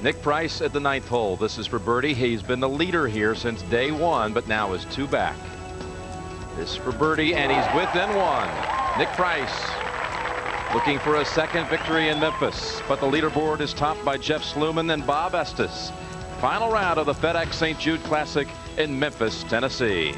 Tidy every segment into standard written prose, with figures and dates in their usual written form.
Nick Price at the 9th hole. This is for birdie. He's been the leader here since day one, but now is 2 back. This for birdie, and he's within 1. Nick Price looking for a second victory in Memphis, but the leaderboard is topped by Jeff Sluman and Bob Estes. Final round of the FedEx St. Jude Classic in Memphis, Tennessee.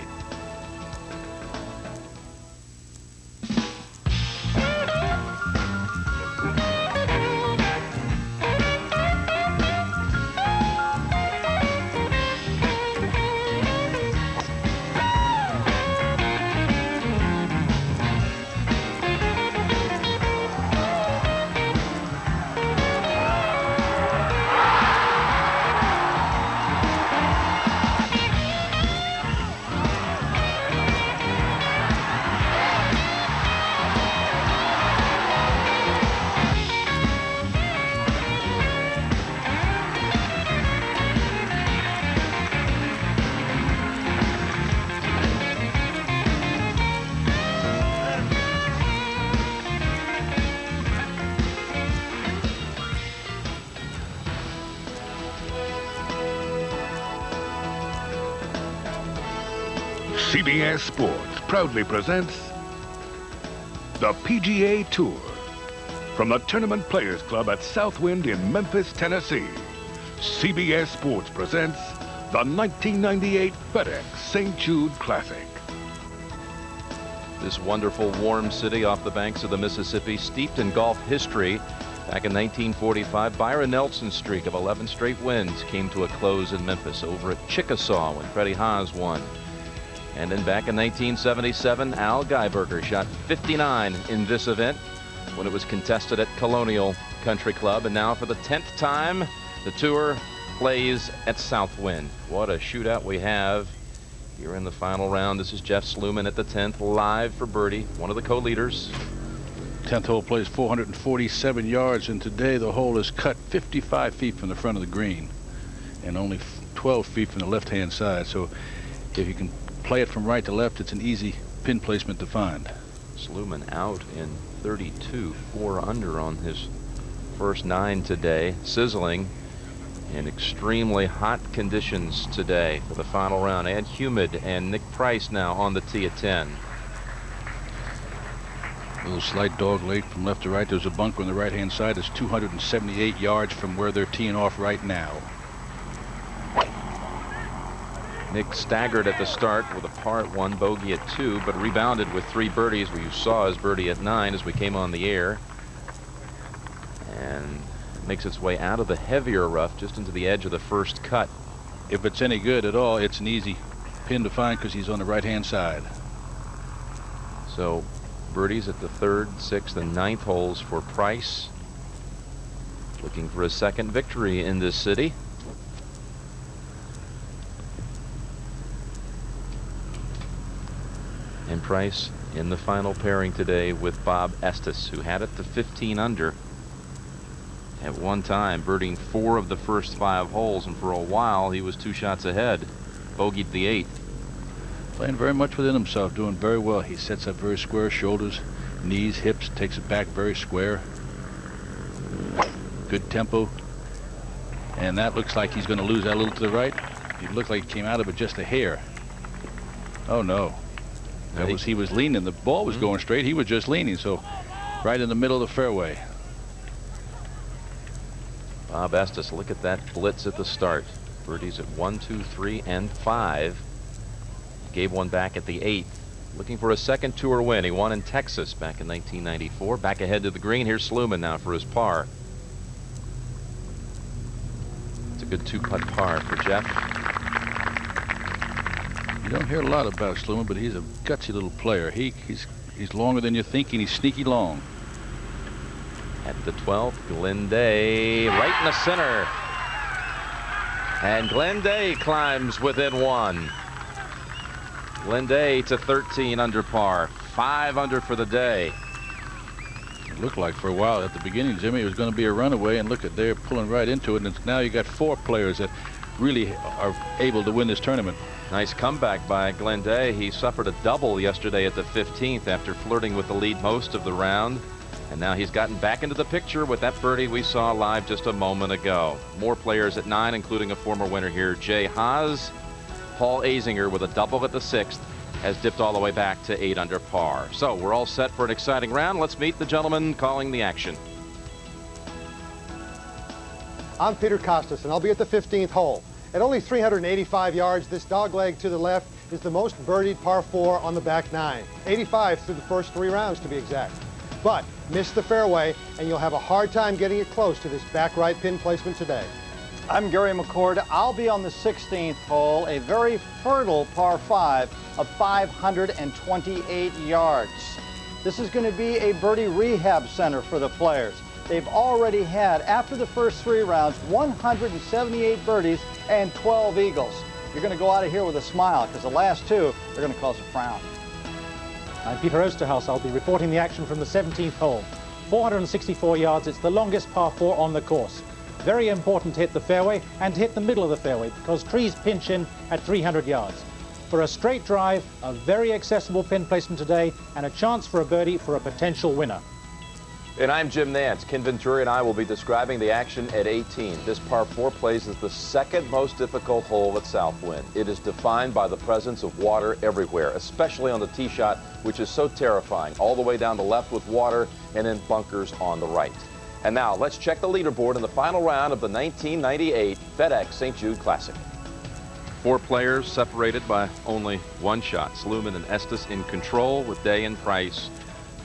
CBS Sports proudly presents the PGA Tour from the Tournament Players Club at Southwind in Memphis, Tennessee. CBS Sports presents the 1998 FedEx St. Jude Classic. This wonderful warm city off the banks of the Mississippi, steeped in golf history. Back in 1945, Byron Nelson's streak of 11 straight wins came to a close in Memphis over at Chickasaw when Freddie Haas won. And then back in 1977, Al Geiberger shot 59 in this event when it was contested at Colonial Country Club. And now for the 10th time, the tour plays at Southwind. What a shootout we have here in the final round. This is Jeff Sluman at the 10th, live for birdie, one of the co-leaders. 10th hole plays 447 yards, and today the hole is cut 55 feet from the front of the green and only 12 feet from the left-hand side. So if you can play it from right to left, it's an easy pin placement to find. Sluman out in 32, 4 under on his first 9 today. Sizzling in extremely hot conditions today for the final round, and humid. And Nick Price now on the tee at 10. A little slight dog leg from left to right. There's a bunker on the right-hand side. It's 278 yards from where they're teeing off right now. Nick staggered at the start with a par at 1, bogey at 2, but rebounded with 3 birdies, where you saw his birdie at 9 as we came on the air. And makes its way out of the heavier rough just into the edge of the first cut. If it's any good at all, it's an easy pin to find because he's on the right-hand side. So birdies at the 3rd, 6th, and 9th holes for Price. Looking for a second victory in this city. And Price in the final pairing today with Bob Estes, who had it to 15 under at one time, birding 4 of the first 5 holes, and for a while he was 2 shots ahead. Bogeyed the 8th. Playing very much within himself, doing very well. He sets up very square, shoulders, knees, hips, takes it back very square. Good tempo. And that looks like he's going to lose that a little to the right. He looked like he came out of it just a hair. Oh no. He was leaning. The ball was going straight. He was just leaning. So right in the middle of the fairway. Bob Estes, look at that blitz at the start. Birdies at 1, 2, 3, and 5. Gave one back at the 8th. Looking for a second tour win. He won in Texas back in 1994. Back ahead to the green. Here's Sluman now for his par. It's a good 2-putt par for Jeff. You don't hear a lot about Sluman, but he's a gutsy little player. He's longer than you think, and he's sneaky long. At the 12th, Glenn Day right in the center. And Glenn Day climbs within 1. Glenn Day to 13 under par, 5 under for the day. It looked like for a while at the beginning, Jimmy, it was going to be a runaway, and look at, they're pulling right into it, and now you got 4 players that really are able to win this tournament. Nice comeback by Glenn Day. He suffered a double yesterday at the 15th after flirting with the lead most of the round. And now he's gotten back into the picture with that birdie we saw live just a moment ago. More players at 9, including a former winner here, Jay Haas. Paul Azinger with a double at the 6th has dipped all the way back to 8 under par. So we're all set for an exciting round. Let's meet the gentleman calling the action. I'm Peter Costas, and I'll be at the 15th hole. At only 385 yards, this dogleg to the left is the most birdied par 4 on the back 9. 85 through the first 3 rounds, to be exact. But miss the fairway, and you'll have a hard time getting it close to this back right pin placement today. I'm Gary McCord. I'll be on the 16th hole, a very fertile par 5 of 528 yards. This is going to be a birdie rehab center for the players. They've already had, after the first 3 rounds, 178 birdies and 12 eagles. You're going to go out of here with a smile, because the last 2 are going to cause a frown. I'm Peter Osterhaus. I'll be reporting the action from the 17th hole. 464 yards. It's the longest par 4 on the course. Very important to hit the fairway and to hit the middle of the fairway, because trees pinch in at 300 yards. For a straight drive, a very accessible pin placement today, and a chance for a birdie for a potential winner. And I'm Jim Nance. Ken Venturi and I will be describing the action at 18. This par 4 plays is the 2nd most difficult hole at Southwind. It is defined by the presence of water everywhere, especially on the tee shot, which is so terrifying, all the way down the left with water and then bunkers on the right. And now let's check the leaderboard in the final round of the 1998 FedEx St. Jude Classic. 4 players separated by only 1 shot. Sluman and Estes in control, with Day and Price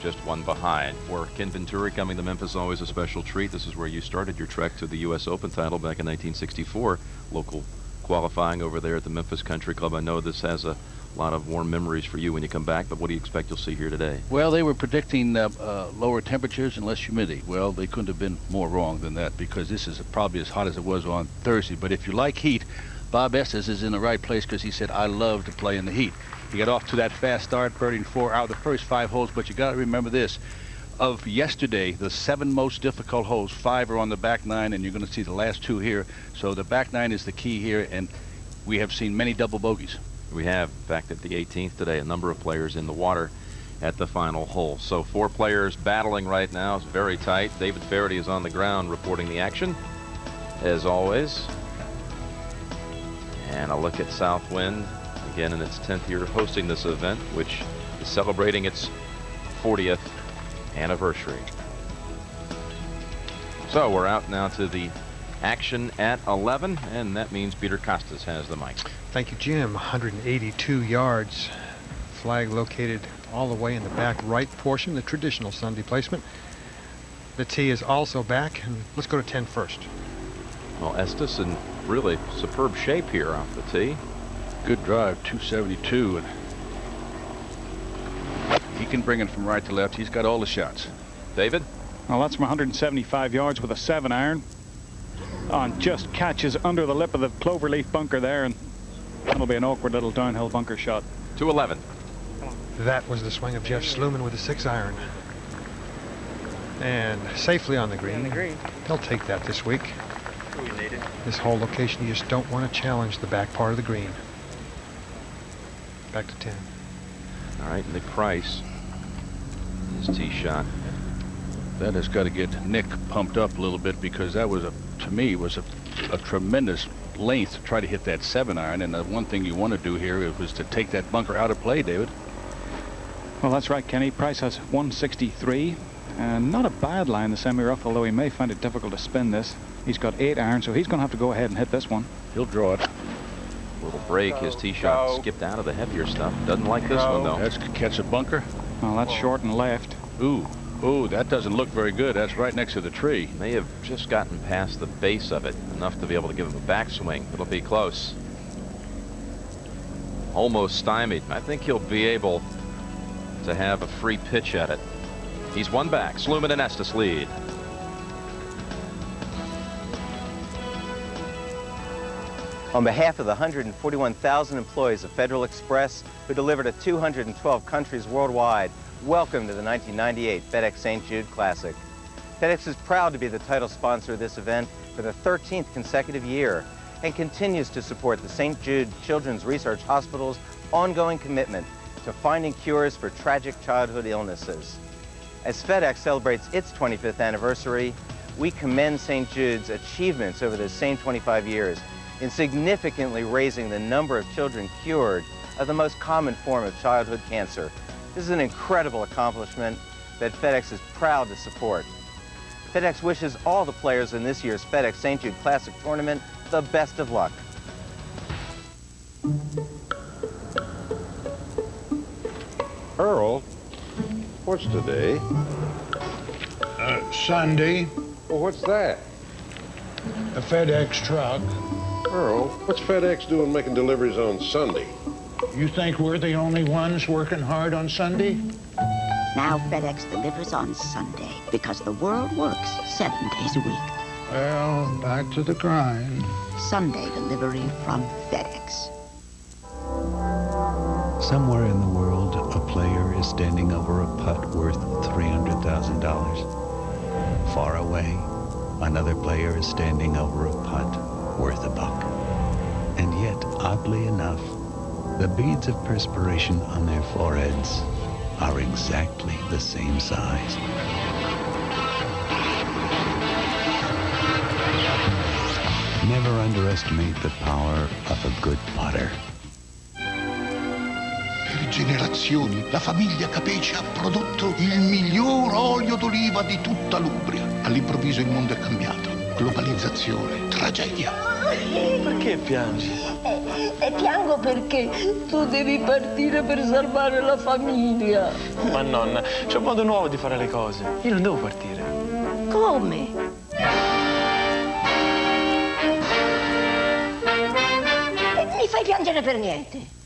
just 1 behind. For Ken Venturi, coming to Memphis, always a special treat. This is where you started your trek to the U.S. Open title back in 1964. Local qualifying over there at the Memphis Country Club. I know this has a lot of warm memories for you when you come back, but what do you expect you'll see here today? Well, they were predicting lower temperatures and less humidity. Well, they couldn't have been more wrong than that, because this is probably as hot as it was on Thursday. But if you like heat, Bob Estes is in the right place, because he said, I love to play in the heat. He got off to that fast start, birding 4 out of the first 5 holes, but you got to remember this. Of yesterday, the 7 most difficult holes, 5 are on the back 9, and you're going to see the last 2 here. So the back 9 is the key here, and we have seen many double bogeys. We have, in fact, at the 18th today, a number of players in the water at the final hole. So 4 players battling right now. It's very tight. David Faraday is on the ground reporting the action, as always. And a look at Southwind, again in its 10th year of hosting this event, which is celebrating its 40th anniversary. So we're out now to the action at 11, and that means Peter Costas has the mic. Thank you, Jim. 182 yards. Flag located all the way in the back right portion, the traditional Sunday placement. The tee is also back, and let's go to 10 first. Well, Estes in really superb shape here off the tee. Good drive, 272, and he can bring it from right to left. He's got all the shots. David? Well, that's from 175 yards with a 7-iron. On just catches under the lip of the cloverleaf bunker there, and that'll be an awkward little downhill bunker shot. 211. That was the swing of Jeff Sluman with a 6-iron. And safely on the green. He'll take that this week. This whole location, you just don't want to challenge the back part of the green. Back to 10. All right, Nick Price, his tee shot. That has got to get Nick pumped up a little bit, because that was, to me, was a tremendous length to try to hit that 7-iron. And the one thing you want to do here was to take that bunker out of play, David. Well, that's right, Kenny. Price has 163, and not a bad line, the semi-rough, although he may find it difficult to spin this. He's got 8-iron, so he's going to have to go ahead and hit this one. He'll draw it. Little break. His tee shot skipped out of the heavier stuff. Doesn't like this one, though. That's catch a bunker. Well, that's short and left. Ooh, that doesn't look very good. That's right next to the tree. May have just gotten past the base of it, enough to be able to give him a backswing. It'll be close. Almost stymied. I think he'll be able to have a free pitch at it. He's 1 back. Sluman and Estes lead. On behalf of the 141,000 employees of Federal Express, who deliver to 212 countries worldwide, welcome to the 1998 FedEx St. Jude Classic. FedEx is proud to be the title sponsor of this event for the 13th consecutive year, and continues to support the St. Jude Children's Research Hospital's ongoing commitment to finding cures for tragic childhood illnesses. As FedEx celebrates its 25th anniversary, we commend St. Jude's achievements over those same 25 years in significantly raising the number of children cured of the most common form of childhood cancer. This is an incredible accomplishment that FedEx is proud to support. FedEx wishes all the players in this year's FedEx St. Jude Classic Tournament the best of luck. Earl, what's today? Sunday, Well, what's that? a FedEx truck. Earl, what's FedEx doing making deliveries on Sunday? You think we're the only ones working hard on Sunday? Now FedEx delivers on Sunday because the world works 7 days a week. Well, back to the grind. Sunday delivery from FedEx. Somewhere in the world, a player is standing over a putt worth $300,000. Far away, another player is standing over a putt worth $1. And yet, oddly enough, the beads of perspiration on their foreheads are exactly the same size. Never underestimate the power of a good putter. Per generazioni la famiglia Capece ha prodotto il miglior olio d'oliva di tutta l'Umbria. All'improvviso il mondo è cambiato. Globalizzazione, tragedia. Perché piangi? E piango perché tu devi partire per salvare la famiglia. Ma nonna, c'è un modo nuovo di fare le cose. Io non devo partire. Come? Mi fai piangere per niente.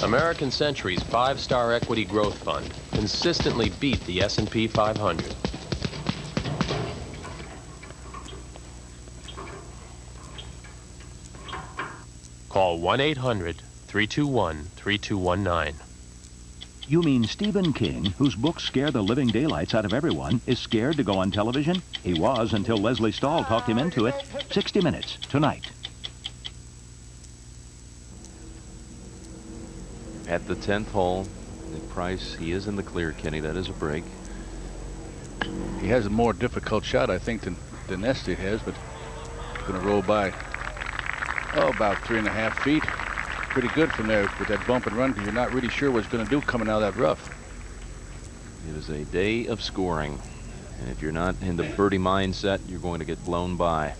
American Century's 5-star equity growth fund consistently beat the S&P 500. Call 1-800-321-3219. You mean Stephen King, whose books scare the living daylights out of everyone, is scared to go on television? He was until Leslie Stahl talked him into it. 60 Minutes, tonight. At the 10th hole, Nick Price, he is in the clear, Kenny. That is a break. He has a more difficult shot, I think, than Esty has, but he's going to roll by, about 3.5 feet. Pretty good from there with that bump and run, because you're not really sure what it's going to do coming out of that rough. It is a day of scoring. And if you're not in the birdie mindset, you're going to get blown by.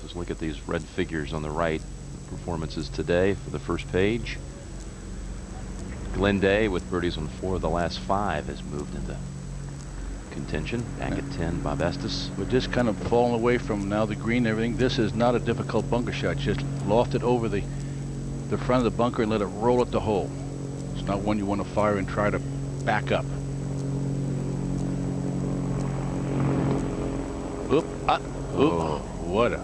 Just look at these red figures on the right. Performances today for the first page. Glenn Day, with birdies on 4 of the last 5, has moved into contention. Back at 10, Bob Estes. We're just kind of falling away from now the green and everything. This is not a difficult bunker shot. Just loft it over the front of the bunker and let it roll at the hole. It's not one you want to fire and try to back up. What a...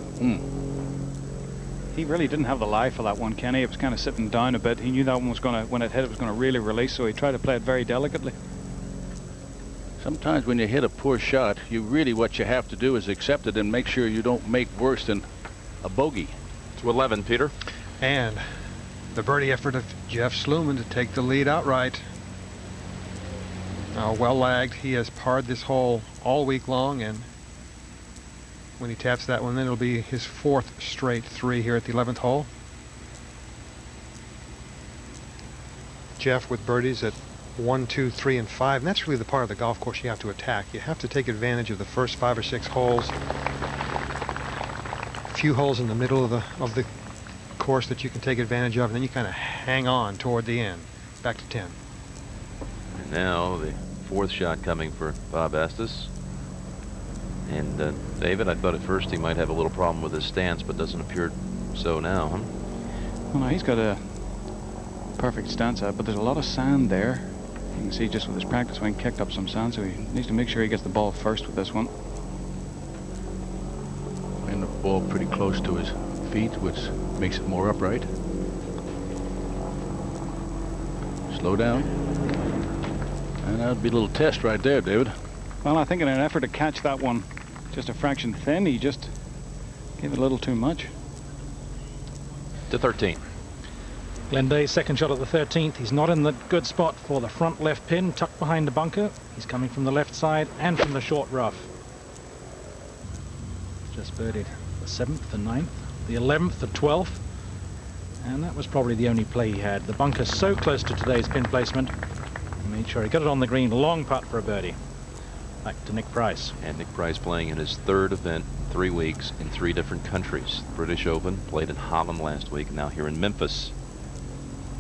He really didn't have the lie for that one, Kenny. It was kind of sitting down a bit. He knew that one was going to, when it hit, it was going to really release, so he tried to play it very delicately. Sometimes when you hit a poor shot, what you have to do is accept it and make sure you don't make worse than a bogey. To 11, Peter. And the birdie effort of Jeff Sluman to take the lead outright. Now, well lagged. He has parred this hole all week long, and when he taps that one, then it'll be his 4th straight 3 here at the 11th hole. Jeff with birdies at 1, 2, 3, and 5, and that's really the part of the golf course you have to attack. You have to take advantage of the first 5 or 6 holes. A few holes in the middle of the course that you can take advantage of, and then you kind of hang on toward the end. Back to 10. And now the 4th shot coming for Bob Estes. And David, I thought at first he might have a little problem with his stance, but doesn't appear so now, huh? Well, no, he's got a perfect stance out, but there's a lot of sand there. You can see just with his practice swing kicked up some sand, so he needs to make sure he gets the ball first with this one. And the ball pretty close to his feet, which makes it more upright. Slow down. And that'll be a little test right there, David. Well, I think in an effort to catch that one just a fraction thin, he just gave it a little too much. To 13. Glenn Day's second shot of the 13th. He's not in the good spot for the front left pin, tucked behind the bunker. He's coming from the left side and from the short rough. Just birdied the 7th, the 9th, the 11th, the 12th. And that was probably the only play he had. The bunker so close to today's pin placement. He made sure he got it on the green. Long putt for a birdie. Back to Nick Price. And Nick Price playing in his third event, 3 weeks in 3 different countries. British Open, played in Holland last week, now here in Memphis.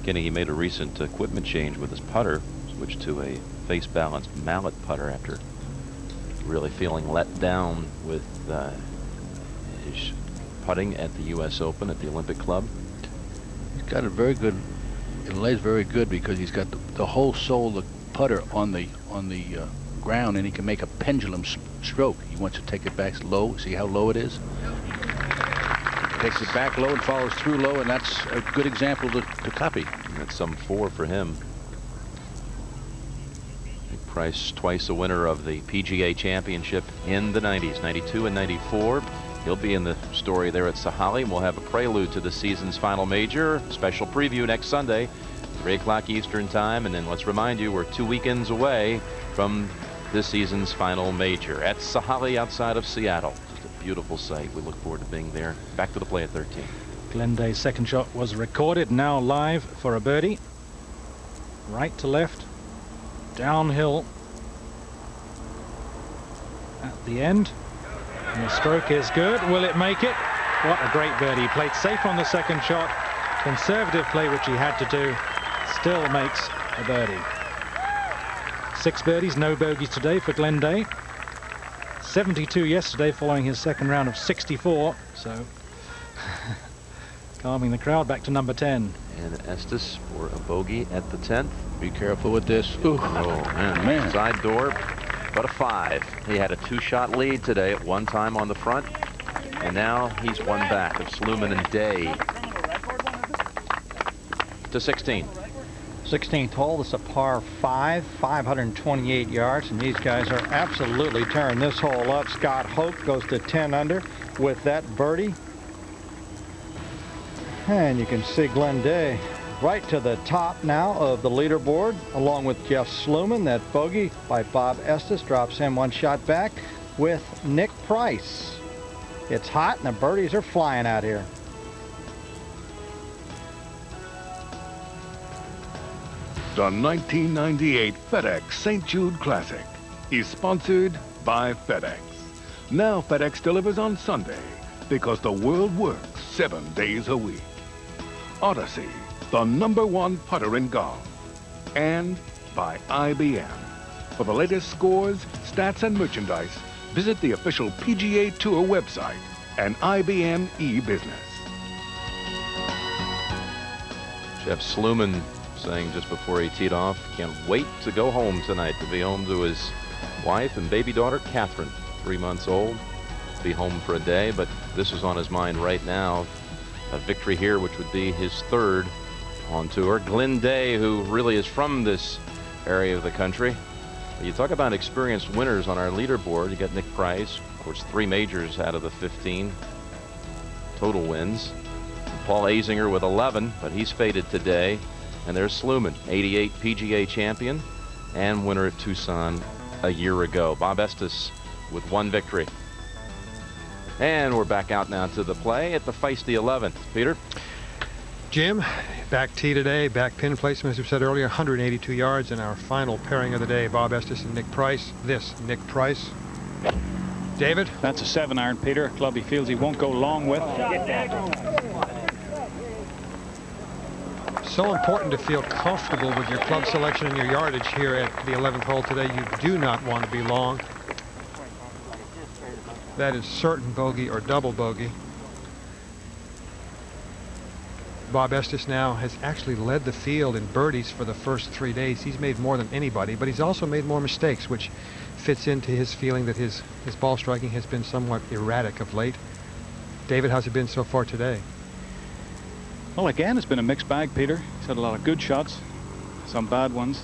Kenny, he made a recent equipment change with his putter, switched to a face balanced mallet putter after really feeling let down with his putting at the U.S. Open at the Olympic Club. He's got it very good. It lays very good because he's got the whole sole of the putter on the ground, and he can make a pendulum stroke. He wants to take it back low. See how low it is? Takes it back low and follows through low, and that's a good example to copy. And that's some 4 for him. Nick Price, twice a winner of the PGA Championship in the 90s, 92 and 94. He'll be in the story there at Sahalee. We'll have a prelude to the season's final major. Special preview next Sunday, 3 o'clock Eastern time. And then let's remind you, we're 2 weekends away from this season's final major at Sahalee outside of Seattle. Just a beautiful sight. We look forward to being there. Back to the play at 13. Glenn Day's second shot was recorded, now live for a birdie. Right to left, downhill at the end. And the stroke is good. Will it make it? What a great birdie. He played safe on the second shot. Conservative play, which he had to do. Still makes a birdie. 6 birdies, no bogeys today for Glenn Day. 72 yesterday following his second round of 64. So calming the crowd. Back to number 10. And Estes for a bogey at the 10th. Be careful with this. Ooh. Oh, man. Side door, but a 5. He had a 2-shot lead today at one time on the front. And now he's one back of Sluman and Day. To 16. 16th hole. This is a par 5, 528 yards, and these guys are absolutely tearing this hole up. Scott Hoke goes to 10 under with that birdie. And you can see Glenn Day right to the top now of the leaderboard, along with Jeff Sluman. That bogey by Bob Estes drops him 1 shot back with Nick Price. It's hot, and the birdies are flying out here. The 1998 FedEx St. Jude Classic is sponsored by FedEx. Now FedEx delivers on Sunday because the world works 7 days a week. Odyssey, the #1 putter in golf. And by IBM. For the latest scores, stats, and merchandise, visit the official PGA Tour website and IBM e-business. Jeff Sluman saying just before he teed off, can't wait to go home tonight, to be home to his wife and baby daughter, Catherine, 3 months old. Be home for a day, but this is on his mind right now. A victory here, which would be his 3rd on tour. Glenn Day, who really is from this area of the country. You talk about experienced winners on our leaderboard. You got Nick Price, of course, 3 majors out of the 15 total wins. Paul Azinger with 11, but he's faded today. And there's Sluman, 88 PGA champion and winner at Tucson a year ago. Bob Estes with 1 victory. And we're back out now to the play at the feisty 11th. Peter? Jim, back tee today, back pin placement, as we said earlier, 182 yards in our final pairing of the day. Bob Estes and Nick Price. This, Nick Price. David? That's a 7-iron, Peter. Club he feels he won't go long with. So important to feel comfortable with your club selection and your yardage here at the 11th hole today. You do not want to be long. That is certain bogey or double bogey. Bob Estes now has actually led the field in birdies for the first 3 days. He's made more than anybody, but he's also made more mistakes, which fits into his feeling that his ball striking has been somewhat erratic of late. David, how's it been so far today? Well, again, it's been a mixed bag, Peter. He's had a lot of good shots, some bad ones.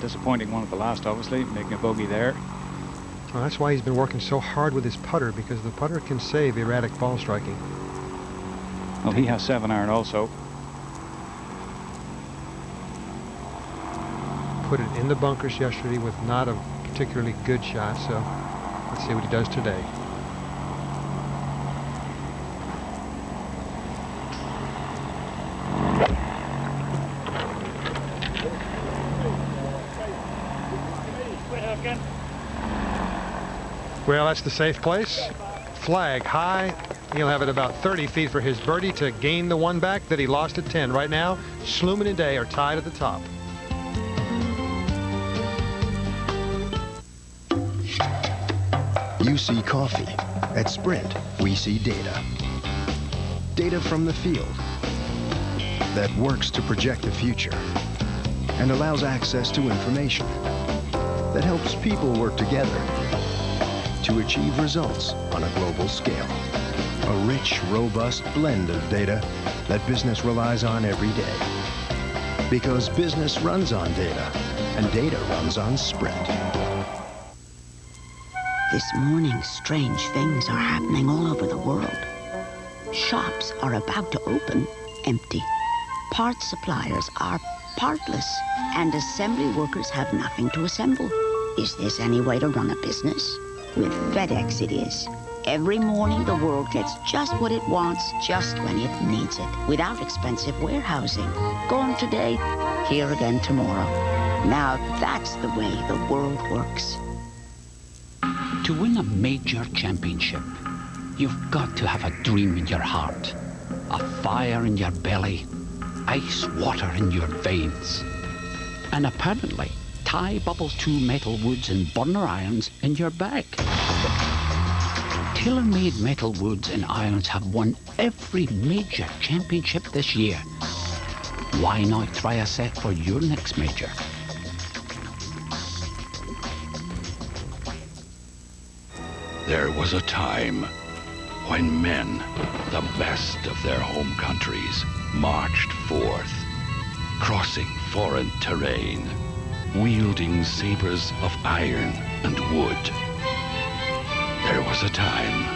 disappointing one at the last, obviously, making a bogey there. Well, that's why he's been working so hard with his putter, because the putter can save erratic ball striking. Well, he has 7-iron also. Put it in the bunkers yesterday with not a particularly good shot, so let's see what he does today. Well, that's the safe place. Flag high. He'll have it about 30 feet for his birdie to gain the one back that he lost at 10. Right now, Sluman and Day are tied at the top. You see coffee. At Sprint, we see data. Data from the field that works to project the future and allows access to information that helps people work together to achieve results on a global scale. A rich, robust blend of data that business relies on every day. Because business runs on data, and data runs on Sprint. This morning, strange things are happening all over the world. Shops are about to open empty. Parts suppliers are partless, and assembly workers have nothing to assemble. Is this any way to run a business? With FedEx it is. Every morning the world gets just what it wants, just when it needs it, without expensive warehousing. Gone today, here again tomorrow. Now that's the way the world works. To win a major championship, you've got to have a dream in your heart, a fire in your belly, ice water in your veins, and apparently Thai Bubble 2 metal woods and burner irons in your bag. Tailor-made metal woods and irons have won every major championship this year. Why not try a set for your next major? There was a time when men, the best of their home countries, marched forth, crossing foreign terrain, wielding sabers of iron and wood. There was a time,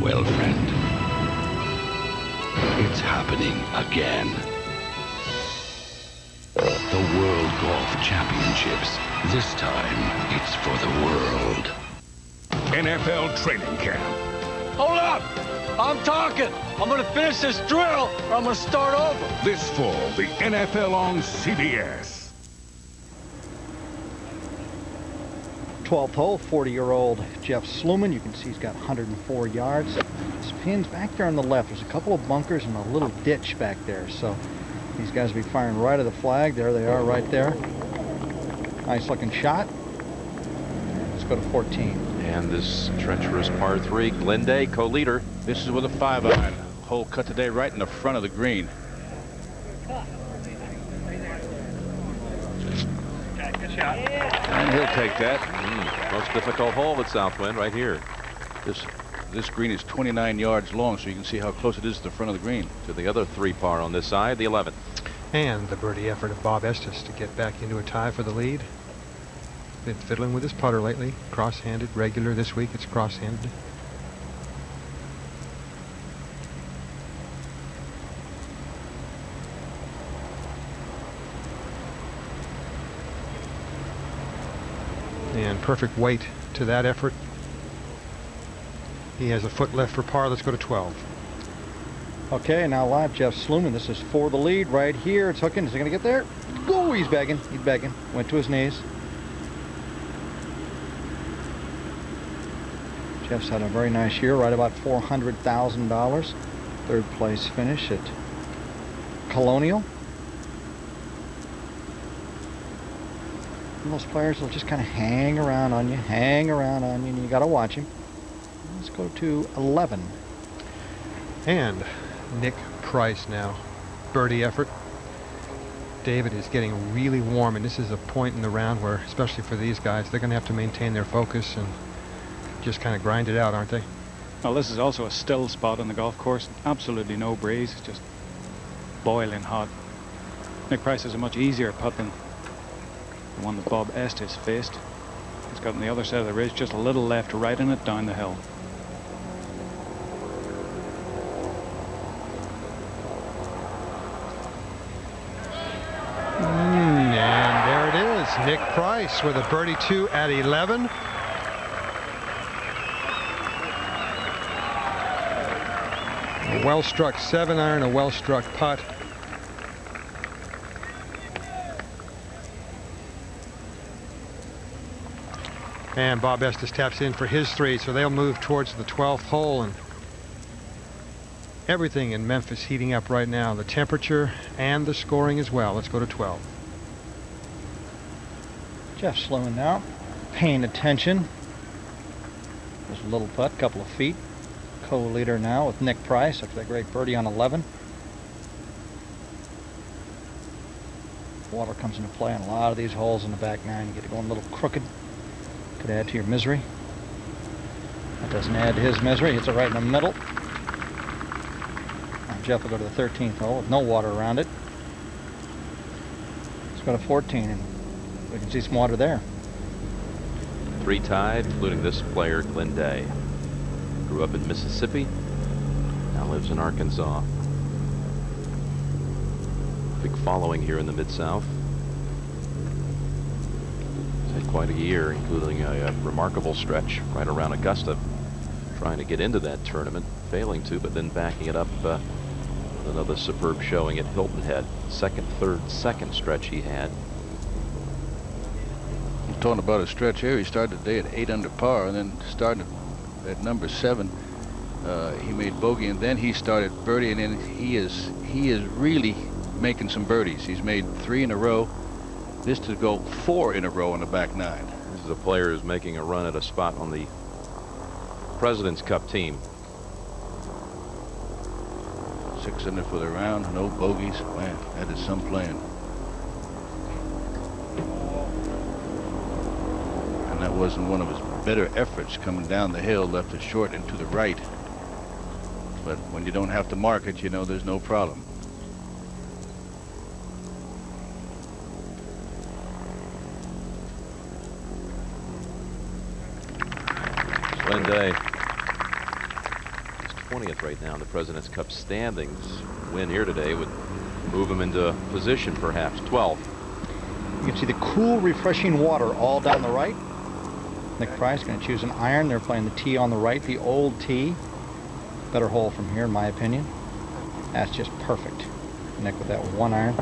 well, friend, it's happening again. The World Golf Championships. This time, it's for the world. NFL training camp. Hold up! I'm talking! I'm gonna finish this drill, or I'm gonna start over. This fall, the NFL on CBS. 12th hole, 40-year-old Jeff Sluman. You can see he's got 104 yards. His pin's back there on the left. There's a couple of bunkers and a little ditch back there. So these guys will be firing right of the flag. There they are right there. Nice looking shot. Let's go to 14. And this treacherous par 3, Glenday, co-leader. This is with a 5-iron. Hole cut today right in the front of the green. Good shot. And he'll take that. Most difficult hole at Southwind right here. This green is 29 yards long, so you can see how close it is to the front of the green. To the other 3 par on this side, the 11th. And the birdie effort of Bob Estes to get back into a tie for the lead. Been fiddling with his putter lately. Cross-handed, regular this week. It's cross-handed. And perfect weight to that effort. He has a foot left for par. Let's go to 12. Okay, now live, Jeff Sluman. This is for the lead right here. It's hooking. Is he going to get there? Oh, he's begging. He's begging. Went to his knees. Jeff's had a very nice year, right about $400,000. Third place finish at Colonial. And those players will just kind of hang around on you, and you got to watch him. Let's go to 11. And Nick Price now. Birdie effort. David is getting really warm, and this is a point in the round where, especially for these guys, they're going to have to maintain their focus and just kind of grind it out, aren't they? Well, this is also a still spot on the golf course. Absolutely no breeze, just boiling hot. Nick Price has a much easier putt than the one that Bob Estes faced. It's got on the other side of the ridge, just a little left to right in it down the hill. And there it is. Nick Price with a birdie 2 at 11. A well-struck 7-iron, a well-struck putt. And Bob Estes taps in for his 3, so they'll move towards the 12th hole. And everything in Memphis heating up right now, the temperature and the scoring as well. Let's go to 12. Jeff Sluman now, paying attention. There's a little putt, couple of feet. Co-leader now with Nick Price after that great birdie on 11. Water comes into play on a lot of these holes in the back nine. You get it going a little crooked. Could add to your misery. That doesn't add to his misery. Hits it right in the middle. Now Jeff will go to the 13th hole with no water around it. Let's go to 14, and we can see some water there. 3 tied, including this player, Glenn Day. Grew up in Mississippi, now lives in Arkansas. Big following here in the Mid-South. He's had quite a year, including a remarkable stretch right around Augusta, trying to get into that tournament, failing to, but then backing it up with another superb showing at Hilton Head. Second stretch he had. I'm talking about a stretch here. He started the day at 8 under par, and then started at number 7. He made bogey, and then he started birdie, and then he is really making some birdies. He's made 3 in a row. This to go 4 in a row on the back 9. This is a player who's making a run at a spot on the President's Cup team. 6 under for the round, no bogeys. Man, that is some playing. And that wasn't one of his better efforts coming down the hill, left it short and to the right. But when you don't have to mark it, you know there's no problem. Glenn Day is 20th right now in the President's Cup standings. Win here today would move him into position, perhaps 12th. You can see the cool, refreshing water all down the right. Nick Price going to choose an iron. They're playing the tee on the right, the old tee. Better hole from here, in my opinion. That's just perfect. Nick with that 1 iron.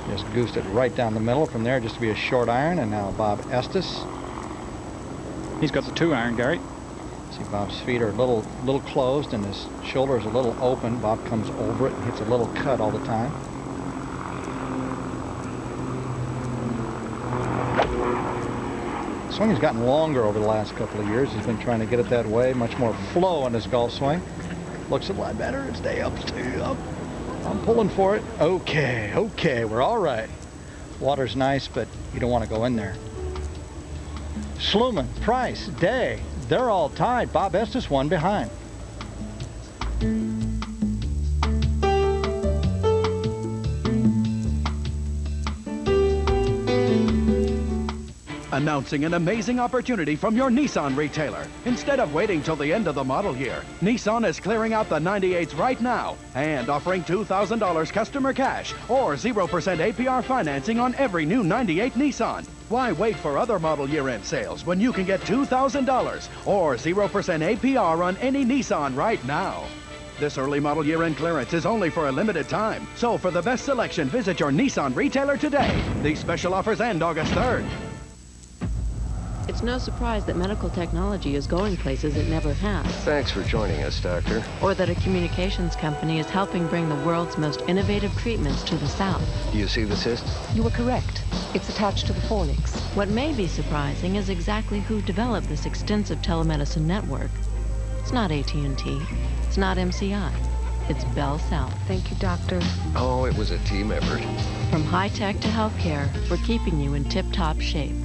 Just goosed it right down the middle from there, just to be a short iron. And now Bob Estes. He's got the 2 iron, Gary. See, Bob's feet are a little closed, and his shoulder is a little open. Bob comes over it and hits a little cut all the time. Swing has gotten longer over the last couple of years. He's been trying to get it that way, much more flow on his golf swing. Looks a lot better. Stay up, stay up. I'm pulling for it. Okay, we're all right. Water's nice, but you don't want to go in there. Sluman, Price, Day, they're all tied. Bob Estes 1 behind. Announcing an amazing opportunity from your Nissan retailer. Instead of waiting till the end of the model year, Nissan is clearing out the 98s right now and offering $2,000 customer cash or 0% APR financing on every new 98 Nissan. Why wait for other model year-end sales when you can get $2,000 or 0% APR on any Nissan right now? This early model year-end clearance is only for a limited time. So for the best selection, visit your Nissan retailer today. These special offers end August 3rd. It's no surprise that medical technology is going places it never has. Thanks for joining us, Doctor. Or that a communications company is helping bring the world's most innovative treatments to the South. Do you see the cyst? You were correct. It's attached to the fornix. What may be surprising is exactly who developed this extensive telemedicine network. It's not AT&T. It's not MCI. It's Bell South. Thank you, Doctor. Oh, it was a team effort. From high-tech to healthcare, we're keeping you in tip-top shape.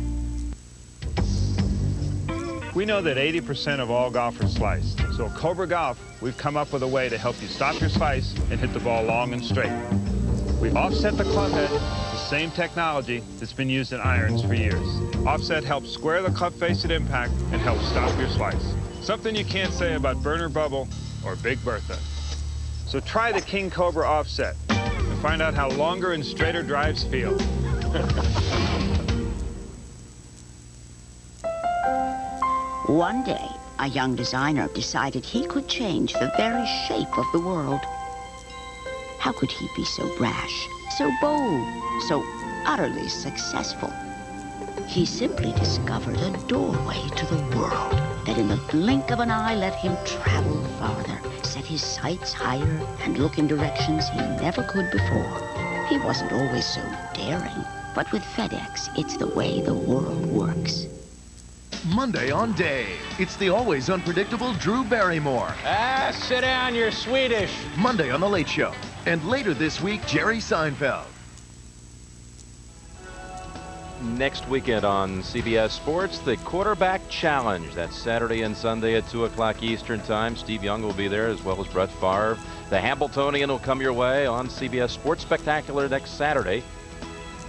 We know that 80% of all golfers slice. So at Cobra Golf, we've come up with a way to help you stop your slice and hit the ball long and straight. We offset the club head to same technology that's been used in irons for years. Offset helps square the club face at impact and helps stop your slice. Something you can't say about Burner Bubble or Big Bertha. So try the King Cobra Offset and find out how longer and straighter drives feel. One day, a young designer decided he could change the very shape of the world. How could he be so brash, so bold, so utterly successful? He simply discovered a doorway to the world that in the blink of an eye let him travel farther, set his sights higher, and look in directions he never could before. He wasn't always so daring, but with FedEx, it's the way the world works. Monday on Dave, it's the always unpredictable Drew Barrymore. Sit down, you're Swedish. Monday on The Late Show. And later this week, Jerry Seinfeld. Next weekend on CBS Sports, the Quarterback Challenge. That's Saturday and Sunday at 2 o'clock Eastern Time. Steve Young will be there, as well as Brett Favre. The Hambletonian will come your way on CBS Sports Spectacular next Saturday.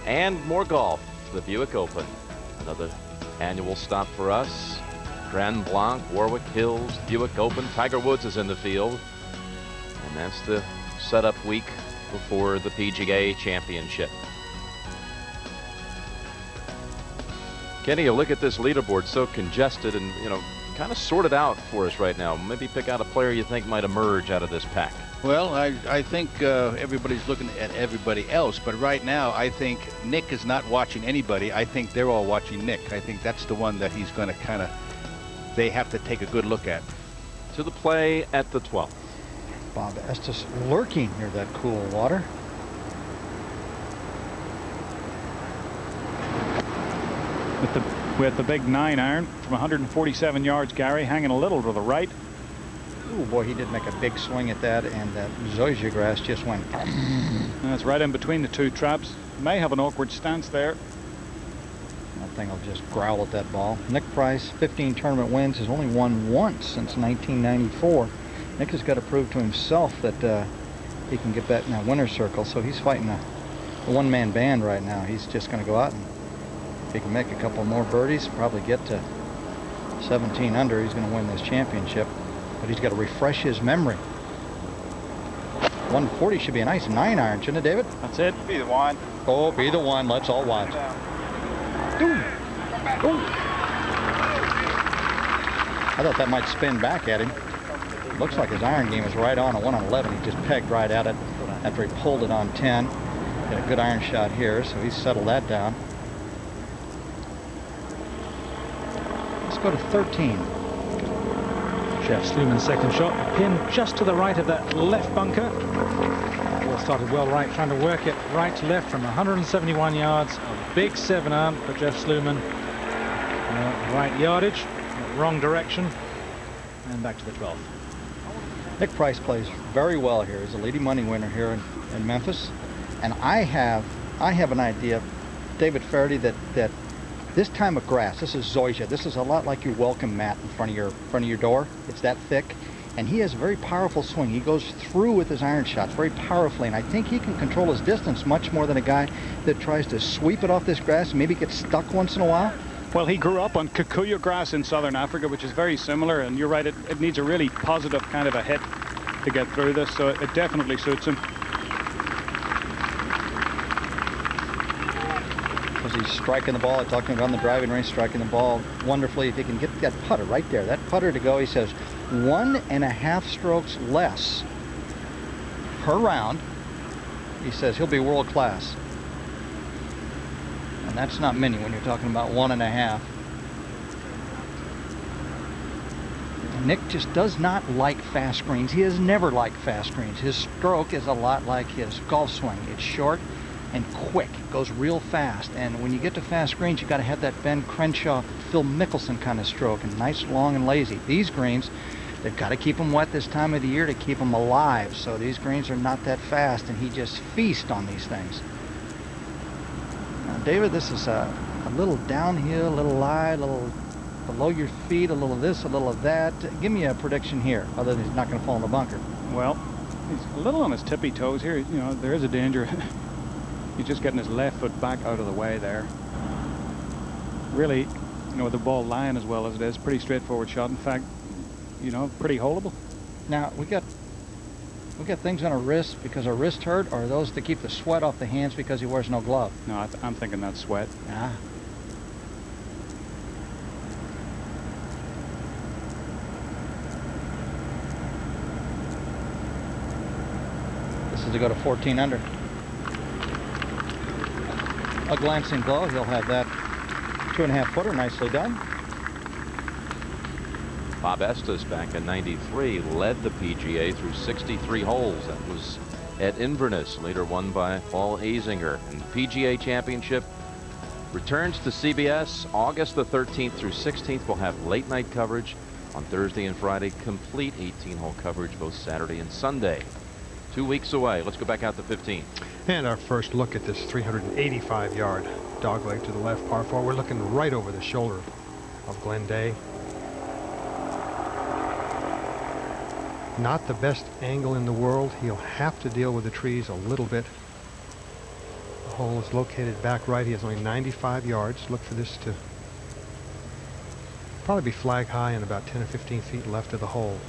And more golf, the Buick Open. Another annual stop for us. Grand Blanc, Warwick Hills, Buick Open. Tiger Woods is in the field. And that's the setup week before the PGA Championship. Kenny, you look at this leaderboard, so congested and, you know, kind of sorted out for us right now. Maybe pick out a player you think might emerge out of this pack. Well, I think everybody's looking at everybody else, but right now I think Nick is not watching anybody. I think they're all watching Nick. I think that's the one that he's going to kind of, they have to take a good look at. To the play at the 12th. Bob Estes lurking near that cool water. With the big 9-iron from 147 yards, Gary, hanging a little to the right. Oh boy, he did make a big swing at that, and that zoysia grass just went. And it's right in between the two traps. May have an awkward stance there. That thing will just growl at that ball. Nick Price, 15 tournament wins, has only won once since 1994. Nick has got to prove to himself that he can get back in that winner's circle. So he's fighting a one-man band right now. He's just going to go out, and if he can make a couple more birdies, probably get to 17 under, he's going to win this championship. But he's got to refresh his memory. 140 should be a nice 9-iron, shouldn't it, David? That's it. Be the one. Oh, be the one. Let's all watch. Ooh. Ooh. I thought that might spin back at him. Looks like his iron game is right on. A 1 on 11. He just pegged right at it after he pulled it on 10. Got a good iron shot here, so he's settled that down. Let's go to 13. Jeff Sluman's second shot, pin just to the right of that left bunker. Ball started well right, trying to work it right to left from 171 yards. A big 7-iron for Jeff Sluman. Right yardage, wrong direction, and back to the 12th. Nick Price plays very well here. He's a leading money winner here in Memphis, and I have an idea, David Faraday, that this time of grass, this is zoysia. This is a lot like your welcome mat in front of your door. It's that thick, and he has a very powerful swing. He goes through with his iron shots very powerfully, and I think he can control his distance much more than a guy that tries to sweep it off this grass and maybe get stuck once in a while. Well, he grew up on kikuyu grass in southern Africa, which is very similar, and you're right, it needs a really positive kind of a hit to get through this, so it definitely suits him. He's striking the ball. I talked about on the driving range, striking the ball wonderfully. If he can get that putter right there, that putter to go, he says 1.5 strokes less per round. He says he'll be world class. And that's not many when you're talking about 1.5. Nick just does not like fast greens. He has never liked fast greens. His stroke is a lot like his golf swing. It's short and quick. It goes real fast. And when you get to fast greens, you've got to have that Ben Crenshaw, Phil Mickelson kind of stroke, and nice, long, and lazy. These greens, they've got to keep them wet this time of the year to keep them alive. So these greens are not that fast, and he just feasts on these things. Now, David, this is a little downhill, a little lie, a little below your feet, a little of this, a little of that. Give me a prediction here, other than he's not going to fall in the bunker. Well, he's a little on his tippy toes here. You know, there is a danger. He's just getting his left foot back out of the way there. Really, you know, with the ball lying as well as it is, pretty straightforward shot. In fact, you know, pretty holdable. Now, we got things on our wrists because our wrist hurt, or are those to keep the sweat off the hands because he wears no glove? No, I'm thinking that's sweat. Ah. This is to go to 14 under. A glancing blow, he'll have that 2.5 footer nicely done. Bob Estes back in '93 led the PGA through 63 holes. That was at Inverness, later won by Paul Azinger. And the PGA Championship returns to CBS August the 13th through 16th. We'll have late night coverage on Thursday and Friday, complete 18-hole coverage both Saturday and Sunday. 2 weeks away. Let's go back out to 15. And our first look at this 385-yard dogleg to the left par 4. We're looking right over the shoulder of Glenn Day. Not the best angle in the world. He'll have to deal with the trees a little bit. The hole is located back right. He has only 95 yards. Look for this to probably be flag high and about 10 or 15 feet left of the hole.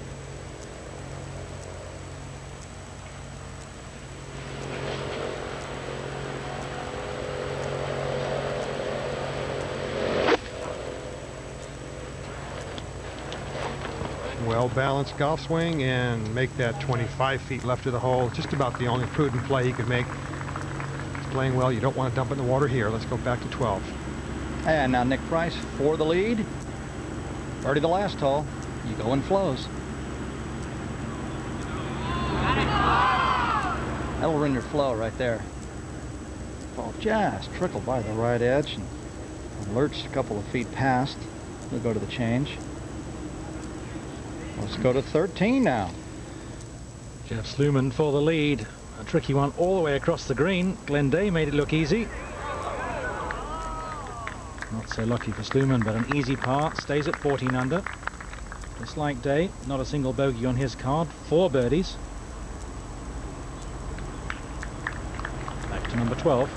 Well-balanced golf swing and make that 25 feet left of the hole. Just about the only prudent play he could make. He's playing well. You don't want to dump it in the water here. Let's go back to 12. And now Nick Price for the lead. Birdie the last hole. You go in flows. That'll ruin your flow right there. Ball just trickled by the right edge and lurched a couple of feet past. We'll go to the change. Let's go to 13 now. Jeff Sluman for the lead. A tricky one all the way across the green. Glenn Day made it look easy. Not so lucky for Sluman, but an easy par. Stays at 14 under. Just like Day, not a single bogey on his card. 4 birdies. Back to number 12.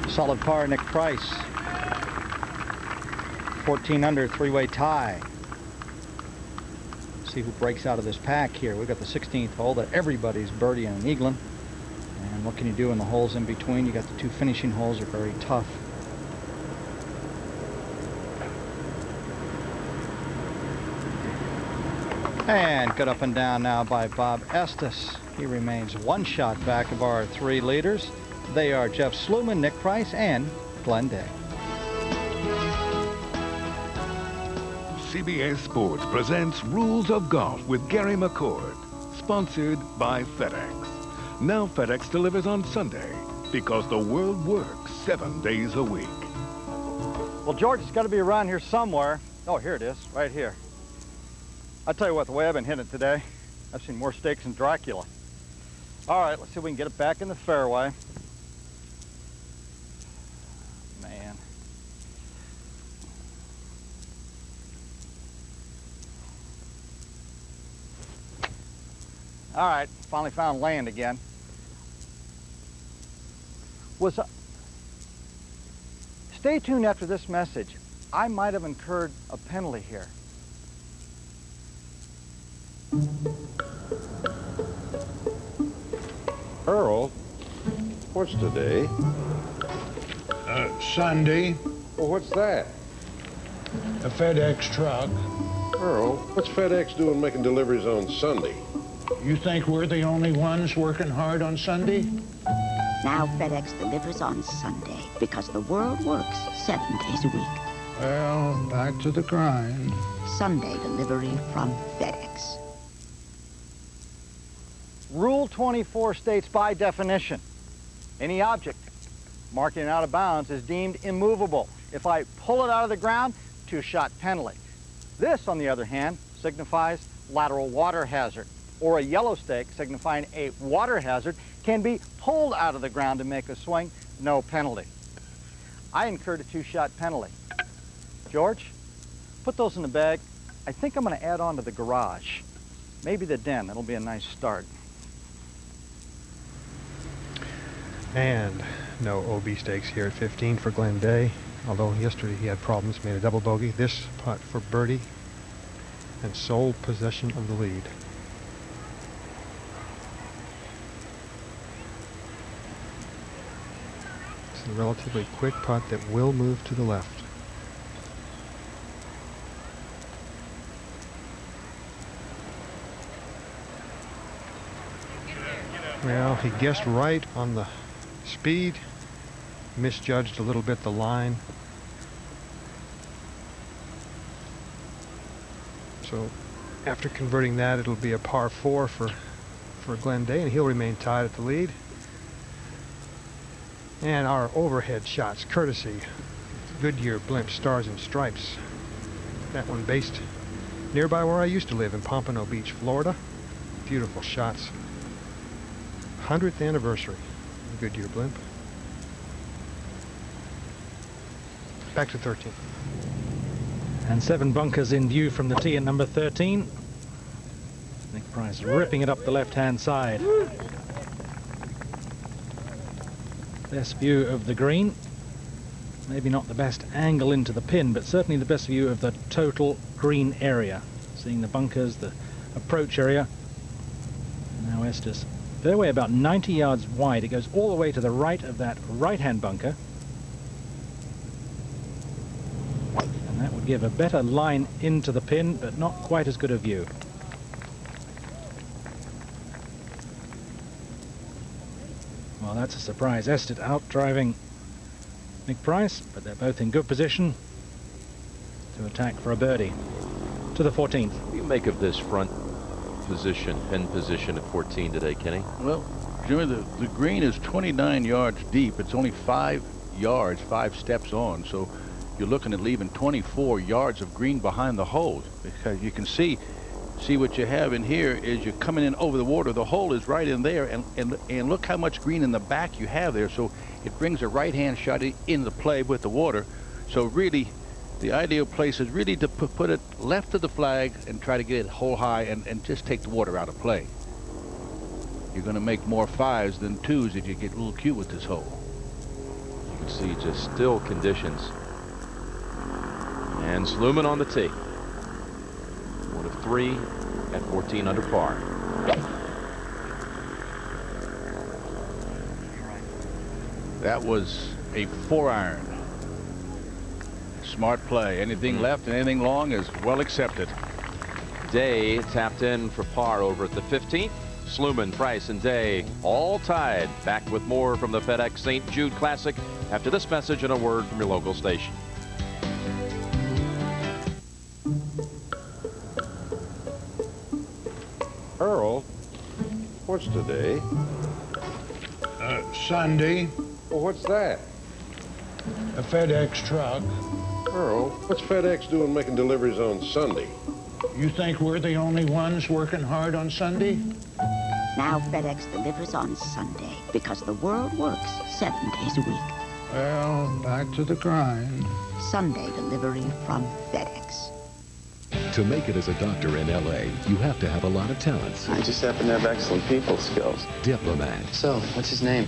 Solid par, Nick Price. 14 under, 3-way tie. See who breaks out of this pack here. We've got the 16th hole that everybody's birdieing and eagling. And what can you do in the holes in between? You got the 2 finishing holes are very tough. And cut up and down now by Bob Estes. He remains 1 shot back of our 3 leaders. They are Jeff Sluman, Nick Price, and Glenn Day. CBS Sports presents Rules of Golf with Gary McCord, sponsored by FedEx. Now FedEx delivers on Sunday because the world works 7 days a week. Well, George, it's got to be around here somewhere. Oh, here it is, right here. I'll tell you what, the way I've been hitting it today, I've seen more stakes than Dracula. All right, let's see if we can get it back in the fairway. Man. All right, finally found land again. Stay tuned after this message. I might have incurred a penalty here. Earl, what's today? Sunday. Well, what's that? A FedEx truck. Earl, what's FedEx doing making deliveries on Sunday? You think we're the only ones working hard on Sunday? Now FedEx delivers on Sunday because the world works 7 days a week. Well, back to the grind. Sunday delivery from FedEx. Rule 24 states by definition, any object marking it out of bounds is deemed immovable. If I pull it out of the ground, 2-shot penalty. This, on the other hand, signifies lateral water hazard, or a yellow stake signifying a water hazard can be pulled out of the ground to make a swing, no penalty. I incurred a 2-shot penalty. George, put those in the bag. I think I'm going to add on to the garage. maybe the den. That'll be a nice start. And no OB stakes here at 15 for Glenn Day. Although yesterday he had problems, made a double bogey. This putt for birdie and sole possession of the lead. It's a relatively quick putt that will move to the left. Well, he guessed right on the speed, misjudged a little bit the line. So after converting that, it'll be a par 4 for Glenn Day, and he'll remain tied at the lead. And our overhead shots, courtesy Goodyear Blimp Stars and Stripes. That one based nearby where I used to live in Pompano Beach, Florida. Beautiful shots. 100th anniversary of Goodyear Blimp. Back to 13. And 7 bunkers in view from the tee at number 13. Nick Price ripping it up the left-hand side. Best view of the green. Maybe not the best angle into the pin, but certainly the best view of the total green area. Seeing the bunkers, the approach area. Now Estes. Fairway about 90 yards wide. It goes all the way to the right of that right-hand bunker. And that would give a better line into the pin, but not quite as good a view. Well, that's a surprise. Estes out driving Nick Price, but they're both in good position to attack for a birdie. To the 14th. What do you make of this front position, pin position at 14 today, Kenny? Well, Jimmy, the green is 29 yards deep. It's only 5 yards, 5 steps on, so you're looking at leaving 24 yards of green behind the hole, because you can see what you have in here is you're coming in over the water. The hole is right in there, and look how much green in the back you have there. So it brings a right-hand shot into play with the water. So really, the ideal place is really to put it left of the flag and try to get it hole high and just take the water out of play. You're going to make more 5s than 2s if you get a little cute with this hole. You can see just still conditions. And Sluman on the tee. 1 of 3 at 14 under par. That was a 4-iron. Smart play. Anything left and anything long is well accepted. Day tapped in for par over at the 15th. Sluman, Price, and Day all tied. Back with more from the FedEx St. Jude Classic after this message and a word from your local station. Earl, what's today? Sunday. Well, what's that? A FedEx truck. Earl, what's FedEx doing making deliveries on Sunday? You think we're the only ones working hard on Sunday? Now FedEx delivers on Sunday because the world works 7 days a week. Well, back to the grind. Sunday delivery from FedEx. To make it as a doctor in L.A., you have to have a lot of talents. I just happen to have excellent people skills. Diplomat. So, what's his name?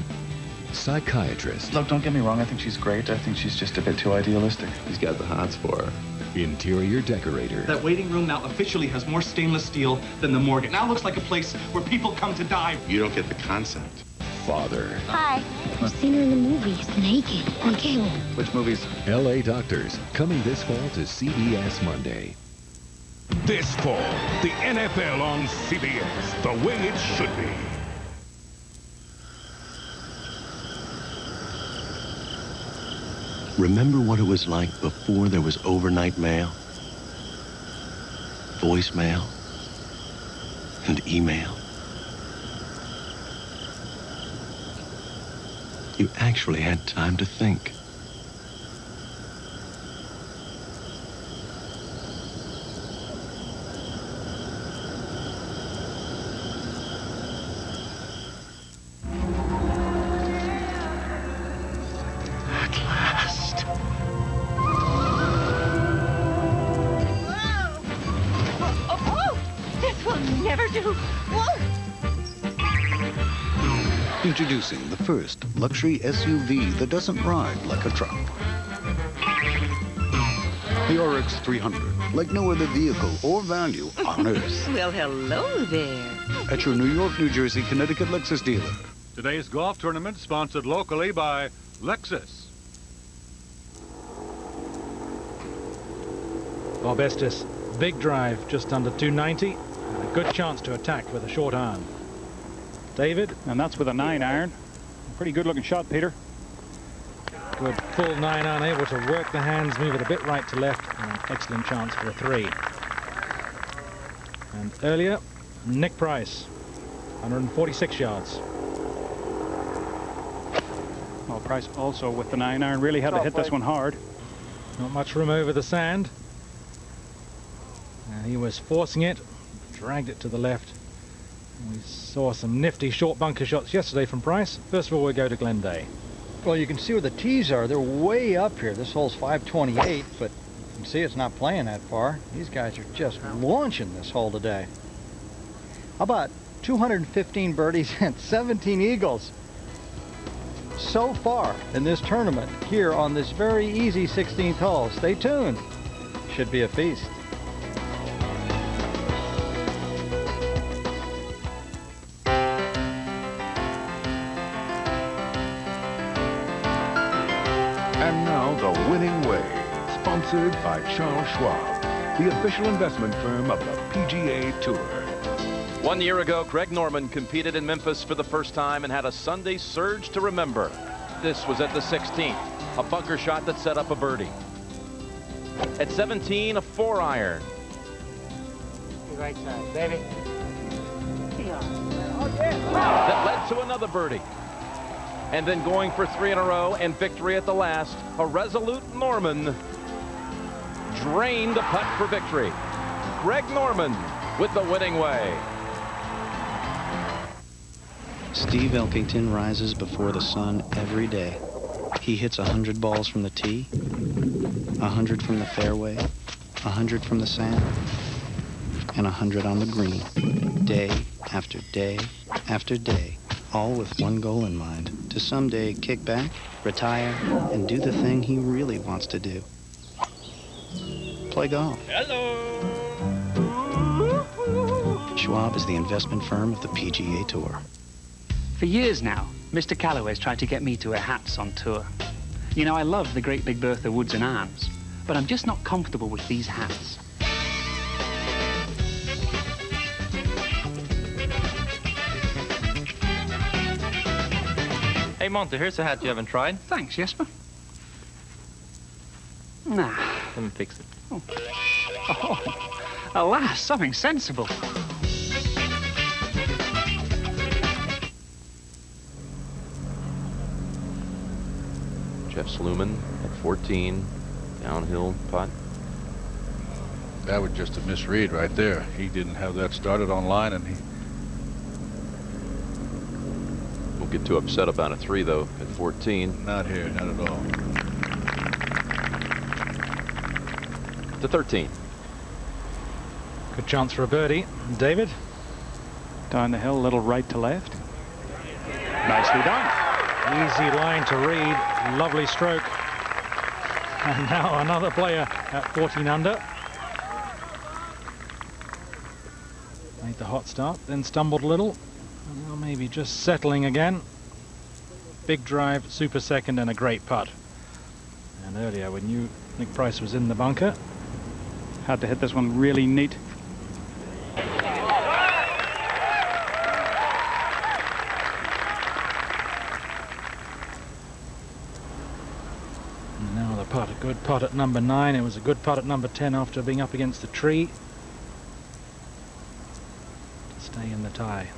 Psychiatrist. Look, don't get me wrong. I think she's great. I think she's just a bit too idealistic. He's got the hots for her. Interior decorator. That waiting room now officially has more stainless steel than the morgue. It now looks like a place where people come to die. You don't get the concept. Father. Hi. I've seen her in the movies, naked, on cable. Which movies? L.A. Doctors, coming this fall to CBS Monday. This fall, the NFL on CBS, the way it should be. Remember what it was like before there was overnight mail, voicemail, and email? You actually had time to think. never do. Whoa! Introducing the first luxury SUV that doesn't ride like a truck. The RX 300, like no other vehicle or value on Earth. Well, hello there. At your New York, New Jersey, Connecticut Lexus dealer. Today's golf tournament sponsored locally by Lexus. Bob Estes, big drive, just under 290, and a good chance to attack with a short iron. David? And that's with a 9-iron. Pretty good looking shot, Peter. Good full 9-iron, able to work the hands, move it a bit right to left, and an excellent chance for a 3. And earlier, Nick Price, 146 yards. Well, Price also with the 9-iron really had to hit this one hard. Not much room over the sand. And he was forcing it, dragged it to the left. We saw some nifty short bunker shots yesterday from Price. First of all, we'll go to Glenn Day. Well, you can see where the tees are. They're way up here. This hole's 528, but you can see it's not playing that far. These guys are just launching this hole today. How about 215 birdies and 17 eagles so far in this tournament here on this very easy 16th hole? Stay tuned. Should be a feast. And now the winning way, sponsored by Charles Schwab, the official investment firm of the PGA Tour. 1 year ago, Greg Norman competed in Memphis for the first time and had a Sunday surge to remember. This was at the 16th, a bunker shot that set up a birdie. At 17, a 4-iron. Right side, baby. That led to another birdie. And then going for 3 in a row and victory at the last, a resolute Norman drained a putt for victory. Greg Norman with the winning way. Steve Elkington rises before the sun every day. He hits 100 balls from the tee, 100 from the fairway, 100 from the sand, and 100 on the green, day after day after day, all with one goal in mind, to someday kick back, retire, and do the thing he really wants to do. Play golf. Hello. Schwab is the investment firm of the PGA Tour. For years now, Mr. Calloway's tried to get me to wear hats on tour. You know, I love the Great Big Bertha Woods and Arms, but I'm just not comfortable with these hats. Hey, Monty, here's a hat you haven't tried. Thanks, Jesper. Nah. Let me fix it. Oh, alas, something sensible. Jeff Sluman at 14, downhill putt. That was just a misread right there. He didn't have that started online, and he won't get too upset about a 3 though at 14. Not here, not at all. To 13. Good chance for a birdie. David? Down the hill, a little right to left. Nicely done. Easy line to read. Lovely stroke. And now another player at 14 under. Made the hot start, then stumbled a little. And now maybe just settling again. Big drive, super second, and a great putt. And earlier when Nick Price was in the bunker. Had to hit this one really neat. And now the putt, a good putt at number 9. It was a good putt at number 10 after being up against the tree. To stay in the tie.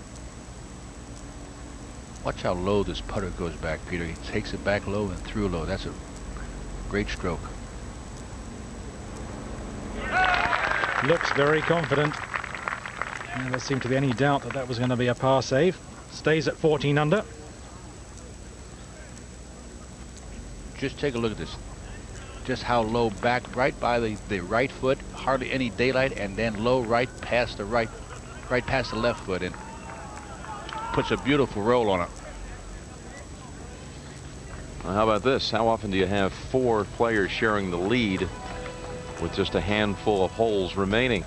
Watch how low this putter goes back, Peter. He takes it back low and through low. That's a great stroke. Looks very confident. There seemed to be any doubt that that was going to be a par save. Stays at 14 under. Just take a look at this. Just how low back, right by the right foot, hardly any daylight, and then low right past the right right past the left foot and puts a beautiful roll on it. Well, how about this? How often do you have 4 players sharing the lead with just a handful of holes remaining?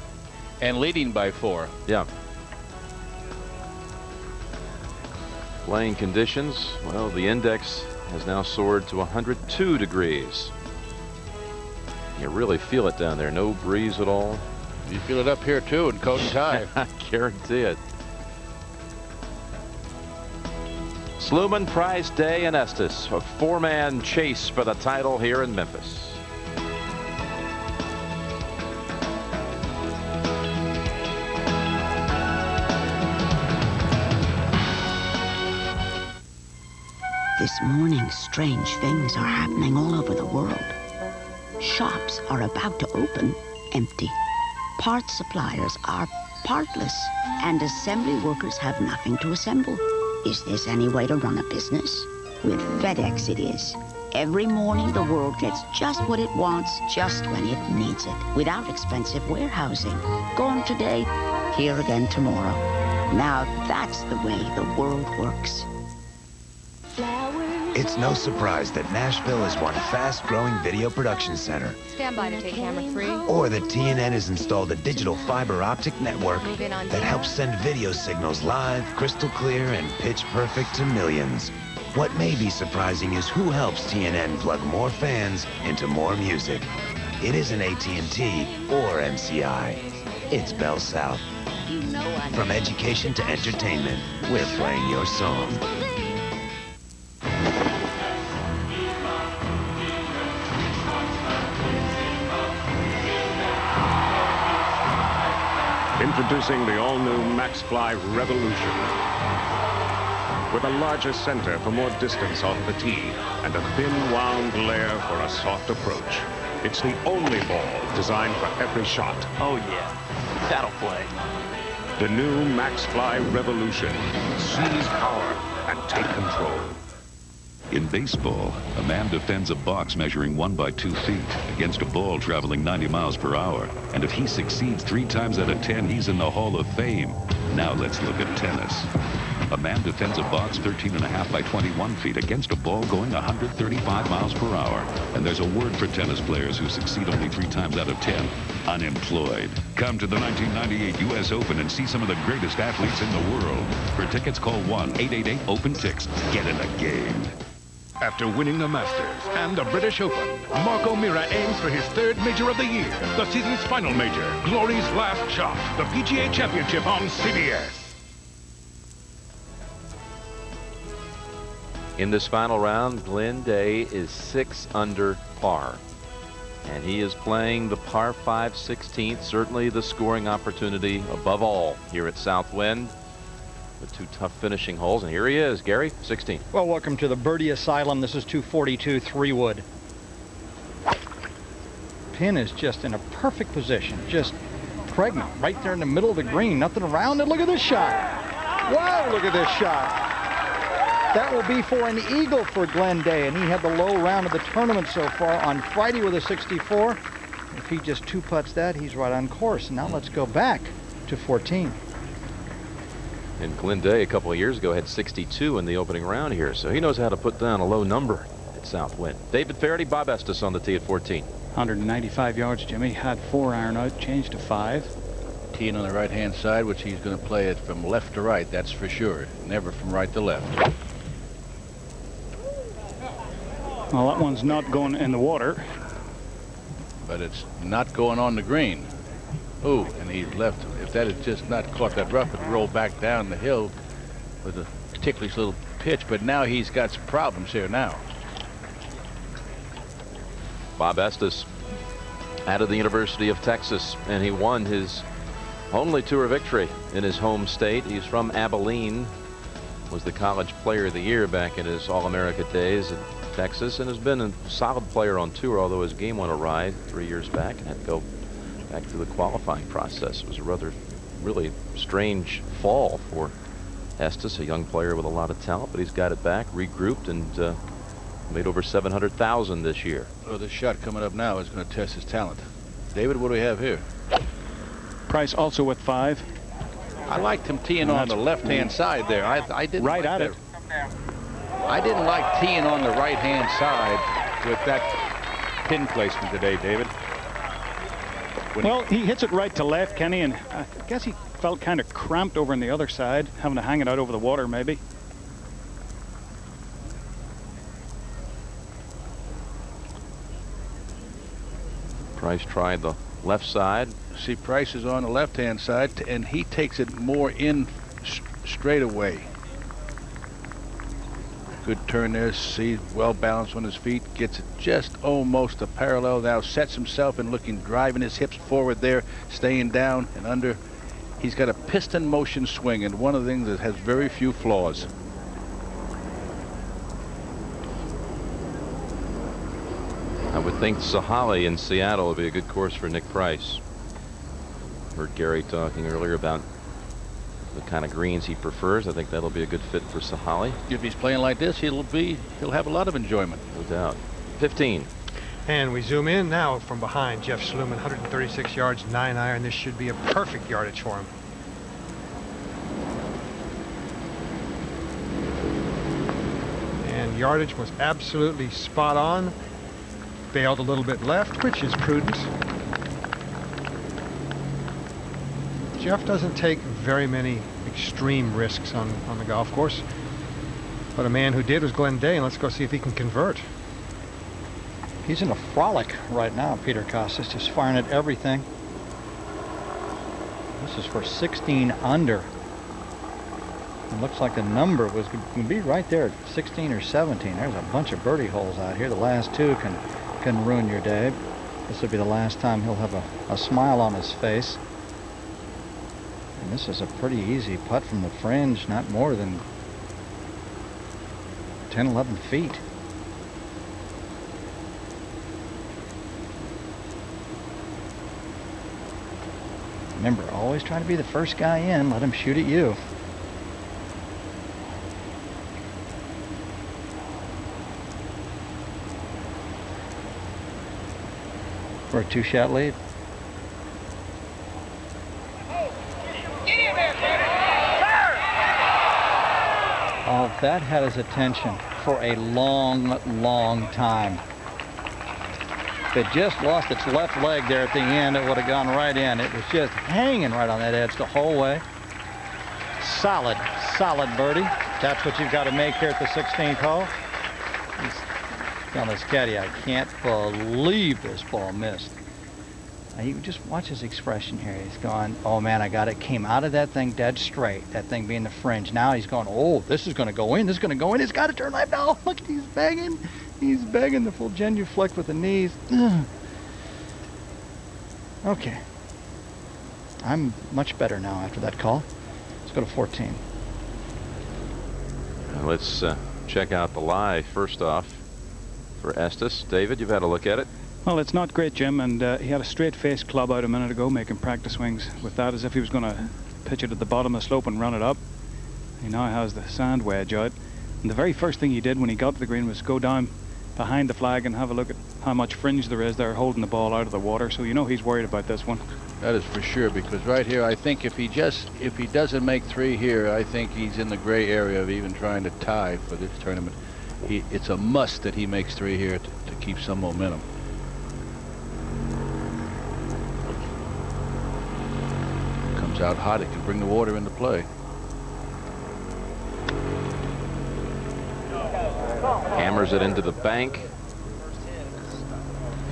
And leading by 4. Yeah. Playing conditions, well, the index has now soared to 102 degrees. You really feel it down there. No breeze at all. You feel it up here too in coat and tie. I guarantee it. Sluman, Price, Day, and Estes, a 4-man chase for the title here in Memphis. This morning, strange things are happening all over the world. Shops are about to open empty. Parts suppliers are partless, and assembly workers have nothing to assemble. Is this any way to run a business? With FedEx it is. Every morning the world gets just what it wants, just when it needs it, without expensive warehousing. Gone today, here again tomorrow. Now that's the way the world works. It's no surprise that Nashville is one fast-growing video production center. Stand by to take camera 3. Or that TNN has installed a digital fiber optic network that helps send video signals live, crystal clear, and pitch perfect to millions. What may be surprising is who helps TNN plug more fans into more music. It isn't AT&T or MCI. It's Bell South. From education to entertainment, we're playing your song. Introducing the all-new MaxFly Revolution. With a larger center for more distance off the tee and a thin wound layer for a soft approach. It's the only ball designed for every shot. Oh yeah, that'll play. The new MaxFly Revolution. Seize power and take control. In baseball, a man defends a box measuring 1 by 2 feet against a ball traveling 90 miles per hour. And if he succeeds 3 times out of 10, he's in the Hall of Fame. Now let's look at tennis. A man defends a box 13.5 by 21 feet against a ball going 135 miles per hour. And there's a word for tennis players who succeed only 3 times out of 10. Unemployed. Come to the 1998 U.S. Open and see some of the greatest athletes in the world. For tickets, call 1-888-OPEN-TICKS. Get in the game. After winning the Masters and the British Open, Mark O'Meara aims for his 3rd major of the year, the season's final major, Glory's Last Shot, the PGA Championship on CBS. In this final round, Glenn Day is 6 under par. And he is playing the par 5 16th, certainly the scoring opportunity above all here at Southwind. With 2 tough finishing holes, and here he is, Gary, 16. Well, welcome to the Birdie Asylum. This is 242 3-wood. Pin is just in a perfect position, just pregnant, right there in the middle of the green, nothing around it. Look at this shot. Wow, look at this shot. That will be for an eagle for Glenn Day, and he had the low round of the tournament so far on Friday with a 64. If he just 2-putts that, he's right on course. Now let's go back to 14. And Glenn Day a couple of years ago had 62 in the opening round here, so he knows how to put down a low number at Southwind. David Faraday, Bob Estes on the tee at 14. 195 yards, Jimmy. Had 4-iron out, changed to 5. Teeing on the right-hand side, which he's going to play it from left to right, that's for sure. Never from right to left. Well, that one's not going in the water. But it's not going on the green. Oh, and he left. If that had just not caught that rough, it rolled back down the hill with a ticklish little pitch. But now he's got some problems here now. Bob Estes out of the University of Texas, and he won his only tour victory in his home state. He's from Abilene, was the college player of the year back in his All-America days in Texas, and has been a solid player on tour, although his game went awry 3 years back and had to go back through the qualifying process. It was a rather really strange fall for Estes, a young player with a lot of talent, but he's got it back, regrouped, and made over 700,000 this year. Well, this shot coming up now is going to test his talent. David, what do we have here? Price also with 5. I liked him teeing on the left-hand side there. I didn't right like at that. it. I didn't like teeing on the right-hand side with that pin placement today, David. Well, he hits it right to left, Kenny, and I guess he felt kind of cramped over on the other side, having to hang it out over the water, maybe. Price tried the left side. See, Price is on the left-hand side, and he takes it more in straight away. Good turn there. See, well balanced on his feet. Gets it just almost a parallel now. Sets himself and looking, driving his hips forward there, staying down and under. He's got a piston motion swing, and one of the things that has very few flaws. I would think Sahalee in Seattle would be a good course for Nick Price. Heard Gary talking earlier about the kind of greens he prefers. I think that'll be a good fit for Sahalee. If he's playing like this, he'll have a lot of enjoyment. No doubt. 15. And we zoom in now from behind. Jeff Sluman, 136 yards, 9-iron. This should be a perfect yardage for him. And yardage was absolutely spot on. Bailed a little bit left, which is prudent. Jeff doesn't take very many extreme risks on the golf course. But a man who did was Glenn Day, and let's go see if he can convert. He's in a frolic right now, Peter Kostis, just firing at everything. This is for 16 under. It looks like the number was going to be right there at 16 or 17. There's a bunch of birdie holes out here. The last two can ruin your day. This will be the last time he'll have a smile on his face. And this is a pretty easy putt from the fringe, not more than 10, 11 feet. Remember, always try to be the first guy in. Let him shoot at you. For a two-shot lead. Oh, that had his attention for a long, long time. If it just lost its left leg there at the end, it would have gone right in. It was just hanging right on that edge the whole way. Solid, solid birdie. That's what you've got to make here at the 16th hole. He's telling his caddy, I can't believe this ball missed. You just watch his expression here. He's going, oh man, I got it. Came out of that thing dead straight. That thing being the fringe. Now he's going, oh, this is going to go in. This is going to go in. It's got to turn left. Oh, look, he's banging. He's banging the full genuflect with the knees. Ugh. Okay. I'm much better now after that call. Let's go to 14. Let's check out the lie first off for Estes. David, you've had a look at it. Well, it's not great, Jim, and he had a straight-face club out a minute ago making practice swings with that as if he was going to pitch it at the bottom of the slope and run it up. He now has the sand wedge out. And the very first thing he did when he got to the green was go down behind the flag and have a look at how much fringe there is there holding the ball out of the water. So you know he's worried about this one. That is for sure, because right here, I think if he doesn't make three here, I think he's in the gray area of even trying to tie for this tournament. It's a must that he makes three here to keep some momentum. Comes out hot, it can bring the water into play. Hammers it into the bank.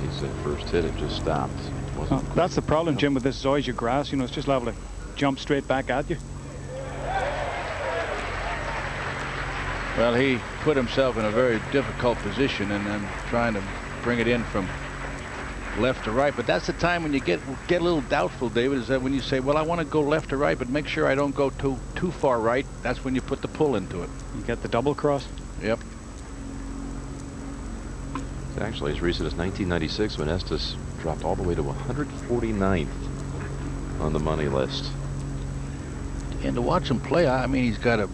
He said first hit, it just stopped. That's the problem, Jim, with this zoysia grass. You know, it's just liable to jump straight back at you. Well, he put himself in a very difficult position and then trying to bring it in from left to right. But that's the time when you get a little doubtful, David, is that when you say, well, I want to go left to right, but make sure I don't go too far right. That's when you put the pull into it. You get the double cross? Yep. It's actually as recent as 1996 when Estes dropped all the way to 149th on the money list. And to watch him play, I mean, he's got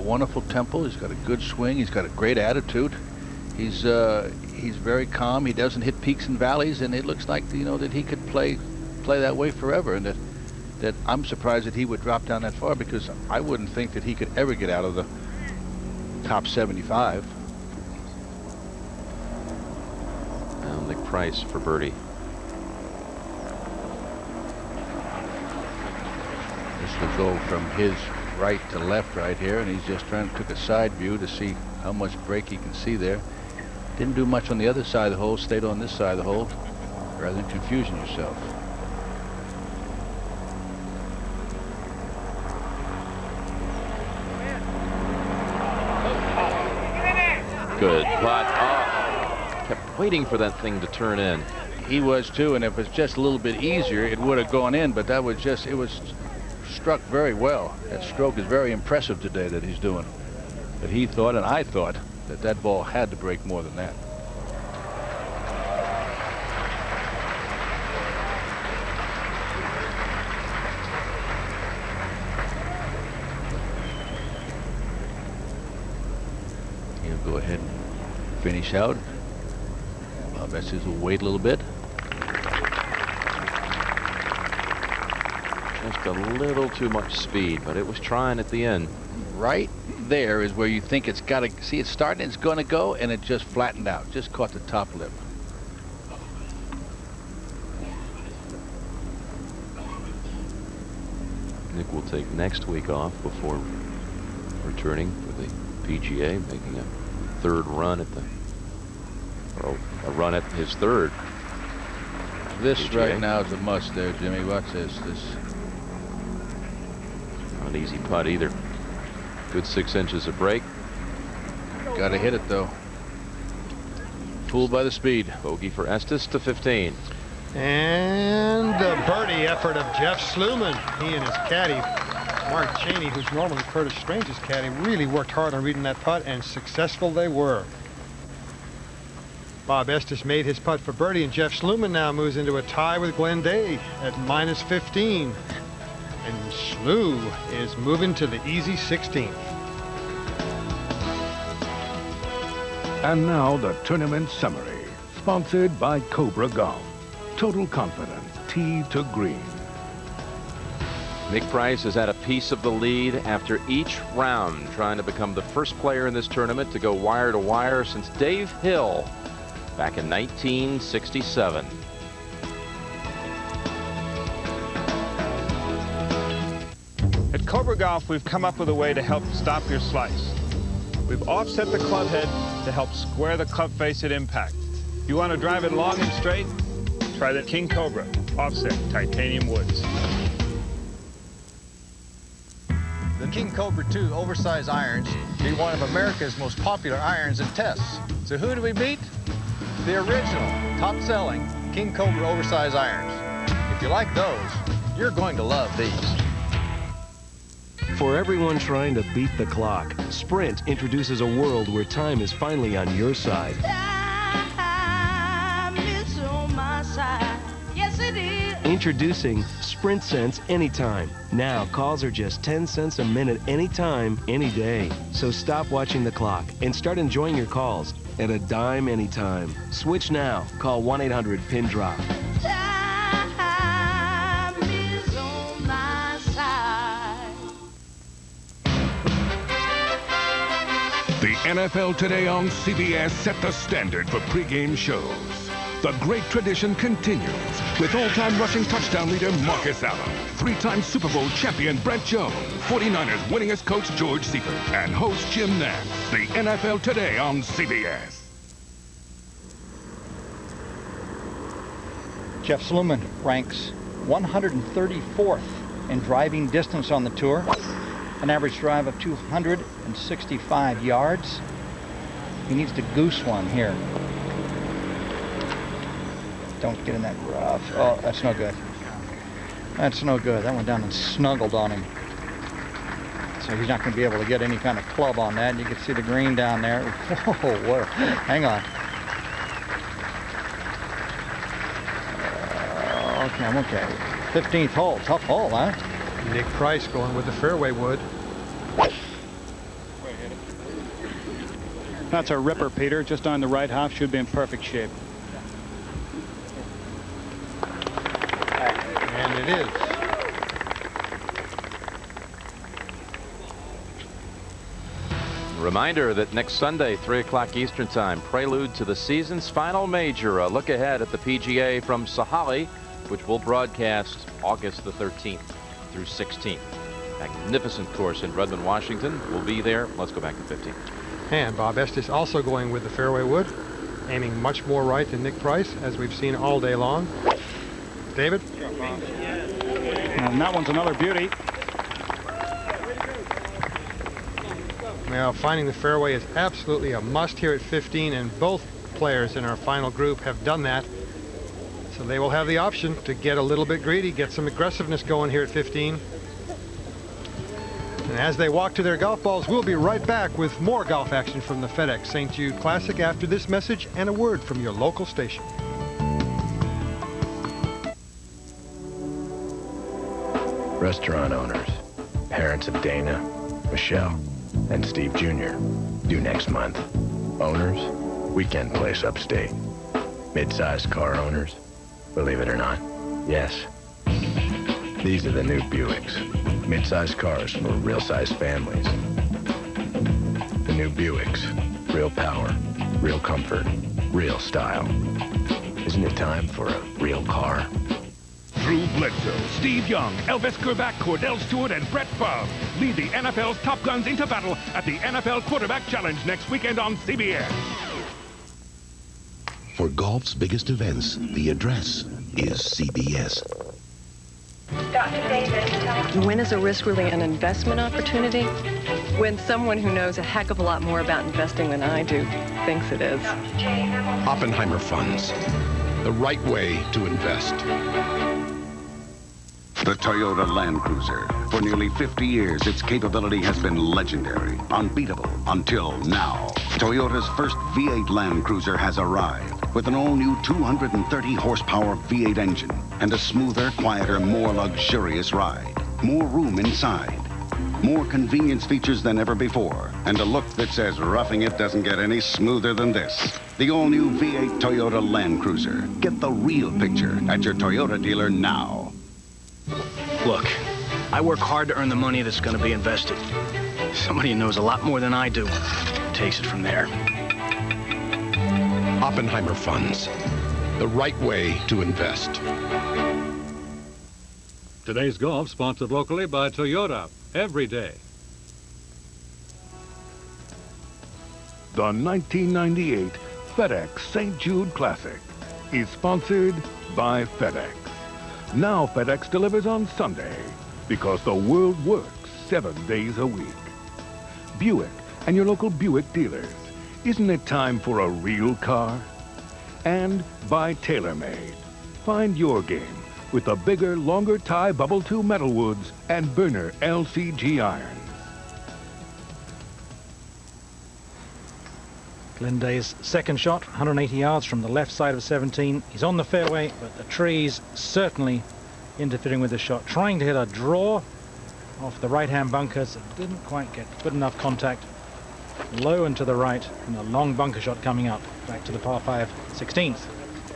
wonderful tempo. He's got a good swing. He's got a great attitude. He's very calm. He doesn't hit peaks and valleys, and it looks like, you know, that he could play that way forever, and that that I'm surprised that he would drop down that far, because I wouldn't think that he could ever get out of the top 75. Now Nick Price for birdie. This will go from his right to left right here, and he's just took a side view to see how much break he can see there. Didn't do much on the other side of the hole, stayed on this side of the hole, rather than confusing yourself. Good putt. Oh, kept waiting for that thing to turn in. He was too, and if it was just a little bit easier, it would have gone in, but that was just, it was struck very well. That stroke is very impressive today that he's doing. But he thought, and I thought, that that ball had to break more than that. He'll go ahead and finish out. Bob Estes will wait a little bit. Just a little too much speed, but it was trying at the end. Right there is where you think it's got to, see it's starting, it's going to go, and it just flattened out, just caught the top lip. Nick will take next week off before returning for the PGA, making a third run at the, or a run at his third. This PGA. right now is a must there, Jimmy. Watch this. Not an easy putt either. Good 6 inches of break. Got to hit it though. Fooled by the speed. Bogey for Estes to 15. And the birdie effort of Jeff Sluman. He and his caddy, Mark Cheney, who's normally Curtis Strange's caddy, really worked hard on reading that putt, and successful they were. Bob Estes made his putt for birdie, and Jeff Sluman now moves into a tie with Glenn Day at -15. And Slew is moving to the easy 16th. And now the tournament summary, sponsored by Cobra Golf. Total confidence, tee to green. Nick Price has had a piece of the lead after each round, trying to become the first player in this tournament to go wire to wire since Dave Hill back in 1967. At Cobra Golf, we've come up with a way to help stop your slice. We've offset the club head to help square the club face at impact. If you want to drive it long and straight, try the King Cobra offset titanium woods. The King Cobra 2 oversized irons beat one of America's most popular irons and tests. So who do we beat? The original, top-selling King Cobra oversized irons. If you like those, you're going to love these. For everyone trying to beat the clock, Sprint introduces a world where time is finally on your side. Time is on my side. Yes, it is. Introducing Sprint Sense Anytime. Now, calls are just 10 cents a minute anytime, any day. So stop watching the clock and start enjoying your calls at a dime anytime. Switch now. Call 1-800-PIN-DROP. Time is on my side. The NFL Today on CBS set the standard for pregame shows. The great tradition continues with all-time rushing touchdown leader Marcus Allen, three-time Super Bowl champion Brett Jones, 49ers winningest coach George Seifert, and host Jim Nance. The NFL Today on CBS. Jeff Sluman ranks 134th in driving distance on the tour, an average drive of 265 yards. He needs to goose one here. Don't get in that rough. Oh, that's no good. That's no good. That went down and snuggled on him. So he's not going to be able to get any kind of club on that. You can see the green down there. Whoa, whoa. Hang on. Okay, I'm okay. 15th hole. Tough hole, huh? Nick Price going with the fairway wood. That's a ripper, Peter. Just on the right half. Should be in perfect shape. And it is. Reminder that next Sunday, 3 o'clock Eastern Time, prelude to the season's final major. A look ahead at the PGA from Sahalee, which will broadcast August the 13th through 16th. Magnificent course in Redmond, Washington. We'll be there. Let's go back to 15. And Bob Estes also going with the fairway wood, aiming much more right than Nick Price, as we've seen all day long. David? And that one's another beauty. Well, finding the fairway is absolutely a must here at 15, and both players in our final group have done that. So they will have the option to get a little bit greedy, get some aggressiveness going here at 15. And as they walk to their golf balls, we'll be right back with more golf action from the FedEx St. Jude Classic after this message and a word from your local station. Restaurant owners, parents of Dana, Michelle, and Steve Jr. due next month. Owners, weekend place upstate. Mid-sized car owners, believe it or not, yes. These are the new Buicks. Mid-sized cars for real-sized families. The new Buicks. Real power, real comfort, real style. Isn't it time for a real car? Drew Bledsoe, Steve Young, Elvis Grbac, Cordell Stewart, and Brett Favre lead the NFL's top guns into battle at the NFL Quarterback Challenge next weekend on CBS. For golf's biggest events, the address is CBS. When is a risk really an investment opportunity? When someone who knows a heck of a lot more about investing than I do thinks it is. Oppenheimer Funds, the right way to invest. The Toyota Land Cruiser. For nearly 50 years, its capability has been legendary, unbeatable, until now. Toyota's first V8 Land Cruiser has arrived with an all-new 230-horsepower V8 engine and a smoother, quieter, more luxurious ride. More room inside. More convenience features than ever before, and a look that says roughing it doesn't get any smoother than this. The all-new V8 Toyota Land Cruiser. Get the real picture at your Toyota dealer now. Look, I work hard to earn the money that's going to be invested. Somebody who knows a lot more than I do takes it from there. Oppenheimer Funds, the right way to invest. Today's golf sponsored locally by Toyota. Every day. The 1998 FedEx St. Jude Classic is sponsored by FedEx. Now FedEx delivers on Sunday because the world works 7 days a week. Buick and your local Buick dealers. Isn't it time for a real car? And by TaylorMade. Find your game with the bigger, longer tie Bubble 2 metal woods and burner LCG irons. Glenn Day's second shot, 180 yards from the left side of 17. He's on the fairway, but the trees certainly interfering with the shot. Trying to hit a draw off the right-hand bunkers. It didn't quite get good enough contact. Low and to the right, and a long bunker shot coming up. Back to the par 5, 16th.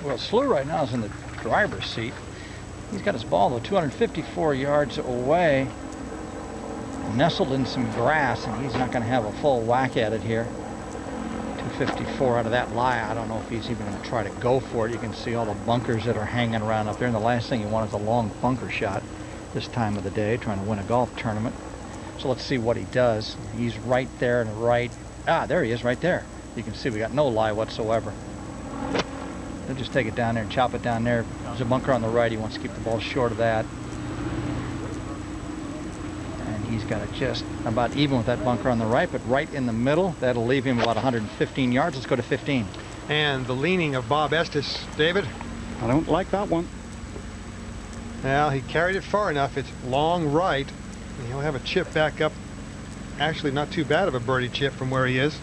Well, Slew right now is in the driver's seat. He's got his ball, though, 254 yards away, nestled in some grass, and he's not going to have a full whack at it here. 254 out of that lie. I don't know if he's even going to try to go for it. You can see all the bunkers that are hanging around up there, and the last thing you want is a long bunker shot this time of the day, trying to win a golf tournament. So let's see what he does. He's right there and right. Ah, there he is right there. You can see we got no lie whatsoever. He'll just take it down there and chop it down there. There's a bunker on the right. He wants to keep the ball short of that. And he's got it just about even with that bunker on the right, but right in the middle. That'll leave him about 115 yards. Let's go to 15. And the leaning of Bob Estes, David? I don't like that one. Well, he carried it far enough. It's long right. And he'll have a chip back up. Actually, not too bad of a birdie chip from where he is.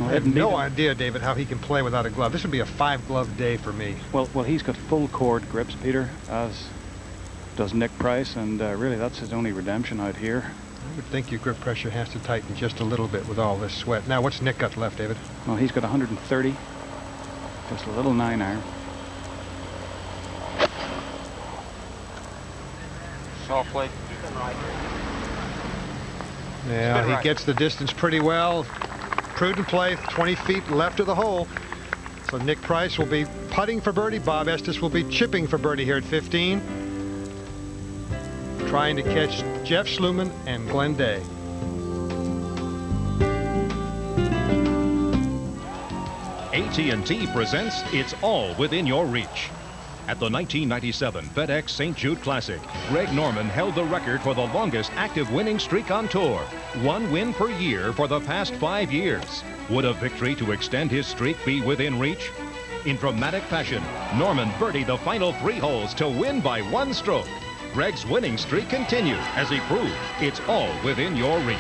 Well, I have no idea, David, how he can play without a glove. This would be a 5-glove day for me. Well, he's got full cord grips, Peter, as does Nick Price, and really that's his only redemption out here. I would think your grip pressure has to tighten just a little bit with all this sweat. Now, what's Nick got left, David? Well, he's got 130. Just a little 9-iron. Softly. Yeah, he gets the distance pretty well. Prudent play, 20 feet left of the hole. So Nick Price will be putting for birdie. Bob Estes will be chipping for birdie here at 15. Trying to catch Jeff Sluman and Glenn Day. AT&T presents It's All Within Your Reach. At the 1997 FedEx St. Jude Classic, Greg Norman held the record for the longest active winning streak on tour. 1 win per year for the past 5 years. Would a victory to extend his streak be within reach? In dramatic fashion, Norman birdied the final 3 holes to win by 1 stroke. Greg's winning streak continued as he proved it's all within your reach.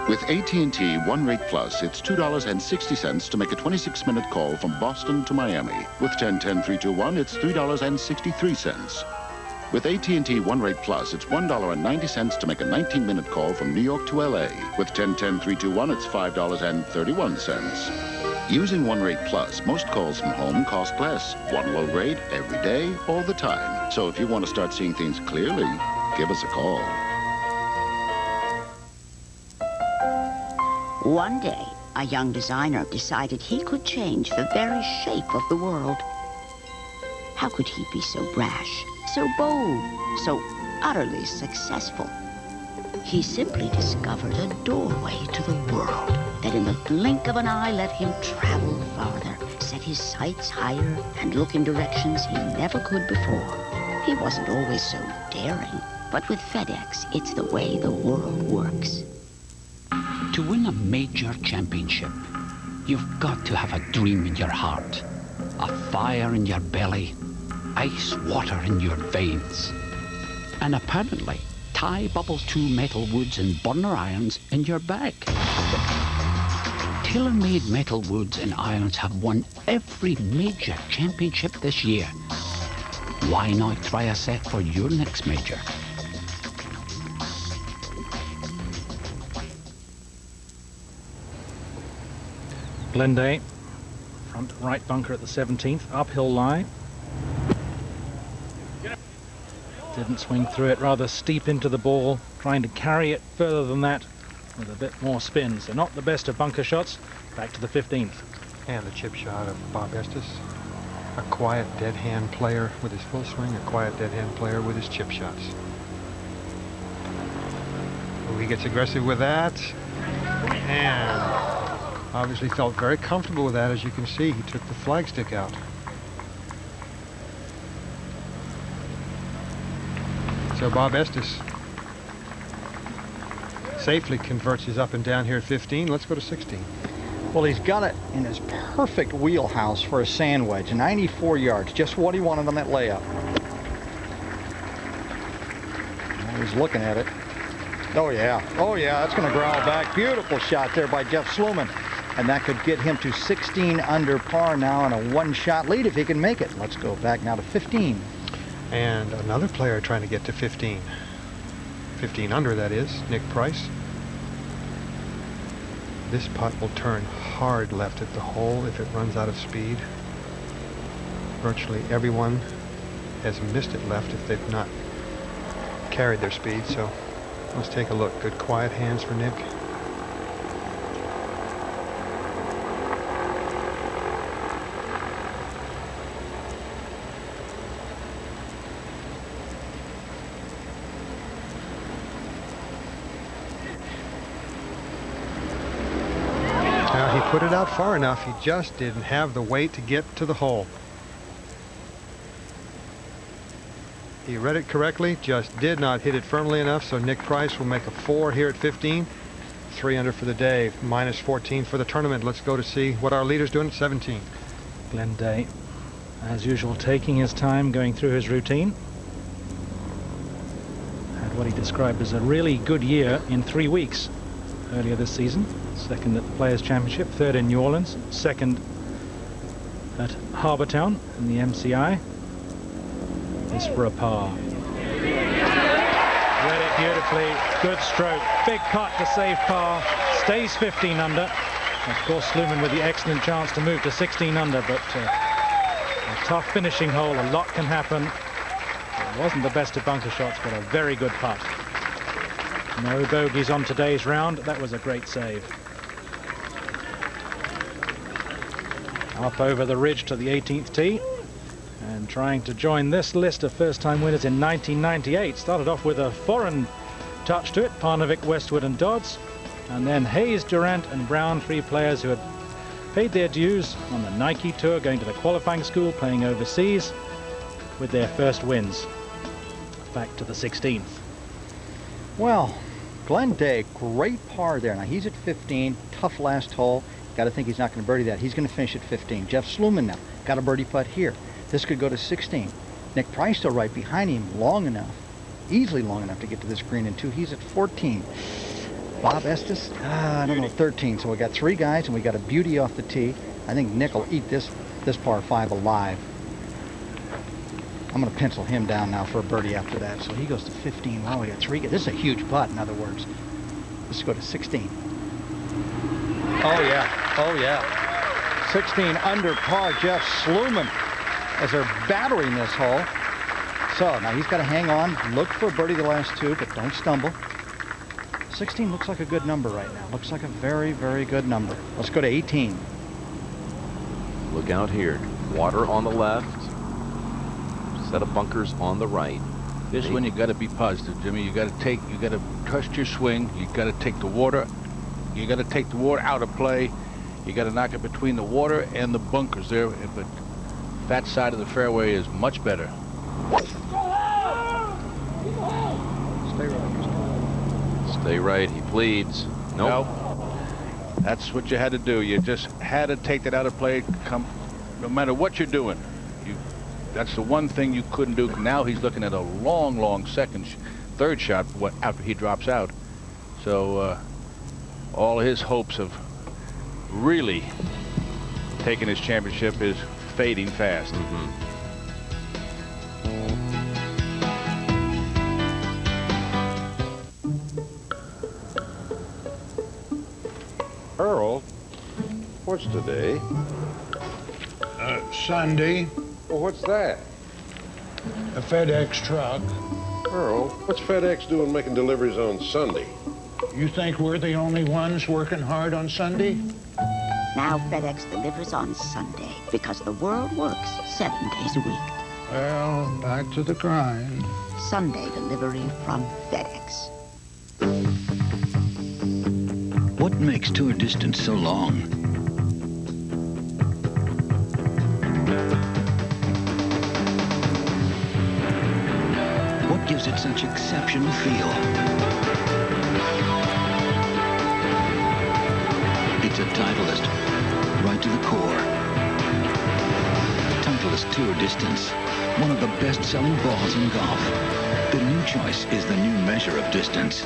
With AT&T One Rate Plus, it's $2.60 to make a 26-minute call from Boston to Miami. With 10-10-321, it's $3.63. With AT&T One Rate Plus, it's $1.90 to make a 19-minute call from New York to LA. With 10-10-321, it's $5.31. Using One Rate Plus, most calls from home cost less. One low rate every day, all the time. So if you want to start seeing things clearly, give us a call. One day, a young designer decided he could change the very shape of the world. How could he be so brash, so bold, so utterly successful? He simply discovered a doorway to the world that in the blink of an eye let him travel farther, set his sights higher, and look in directions he never could before. He wasn't always so daring, but with FedEx, it's the way the world works. To win a major championship, you've got to have a dream in your heart, a fire in your belly, ice water in your veins, and apparently tie bubble 2 metal woods and burner irons in your bag. Tailor-made metal woods and irons have won every major championship this year. Why not try a set for your next major? Glenn Day, front right bunker at the 17th, uphill lie. Didn't swing through it, rather steep into the ball, trying to carry it further than that with a bit more spin. So not the best of bunker shots, back to the 15th. And the chip shot of Bob Estes. A quiet dead hand player with his full swing, a quiet dead hand player with his chip shots. Oh, he gets aggressive with that. And obviously felt very comfortable with that. As you can see, he took the flagstick out. So Bob Estes safely converts his up and down here at 15. Let's go to 16. Well, he's got it in his perfect wheelhouse for a sand wedge, 94 yards, just what he wanted on that layup. Well, he's looking at it. Oh yeah, that's going to growl back. Beautiful shot there by Jeff Sluman. And that could get him to 16 under par now and a 1-shot lead if he can make it. Let's go back now to 15. And another player trying to get to 15. 15 under, that is, Nick Price. This putt will turn hard left at the hole if it runs out of speed. Virtually everyone has missed it left if they've not carried their speed. So let's take a look. Good quiet hands for Nick. Put it out far enough. He just didn't have the weight to get to the hole. He read it correctly, just did not hit it firmly enough, so Nick Price will make a 4 here at 15. 3 under for the day, minus 14 for the tournament. Let's go to see what our leader's doing at 17. Glenn Day, as usual, taking his time going through his routine. Had what he described as a really good year in 3 weeks earlier this season. Second at the Players' Championship, third in New Orleans, second at Harbortown in the MCI. Is for a par. Read it beautifully, good stroke, big putt to save par, stays 15 under. Of course, Sluman with the excellent chance to move to 16 under, but a tough finishing hole, a lot can happen. It wasn't the best of bunker shots, but a very good putt. No bogeys on today's round. That was a great save. Up over the ridge to the 18th tee. And trying to join this list of first-time winners in 1998. Started off with a foreign touch to it. Parnevik, Westwood and Dodds. And then Hayes, Durant and Brown, 3 players who had paid their dues on the Nike Tour, going to the qualifying school, playing overseas, with their first wins. Back to the 16th. Well, Glenn Day, great par there. Now he's at 15, tough last hole. Got to think he's not going to birdie that. He's going to finish at 15. Jeff Sluman now got a birdie putt here. This could go to 16. Nick Price still right behind him, long enough, easily long enough to get to this green in 2. He's at 14. Bob Estes, I don't know, 13. So we got 3 guys, and we got a beauty off the tee. I think Nick will eat this par 5 alive. I'm going to pencil him down now for a birdie after that. So he goes to 15. Wow, we got 3. This is a huge putt, in other words. Let's go to 16. Oh, yeah. Oh, yeah. 16 under par. Jeff Sluman, as they're battering this hole. So now he's got to hang on, look for a birdie the last 2, but don't stumble. 16 looks like a good number right now. Looks like a very, very good number. Let's go to 18. Look out here. Water on the left. Set of bunkers on the right. This one you got to be positive, Jimmy. You got to trust your swing. You got to take the water. You got to take the water out of play. You got to knock it between the water and the bunkers there. But that side of the fairway is much better. Stay right. Stay right. He pleads. Nope. That's what you had to do. You just had to take that out of play. No matter what you're doing. That's the one thing you couldn't do. Now he's looking at a long third shot after he drops out. So all his hopes of really taking his championship is fading fast. Earl, what's today? Sunday. Well, what's that? A FedEx truck. Earl, what's FedEx doing making deliveries on Sunday? You think we're the only ones working hard on Sunday? Now FedEx delivers on Sunday because the world works 7 days a week. Well, back to the grind. Sunday delivery from FedEx. What makes tour distance so long? What gives it such exceptional feel? It's a Titleist, right to the core. Titleist Tour Distance, one of the best-selling balls in golf. The new choice is the new measure of distance.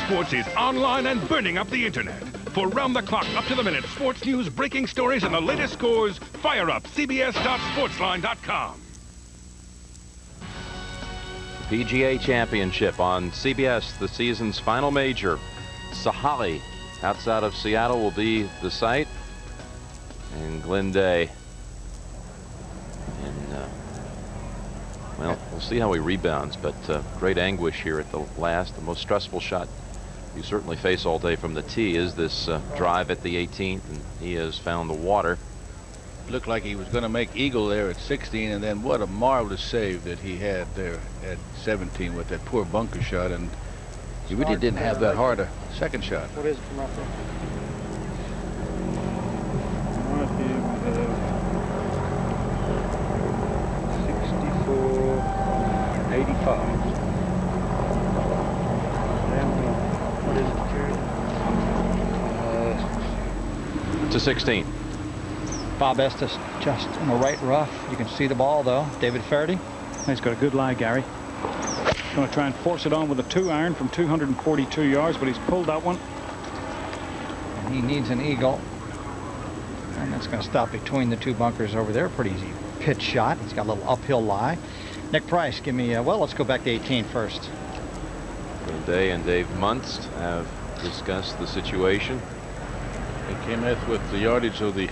Sports is online and burning up the internet. For round-the-clock, up-to-the-minute sports news, breaking stories, and the latest scores, fire up cbs.sportsline.com. PGA Championship on CBS, the season's final major. Sahalee, outside of Seattle, will be the site. And Glenn Day. And, well, we'll see how he rebounds, but great anguish here at the last. The most stressful shot you certainly face all day from the tee is this drive at the 18th, and he has found the water. looked like he was going to make eagle there at 16, and then what a marvelous save that he had there at 17 with that poor bunker shot, and he really didn't have that hard a second shot. What is it from up there? Right here we have 64.85. What is it, Jerry? To 16. Bob Estes just in the right rough. You can see the ball though. David Faraday. He's got a good lie, Gary. Going to try and force it on with a 2-iron from 242 yards, but he's pulled that one. And he needs an eagle. And that's going to stop between the two bunkers over there. Pretty easy pitch shot. He's got a little uphill lie. Nick Price, give me, well, let's go back to 18 first. Day and Dave Munst have discussed the situation. He came in with the yardage of the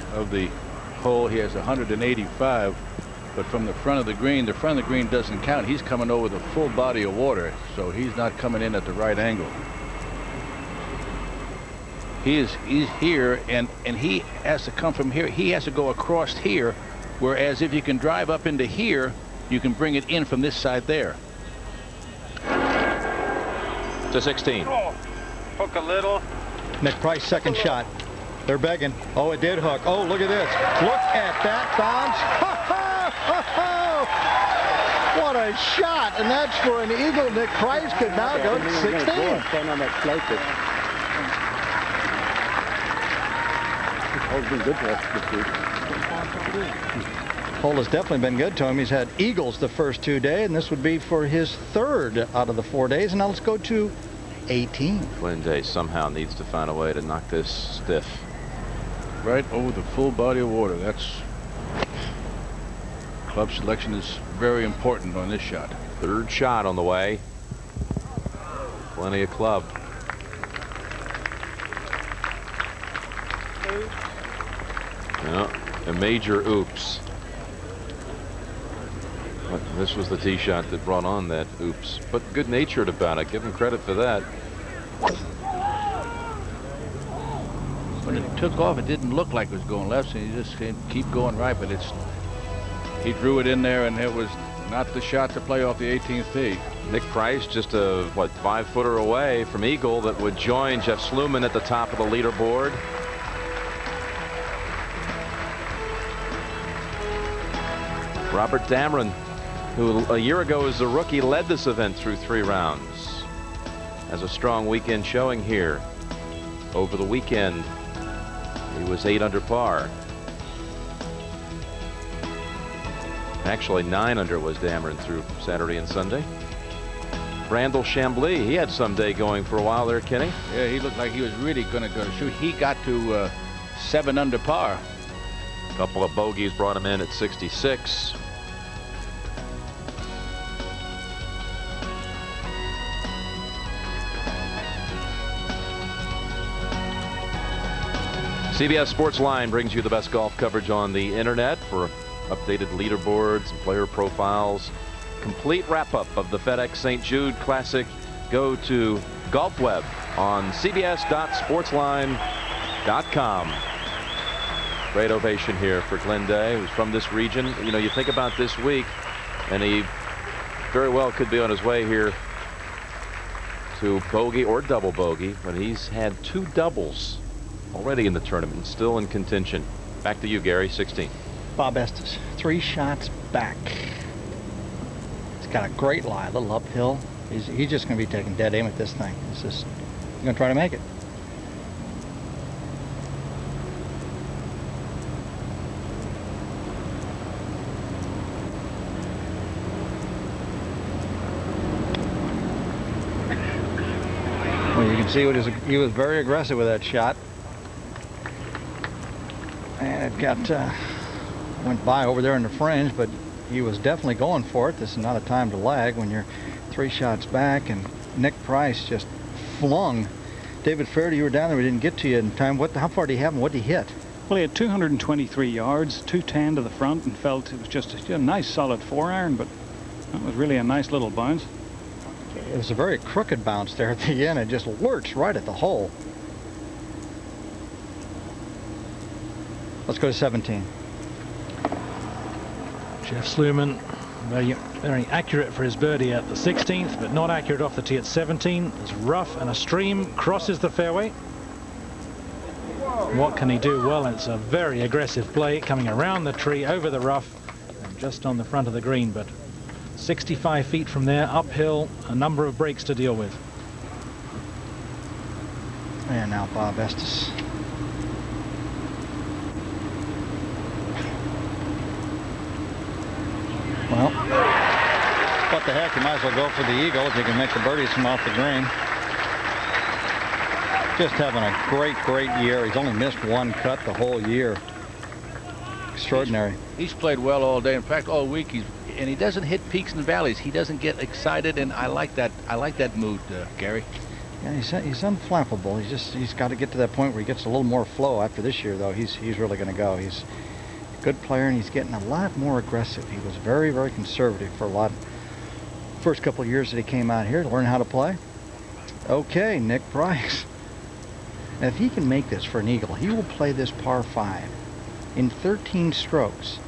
hole. He has 185, but from the front of the green doesn't count. He's coming over the full body of water, so he's not coming in at the right angle. He's here, and he has to come from here. He has to go across here, whereas if you can drive up into here, you can bring it in from this side there. To 16. Oh, hook a little. Nick Price, second shot. They're begging. Oh, it did hook. Oh, look at this. Look at that bounce. What a shot. And that's for an eagle. Nick Price could now go to 16. Hole has definitely been good to him. He's had eagles the first 2 days, and this would be for his third out of the 4 days. And now let's go to 18. Glenn Day somehow needs to find a way to knock this stiff. Right over the full body of water. That's club selection is very important on this shot. Third shot on the way. Plenty of club. Yeah, a major oops. But this was the tee shot that brought on that oops, but good-natured about it. Give him credit for that. When it took off, it didn't look like it was going left, so he just keep going right, but he drew it in there, and it was not the shot to play off the 18th tee. Nick Price just a, what, 5-footer away from eagle that would join Jeff Sluman at the top of the leaderboard. Robert Dameron, who a year ago as a rookie led this event through 3 rounds, has a strong weekend showing here. Over the weekend, he was 8 under par. Actually, 9 under was Dameron through Saturday and Sunday. Randall Chambly, he had some day going for a while there, Kenny. Yeah, he looked like he was really going to go shoot. He got to 7 under par. A couple of bogeys brought him in at 66. CBS Sports Line brings you the best golf coverage on the internet. For updated leaderboards and player profiles, complete wrap-up of the FedEx St. Jude Classic, go to GolfWeb on cbs.sportsline.com. Great ovation here for Glenn Day, who's from this region. You know, you think about this week, and he very well could be on his way here to bogey or double bogey, but he's had 2 doubles already in the tournament, still in contention. Back to you, Gary, 16. Bob Estes, 3 shots back. He's got a great lie, a little uphill. He's just going to be taking dead aim at this thing. It's just, he's going to try to make it. Well, you can see what he was very aggressive with that shot. And it got went by over there in the fringe, but he was definitely going for it. This is not a time to lag when you're 3 shots back. And Nick Price just flung. David Faraday, you were down there. We didn't get to you in time. How far did he have and what did he hit? Well, he had 223 yards, 210 to the front, and felt it was just a nice solid 4-iron, but that was really a nice little bounce. It was a very crooked bounce there at the end. It just lurched right at the hole. Let's go to 17. Jeff Sluman, very accurate for his birdie at the 16th, but not accurate off the tee at 17. It's rough and a stream crosses the fairway. What can he do? Well, it's a very aggressive play coming around the tree, over the rough, and just on the front of the green, but 65 feet from there, uphill, a number of breaks to deal with. And now Bob Estes. Well, what the heck, you might as well go for the eagle if you can make the birdies from off the green. Just having a great year. He's only missed one cut the whole year. Extraordinary. He's played well all day. In fact, all week. And he doesn't hit peaks and valleys. He doesn't get excited, and I like that. I like that mood, Gary. Yeah, he's unflappable. He's got to get to that point where he gets a little more flow. After this year, though, he's really going to go. He's a good player, and he's getting a lot more aggressive. He was very conservative for a lot. First couple of years that he came out here to learn how to play. Okay, Nick Price. Now, if he can make this for an eagle, he will play this par 5 in 13 strokes.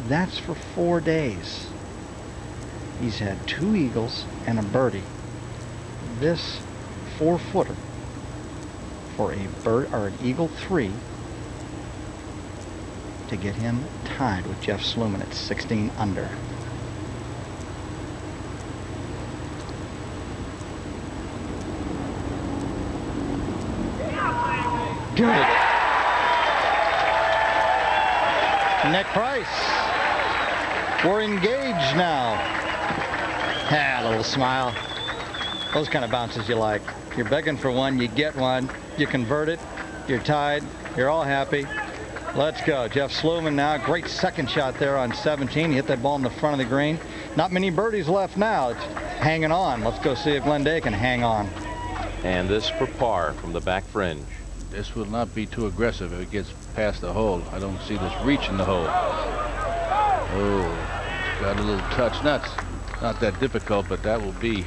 That's for 4 days. He's had 2 eagles and a birdie. This 4-footer for a bird or an eagle 3 to get him tied with Jeff Sluman at 16 under. Good. Nick Price. We're engaged now. Ah, a little smile. Those kind of bounces you like. You're begging for one, you get one, you convert it, you're tied, you're all happy. Let's go. Jeff Sluman now. Great second shot there on 17. He hit that ball in the front of the green. Not many birdies left now. It's hanging on. Let's go see if Glenday can hang on. And this for par from the back fringe. This will not be too aggressive if it gets past the hole. I don't see this reaching the hole. Oh, it's got a little touch. Not that difficult, but that will be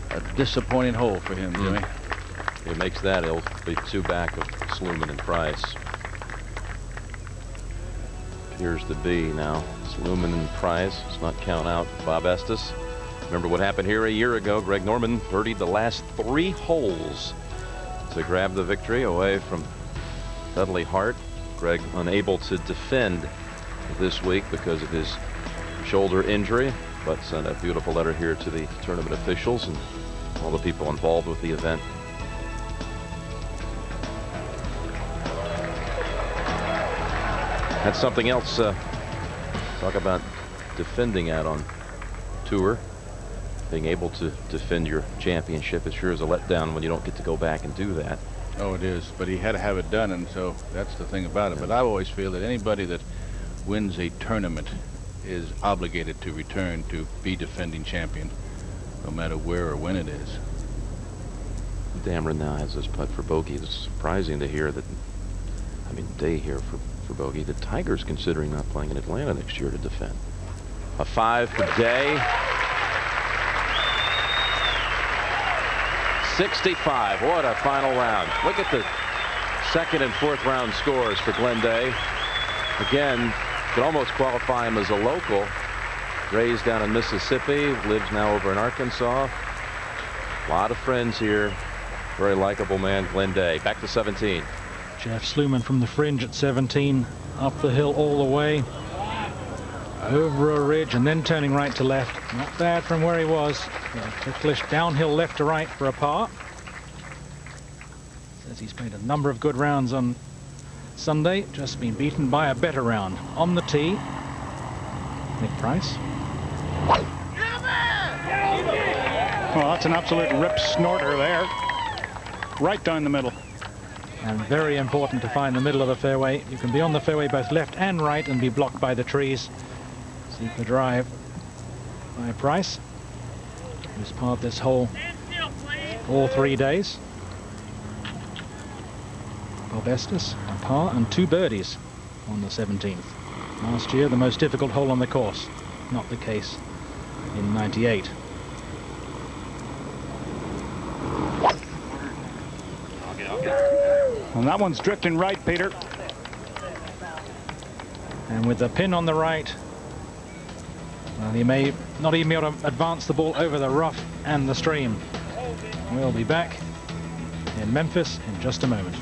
a disappointing hole for him, Jimmy. If he makes that, he'll be 2 back of Sluman and Price. Appears to be now. Sluman and Price. Let's not count out Bob Estes. Remember what happened here a year ago. Greg Norman birdied the last 3 holes to grab the victory away from Dudley Hart. Greg unable to defend this week because of his shoulder injury, but sent a beautiful letter here to the tournament officials and all the people involved with the event. That's something else. Talk about defending out on tour. Being able to defend your championship, it sure is a letdown when you don't get to go back and do that. Oh, it is, but he had to have it done, and so that's the thing about it. But I always feel that anybody that wins a tournament is obligated to return to be defending champion, no matter where or when it is. Dameron now has this putt for bogey. It's surprising to hear that, I mean, day here for bogey. The Tigers considering not playing in Atlanta next year to defend. A 5 for Day. 65. What a final round. Look at the second and fourth round scores for Glenday. Again, could almost qualify him as a local. Raised down in Mississippi, lives now over in Arkansas. A lot of friends here. Very likable man, Glenday. Back to 17. Jeff Sluman from the fringe at 17, up the hill all the way, over a ridge and then turning right to left. Not bad from where he was. Ticklish downhill left to right for a par. Says he's played a number of good rounds on Sunday, just been beaten by a better round. On the tee, Nick Price. Well, that's an absolute rip snorter there. Right down the middle. And very important to find the middle of the fairway. You can be on the fairway both left and right and be blocked by the trees. Seek the drive by Price, who's part this hole all 3 days. Bob Estes, a par and 2 birdies on the 17th. Last year, the most difficult hole on the course. Not the case in '98. And that one's drifting right, Peter. And with the pin on the right, well, he may not even be able to advance the ball over the rough and the stream. We'll be back in Memphis in just a moment.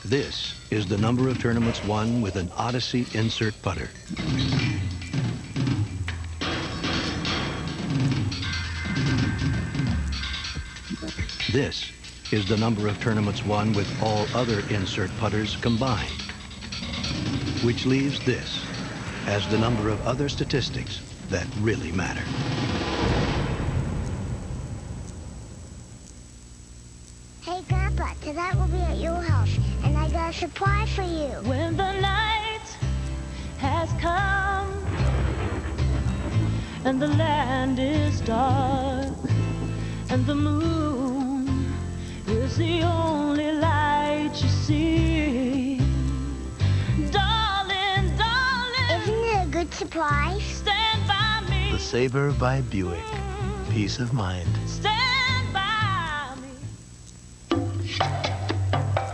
This is the number of tournaments won with an Odyssey insert putter. This is the number of tournaments won with all other insert putters combined, which leaves this as the number of other statistics that really matter. Hey, Grandpa, tonight we'll be at your house, and I got a surprise for you. When the night has come and the land is dark and the moon is the only light you see, darling, darling, isn't it a good surprise? Stand by me. The Sabre by Buick. Peace of mind. Stand by me.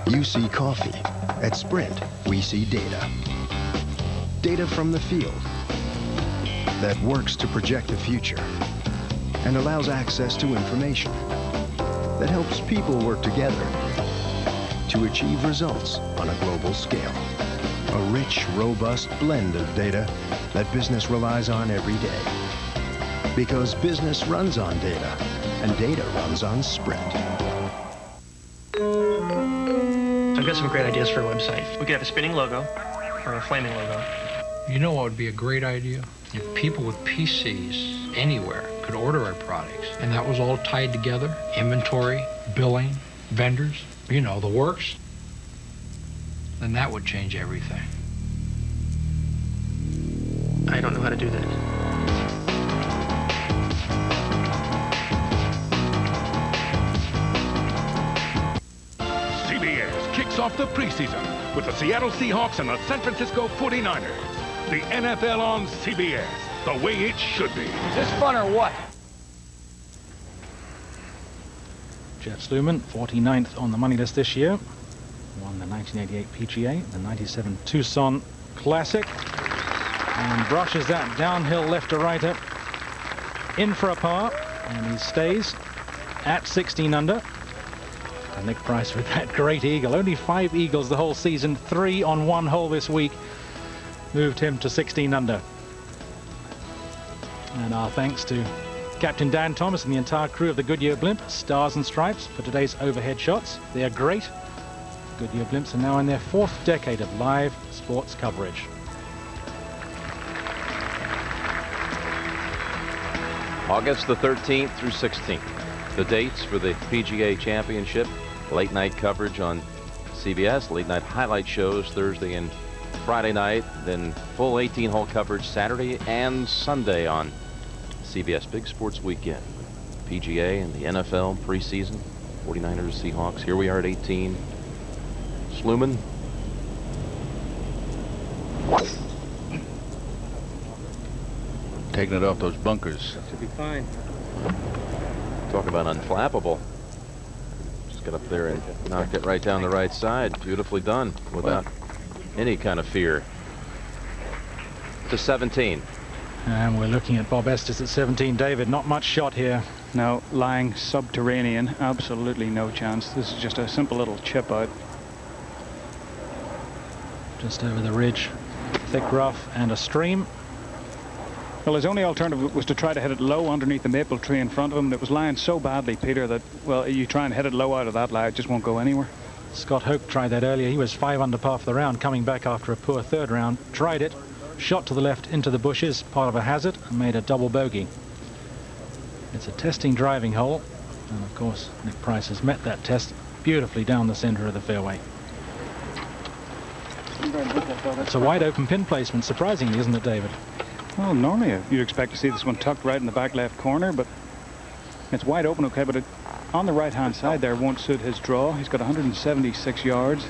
You see coffee. At Sprint, we see data. Data from the field that works to project the future and allows access to information that helps people work together to achieve results on a global scale. A rich, robust blend of data that business relies on every day. Because business runs on data, and data runs on Sprint. I've got some great ideas for a website. We could have a spinning logo or a flaming logo. You know what would be a great idea? If people with PCs anywhere could order our products, and that was all tied together, inventory, billing, vendors, you know, the works, then that would change everything. I don't know how to do that. CBS kicks off the preseason with the Seattle Seahawks and the San Francisco 49ers. The NFL on CBS, the way it should be. Is this fun or what? Jeff Sluman, 49th on the money list this year. Won the 1988 PGA, the 97 Tucson Classic. And brushes that downhill left to righter in for a par. And he stays at 16 under. And Nick Price with that great eagle. Only 5 eagles the whole season, 3 on one hole this week. Moved him to 16 under. And our thanks to Captain Dan Thomas and the entire crew of the Goodyear Blimp, Stars and Stripes, for today's overhead shots. They are great. Goodyear Blimps are now in their 4th decade of live sports coverage. August the 13th through 16th. The dates for the PGA Championship. Late night coverage on CBS. Late night highlight shows Thursday and Friday night. Then full 18-hole coverage Saturday and Sunday on CBS. Big sports weekend. PGA and the NFL preseason. 49ers, Seahawks. Here we are at 18. Sluman. Taking it off those bunkers. Should be fine. Talk about unflappable. Just got up there and knocked it right down the right side. Beautifully done without any kind of fear. To 17. And we're looking at Bob Estes at 17. David, not much shot here. No, lying subterranean, absolutely no chance. This is just a simple little chip out. Just over the ridge, thick rough and a stream. Well, his only alternative was to try to hit it low underneath the maple tree in front of him. And it was lying so badly, Peter, that, well, you try and hit it low out of that lie, it just won't go anywhere. Scott Hoke tried that earlier. He was 5 under par for the round, coming back after a poor 3rd round. Tried it, shot to the left into the bushes, part of a hazard, and made a double bogey. It's a testing driving hole, and of course Nick Price has met that test beautifully down the center of the fairway. It's a wide open pin placement, surprisingly, isn't it, David? Well, normally you'd expect to see this one tucked right in the back left corner, but it's wide open, okay, but it, on the right-hand side there won't suit his draw. He's got 176 yards.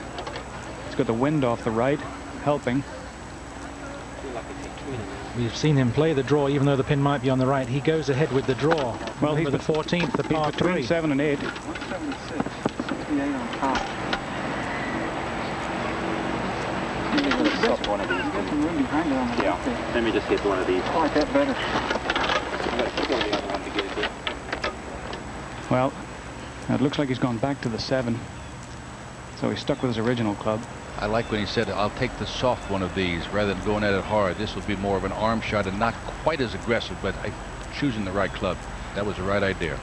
He's got the wind off the right, helping. We've seen him play the draw, even though the pin might be on the right. He goes ahead with the draw. Well, he's the 14th, the par between 3. 7 and 8. 176, 68 on top. One of these. Get some room behind it on the left. Let me just get one of these. I like that better. I'm going to kill the other one to get it there. Well, it looks like he's gone back to the 7. So he's stuck with his original club. I like when he said, I'll take the soft one of these rather than going at it hard. This will be more of an arm shot and not quite as aggressive, but I'm choosing the right club. That was the right idea.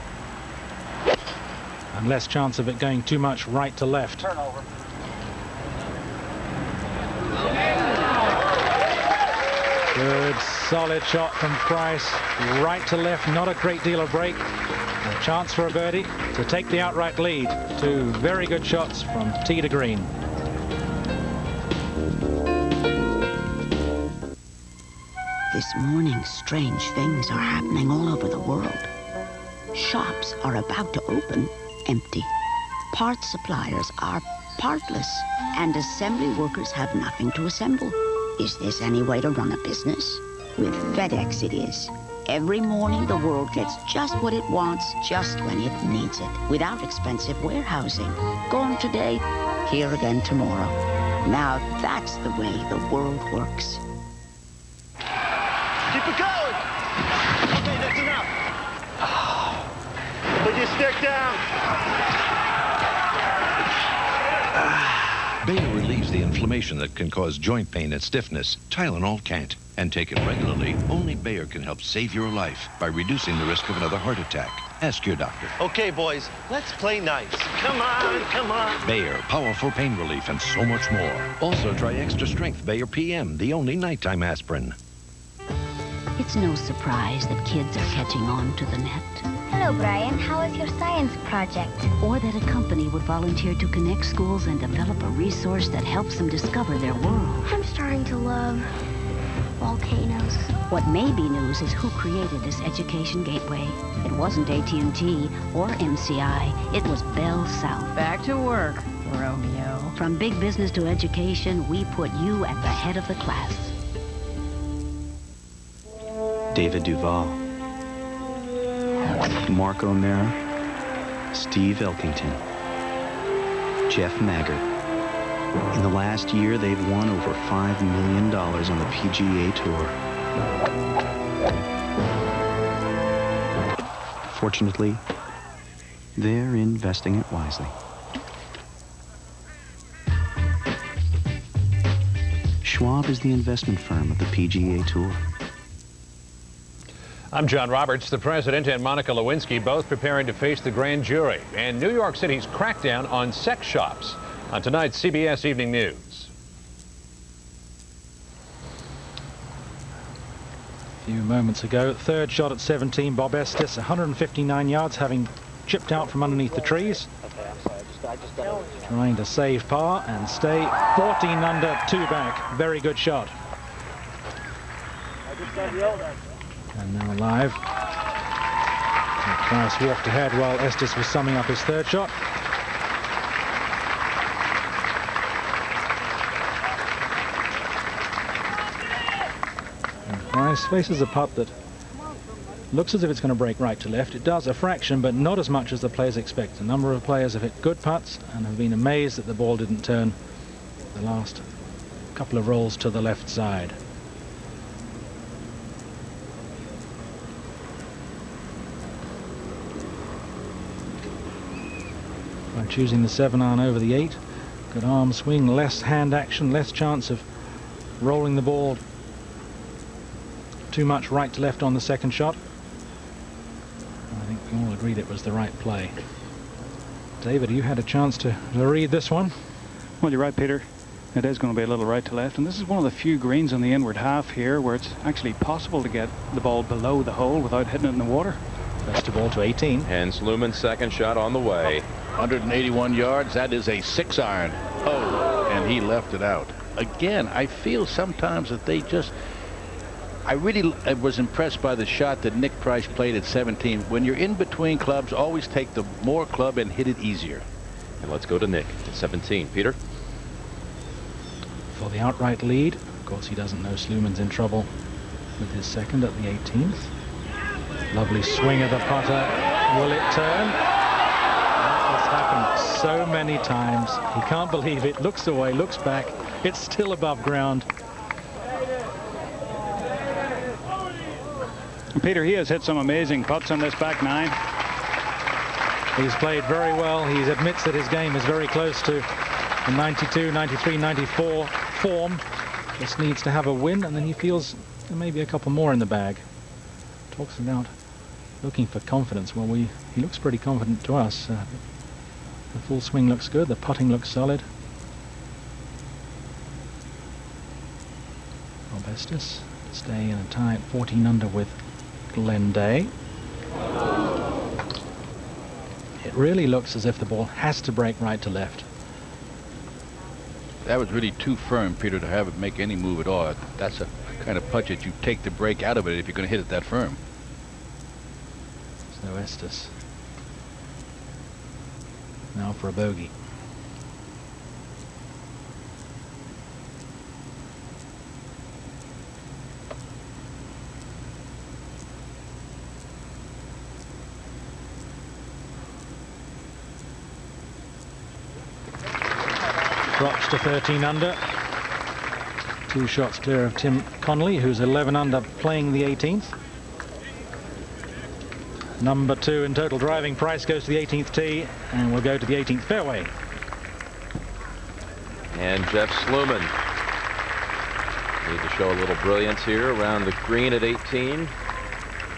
And less chance of it going too much right to left. Turnover. Good, solid shot from Price. Right to left, not a great deal of break. A chance for a birdie to take the outright lead. Two very good shots from tee to green. This morning, strange things are happening all over the world. Shops are about to open empty. Parts suppliers are partless, and assembly workers have nothing to assemble. Is this any way to run a business? With FedEx it is. Every morning the world gets just what it wants, just when it needs it, without expensive warehousing. Gone today, here again tomorrow. Now that's the way the world works. Keep it going! Okay, that's enough. Put your stick down. Bayer relieves the inflammation that can cause joint pain and stiffness. Tylenol can't. And taken regularly, only Bayer can help save your life by reducing the risk of another heart attack. Ask your doctor. Okay, boys, let's play nice. Come on, come on. Bayer, powerful pain relief and so much more. Also try extra strength Bayer PM, the only nighttime aspirin. It's no surprise that kids are catching on to the net. Hello, Brian. How is your science project? Or that a company would volunteer to connect schools and develop a resource that helps them discover their world. I'm starting to love volcanoes. What may be news is who created this education gateway. It wasn't AT&T or MCI. It was Bell South. Back to work, Romeo. From big business to education, we put you at the head of the class. David Duval, Mark O'Meara, Steve Elkington, Jeff Maggart. In the last year, they've won over $5 million on the PGA Tour. Fortunately, they're investing it wisely. Schwab is the investment firm of the PGA Tour. I'm John Roberts. The president and Monica Lewinsky both preparing to face the grand jury and New York City's crackdown on sex shops on tonight's CBS Evening News. A few moments ago, third shot at 17, Bob Estes, 159 yards, having chipped out from underneath the trees. Trying to save par and stay 14 under, 2 back. Very good shot. And now live. Price walked ahead while Estes was summing up his third shot. And Price faces a putt that looks as if it's going to break right to left. It does a fraction, but not as much as the players expect. A number of players have hit good putts and have been amazed that the ball didn't turn the last couple of rolls to the left side. By choosing the 7-iron over the 8, good arm swing, less hand action, less chance of rolling the ball too much right to left on the second shot. I think we all agreed it was the right play. David, you had a chance to read this one. Well, you're right, Peter. It is going to be a little right to left, and this is one of the few greens on the inward half here where it's actually possible to get the ball below the hole without hitting it in the water. Best of all to 18. And Sluman's second shot on the way. 181 yards. That is a 6-iron. Oh, and he left it out. Again, I feel sometimes that they just... I really was impressed by the shot that Nick Price played at 17. When you're in between clubs, always take the more club and hit it easier. And let's go to Nick at 17. Peter? For the outright lead. Of course, he doesn't know Sluman's in trouble. with his second at the 18th. Lovely swing of the putter. Will it turn? That has happened so many times. He can't believe it. Looks away, looks back. It's still above ground. Peter, he has hit some amazing putts on this back nine. He's played very well. He admits that his game is very close to the 92, 93, 94 form. Just needs to have a win, and then he feels there may be a couple more in the bag. Talks about looking for confidence. Well, he looks pretty confident to us. The full swing looks good. The putting looks solid. Rob Estes staying in a tie at 14 under with Glenn Day. It really looks as if the ball has to break right to left. That was really too firm, Peter, to have it make any move at all. That's a kind of putt that you take the break out of it if you're going to hit it that firm. So Estes now for a bogey. Drops to 13 under. 2 shots clear of Tim Connolly, who's 11 under playing the 18th. Number 2 in total driving price goes to the 18th tee, and we'll go to the 18th fairway. And Jeff Sluman need to show a little brilliance here around the green at 18.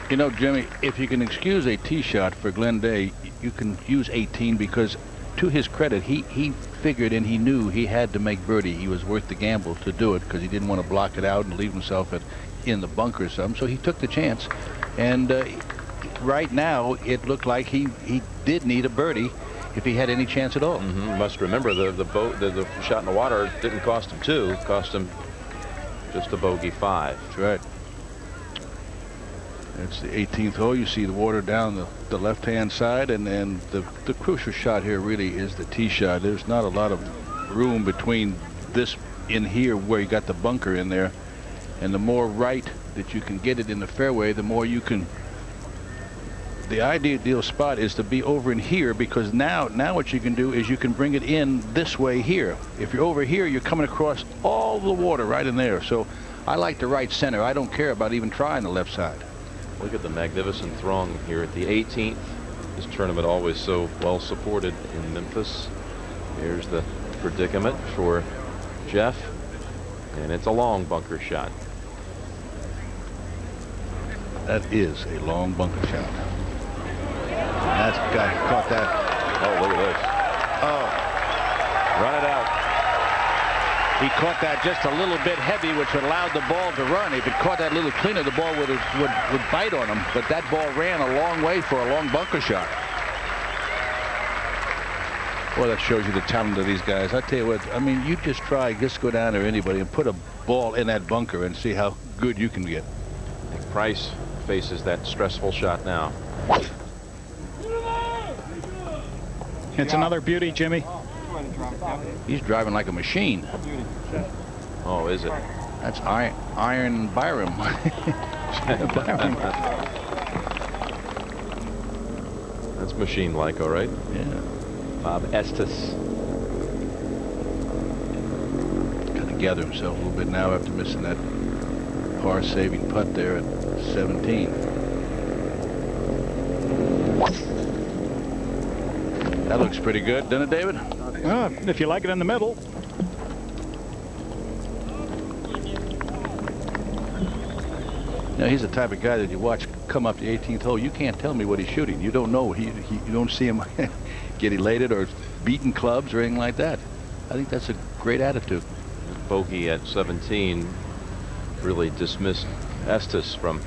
You know, Jimmy, if you can excuse a tee shot for Glenn Day, you can use 18 because, to his credit, he figured and he knew he had to make birdie. He was worth the gamble to do it because he didn't want to block it out and leave himself in the bunker or something. So he took the chance. And right now, it looked like he did need a birdie if he had any chance at all. You must remember the shot in the water didn't cost him 2, it cost him just a bogey 5. That's right. It's the 18th hole. You see the water down the left-hand side, and the crucial shot here really is the tee shot. There's not a lot of room between this in here where you got the bunker in there, and the more right that you can get it in the fairway, the more you can. The ideal spot is to be over in here, because now what you can do is you can bring it in this way here. If you're over here, you're coming across all the water right in there. So I like the right center. I don't care about even trying the left side. Look at the magnificent throng here at the 18th. This tournament always so well supported in Memphis. Here's the predicament for Jeff, and it's a long bunker shot. That is a long bunker shot. And that's guy caught that. Oh, look at this. Oh, run it out. He caught that just a little bit heavy, which allowed the ball to run. If it caught that a little cleaner, the ball would bite on him. But that ball ran a long way for a long bunker shot. Well, that shows you the talent of these guys. I tell you what, I mean, you just go down there, anybody, and put a ball in that bunker and see how good you can get. Nick Price faces that stressful shot now. It's another beauty, Jimmy. He's driving like a machine. Oh, is it? That's Iron Byram. Byram. That's machine-like, all right. Yeah. Bob Estes. Got to gather himself a little bit now after missing that par-saving putt there at 17. That looks pretty good, doesn't it, David? Well, if you like it in the middle. Now, he's the type of guy that you watch come up the 18th hole. You can't tell me what he's shooting. You don't know. You don't see him get elated or beating clubs or anything like that. I think that's a great attitude. Bogey at 17 really dismissed Estes from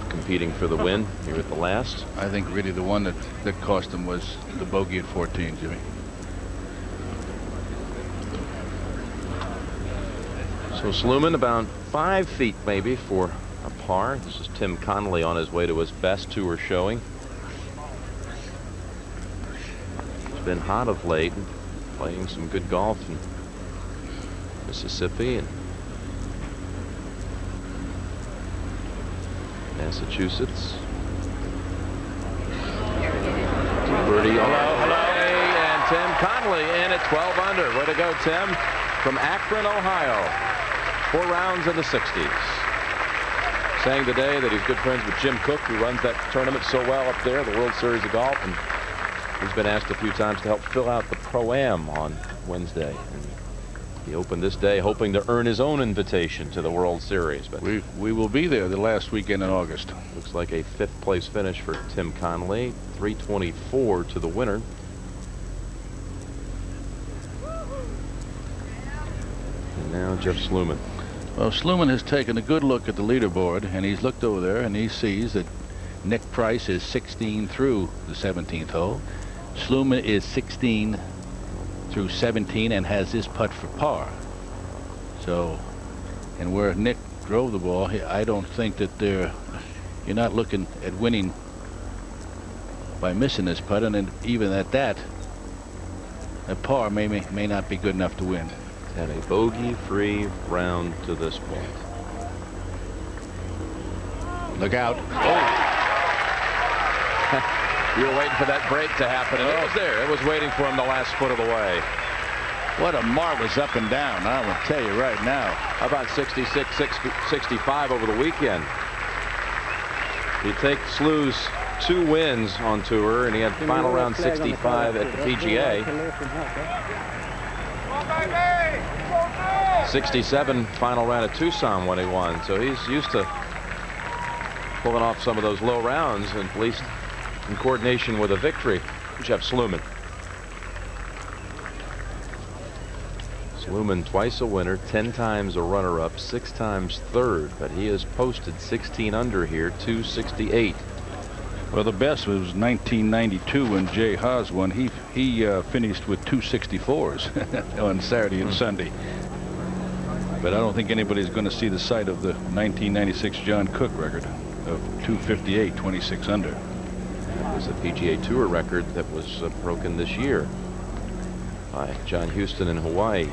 competing for the win here at the last. I think really the one that cost him was the bogey at 14, Jimmy. So Sluman about 5 feet maybe for a par. This is Tim Connolly on his way to his best tour showing. He's been hot of late, playing some good golf in Mississippi, and Massachusetts. Birdie. Hello. And Tim Connolly in at 12 under. Way to go, Tim. From Akron, Ohio. 4 rounds in the 60s. Saying today that he's good friends with Jim Cook, who runs that tournament so well up there, the World Series of Golf, and he's been asked a few times to help fill out the Pro-Am on Wednesday. And he opened this day hoping to earn his own invitation to the World Series. But we will be there the last weekend in August. Looks like a 5th place finish for Tim Connolly. 324 to the winner. And now Jeff Sluman. Well, Sluman has taken a good look at the leaderboard, and he's looked over there, and he sees that Nick Price is 16 through the 17th hole. Sluman is 16 through 17 and has his putt for par. So, and where Nick drove the ball, I don't think that you're not looking at winning by missing this putt, and then even at that, a par may not be good enough to win. Had a bogey-free round to this point. Look out. Oh. You were waiting for that break to happen, and it was there. It was waiting for him the last foot of the way. What a marvelous up and down, I will tell you right now. How about 66, 65 over the weekend? You take Slu's 2 wins on tour, and he had final round 65 at the PGA. 67 final round at Tucson when he won, so he's used to pulling off some of those low rounds, and at least in coordination with a victory. Jeff Sluman. Sluman twice a winner, 10 times a runner-up, 6 times third, but he has posted 16 under here, 268. Well, the best was 1992 when Jay Haas won. He finished with 264s on Saturday and Sunday. But I don't think anybody's going to see the sight of the 1996 John Cook record of 258, 26 under. It was a PGA Tour record that was broken this year by John Houston in Hawaii.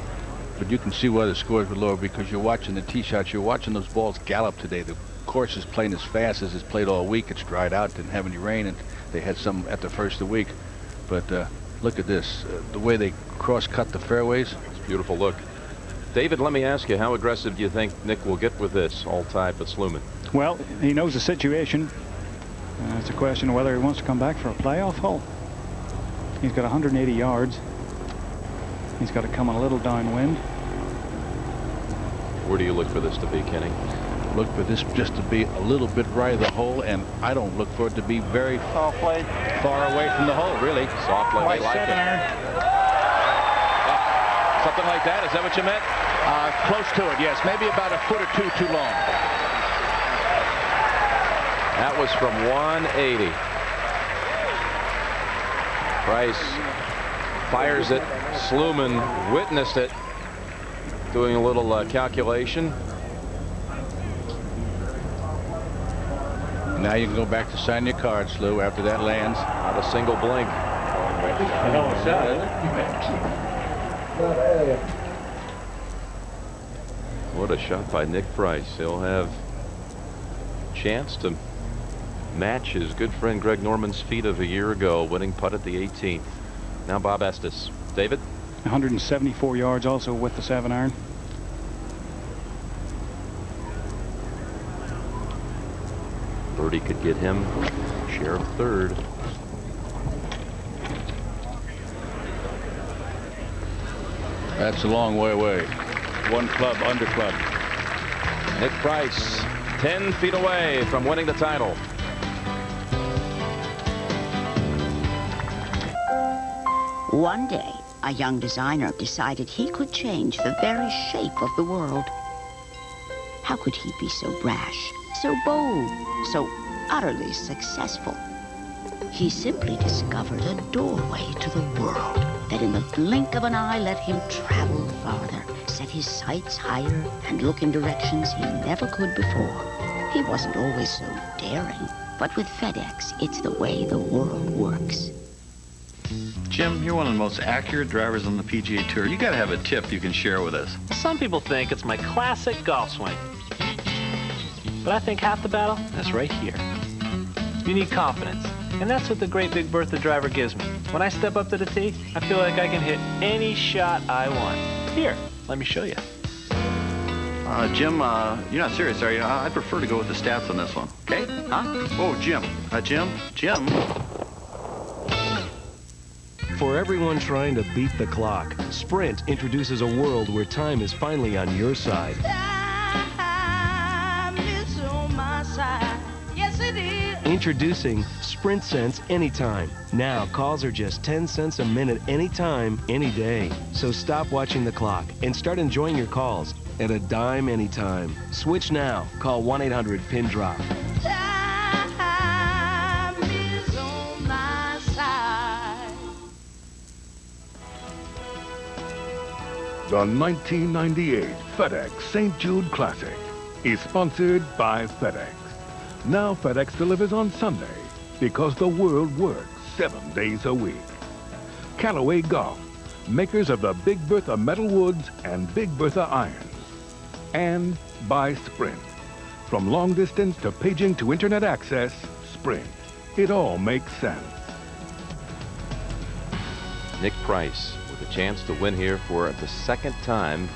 But you can see why the scores were lower, because you're watching the tee shots. You're watching those balls gallop today. The course is playing as fast as it's played all week. It's dried out, didn't have any rain, and they had some at the first of the week. But look at this, the way they cross-cut the fairways. It's a beautiful look. David, let me ask you, how aggressive do you think Nick will get with this, all tied with Sluman? Well, he knows the situation. It's a question of whether he wants to come back for a playoff hole. He's got 180 yards. He's got to come on a little downwind. Where do you look for this to be, Kenny? Look for this just to be a little bit right of the hole, and I don't look for it to be very far away from the hole, really. Soft play, like it. Something like that, is that what you meant? Close to it, yes. Maybe about a foot or two too long. That was from 180. Price fires it. Sluman witnessed it, doing a little calculation. Now you can go back to sign your card, Slu, after that lands. Not a single blink. Hell of a shot, isn't it? What a shot by Nick Price. He'll have a chance to match his good friend Greg Norman's feat of a year ago, winning putt at the 18th. Now Bob Estes. David? 174 yards also with the 7-iron. Birdie could get him share of third. That's a long way away. One club under club. Nick Price 10 feet away from winning the title. One day, a young designer decided he could change the very shape of the world. How could he be so brash, so bold, so utterly successful? He simply discovered a doorway to the world that in the blink of an eye let him travel farther, set his sights higher, and look in directions he never could before. He wasn't always so daring, but with FedEx, it's the way the world works. Jim, you're one of the most accurate drivers on the PGA Tour. You gotta have a tip you can share with us. Some people think it's my classic golf swing. But I think half the battle is right here. You need confidence. And that's what the great Big Bertha driver gives me. When I step up to the tee, I feel like I can hit any shot I want. Here, let me show you. Jim, you're not serious, are you? I prefer to go with the stats on this one. Okay? Huh? Oh, Jim. Jim. For everyone trying to beat the clock, Sprint introduces a world where time is finally on your side. Time is on my side. Yes, it is. Introducing Sprint Sense Anytime. Now, calls are just 10 cents a minute anytime, any day. So stop watching the clock and start enjoying your calls at a dime anytime. Switch now. Call 1-800-PIN-DROP. Time is on my side. The 1998 FedEx St. Jude Classic is sponsored by FedEx. Now FedEx delivers on Sunday because the world works 7 days a week. Callaway Golf, makers of the Big Bertha metal woods and Big Bertha irons. And by Sprint. From long distance to paging to internet access, Sprint. It all makes sense. Nick Price with a chance to win here for the second time.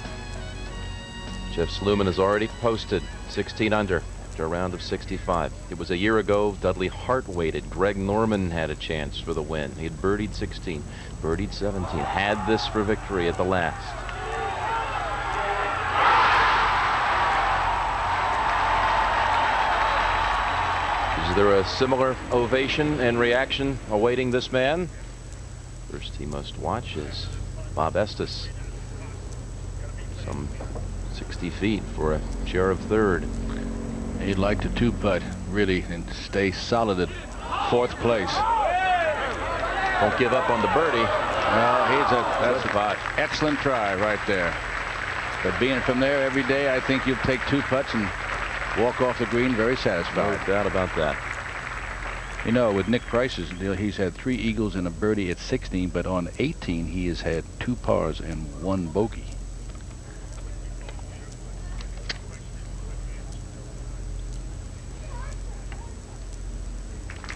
Jeff Sluman has already posted 16 under after a round of 65. It was a year ago. Dudley Hart waited. Greg Norman had a chance for the win. He had birdied 16, birdied 17, had this for victory at the last. Is there a similar ovation and reaction awaiting this man? First he must watch is Bob Estes. Some 60 feet for a share of third. He'd like to two-putt, really, and stay solid at fourth place. Don't give up on the birdie. That's an excellent try right there. But being from there every day, I think you'll take two putts and walk off the green very satisfied. No doubt about that. You know, with Nick Price's deal, he's had 3 eagles and a birdie at 16, but on 18 he has had 2 pars and 1 bogey.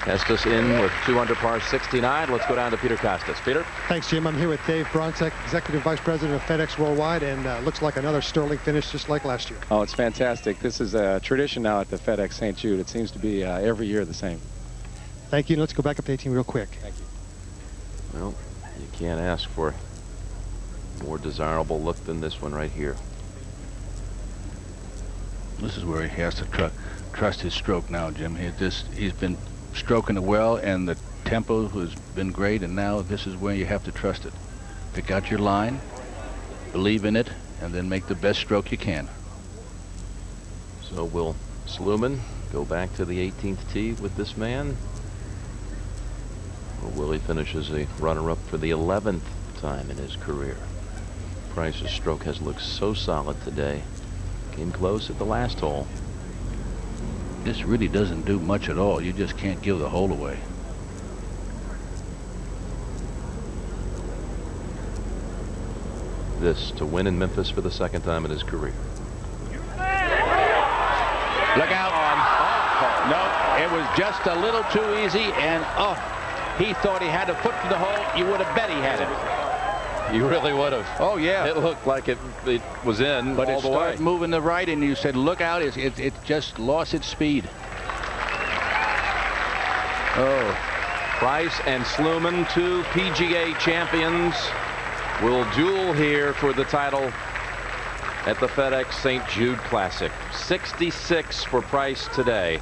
Estes in with 2 under par 69. Let's go down to Peter Costas. Peter? Thanks, Jim. I'm here with Dave Bronczek, Executive Vice President of FedEx Worldwide, and looks like another sterling finish just like last year. Oh, it's fantastic. This is a tradition now at the FedEx St. Jude. It seems to be every year the same. Thank you. And let's go back up to 18 real quick. Thank you. Well, you can't ask for a more desirable look than this one right here. This is where he has to trust his stroke now, Jim. He's been stroking it well, and the tempo has been great, and now this is where you have to trust it. Pick out your line, believe in it, and then make the best stroke you can. So will Sluman go back to the 18th tee with this man? Or will he finish as a runner-up for the 11th time in his career? Price's stroke has looked so solid today. Came close at the last hole. This really doesn't do much at all. You just can't give the hole away. This to win in Memphis for the second time in his career. Look out. No, it was just a little too easy, and he thought he had a foot to the hole. You would have bet he had it. You really would have. Oh, yeah. It looked like it was in but all the way. But it started moving to the right, and you said, look out. It just lost its speed. Oh, Price and Sluman, 2 PGA champions, will duel here for the title at the FedEx St. Jude Classic. 66 for Price today.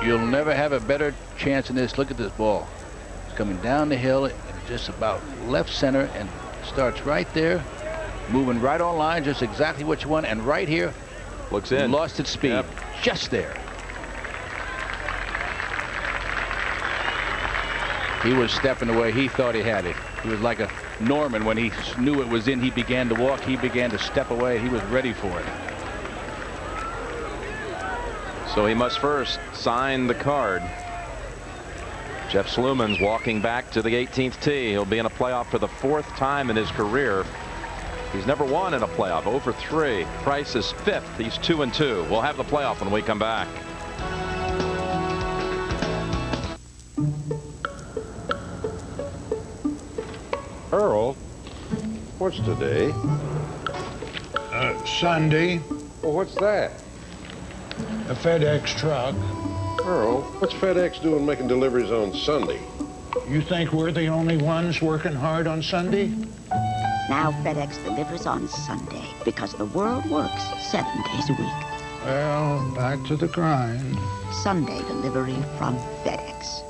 You'll never have a better chance in this. Look at this ball. It's coming down the hill and just about left center and starts right there, moving right on line, just exactly what you want. And right here, looks in. Lost its speed. Yep. Just there. He was stepping away. He thought he had it. He was like a Norman. When he knew it was in, he began to walk. He began to step away. He was ready for it. So he must first sign the card. Jeff Sluman's walking back to the 18th tee. He'll be in a playoff for the 4th time in his career. He's never won in a playoff. 0 for 3. Price is 5th. He's 2-2. We'll have the playoff when we come back. Earl, what's today? Sunday. Well, what's that? A FedEx truck. Earl, what's FedEx doing making deliveries on Sunday? You think we're the only ones working hard on Sunday? Now FedEx delivers on Sunday because the world works 7 days a week. Well, back to the grind. Sunday delivery from FedEx.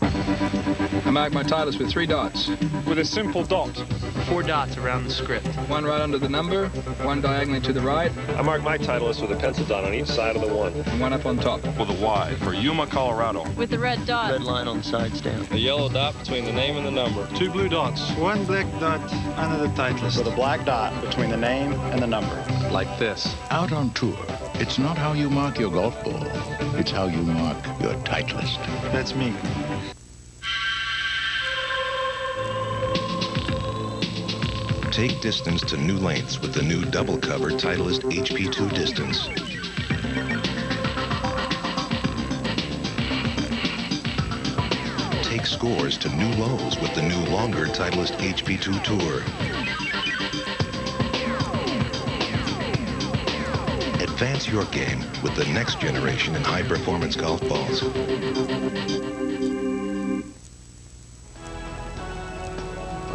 I mark my titles with 3 dots. With a simple dot. 4 dots around the script. 1 right under the number, 1 diagonally to the right. I mark my titleist with a pencil dot on each side of the 1. And 1 up on top. With a Y for Yuma, Colorado. With the red dot. Red line on the side stamp. A yellow dot between the name and the number. 2 blue dots. 1 black dot under the titleist. With a black dot between the name and the number. Like this. Out on tour, it's not how you mark your golf ball. It's how you mark your titleist. That's me. Take distance to new lengths with the new double-cover Titleist HP2 Distance. Take scores to new lows with the new longer Titleist HP2 Tour. Advance your game with the next generation in high-performance golf balls.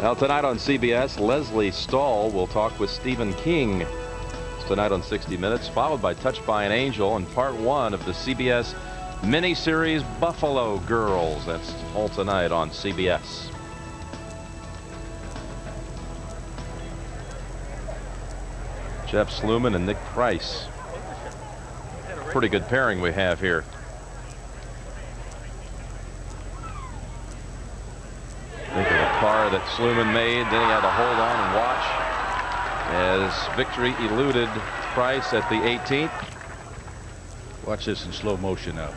Well, tonight on CBS, Leslie Stahl will talk with Stephen King. It's tonight on 60 Minutes, followed by Touched by an Angel and part 1 of the CBS miniseries Buffalo Girls. That's all tonight on CBS. Jeff Sluman and Nick Price. Pretty good pairing we have here. Think of the par that Sluman made, then he had to hold on and watch as victory eluded Price at the 18th. Watch this in slow motion now.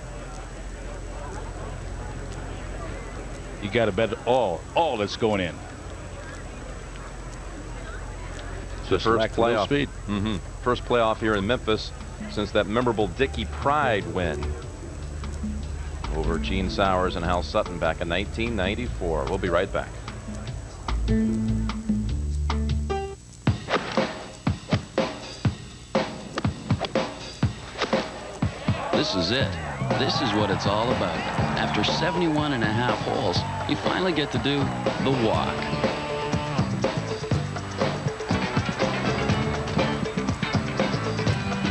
You got to bet all that's going in. The first playoff. Speed. First playoff here in Memphis since that memorable Dickie Pride win over Gene Sowers and Hal Sutton back in 1994. We'll be right back. This is it. This is what it's all about. After 71 and a half holes, you finally get to do the walk.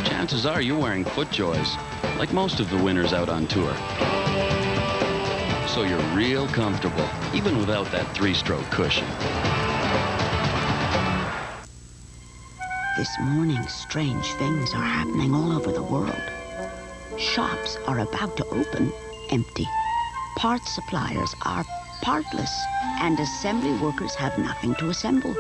Chances are you're wearing FootJoys, like most of the winners out on tour. So you're real comfortable, even without that 3-stroke cushion. This morning, strange things are happening all over the world. Shops are about to open empty. Parts suppliers are partless, and assembly workers have nothing to assemble.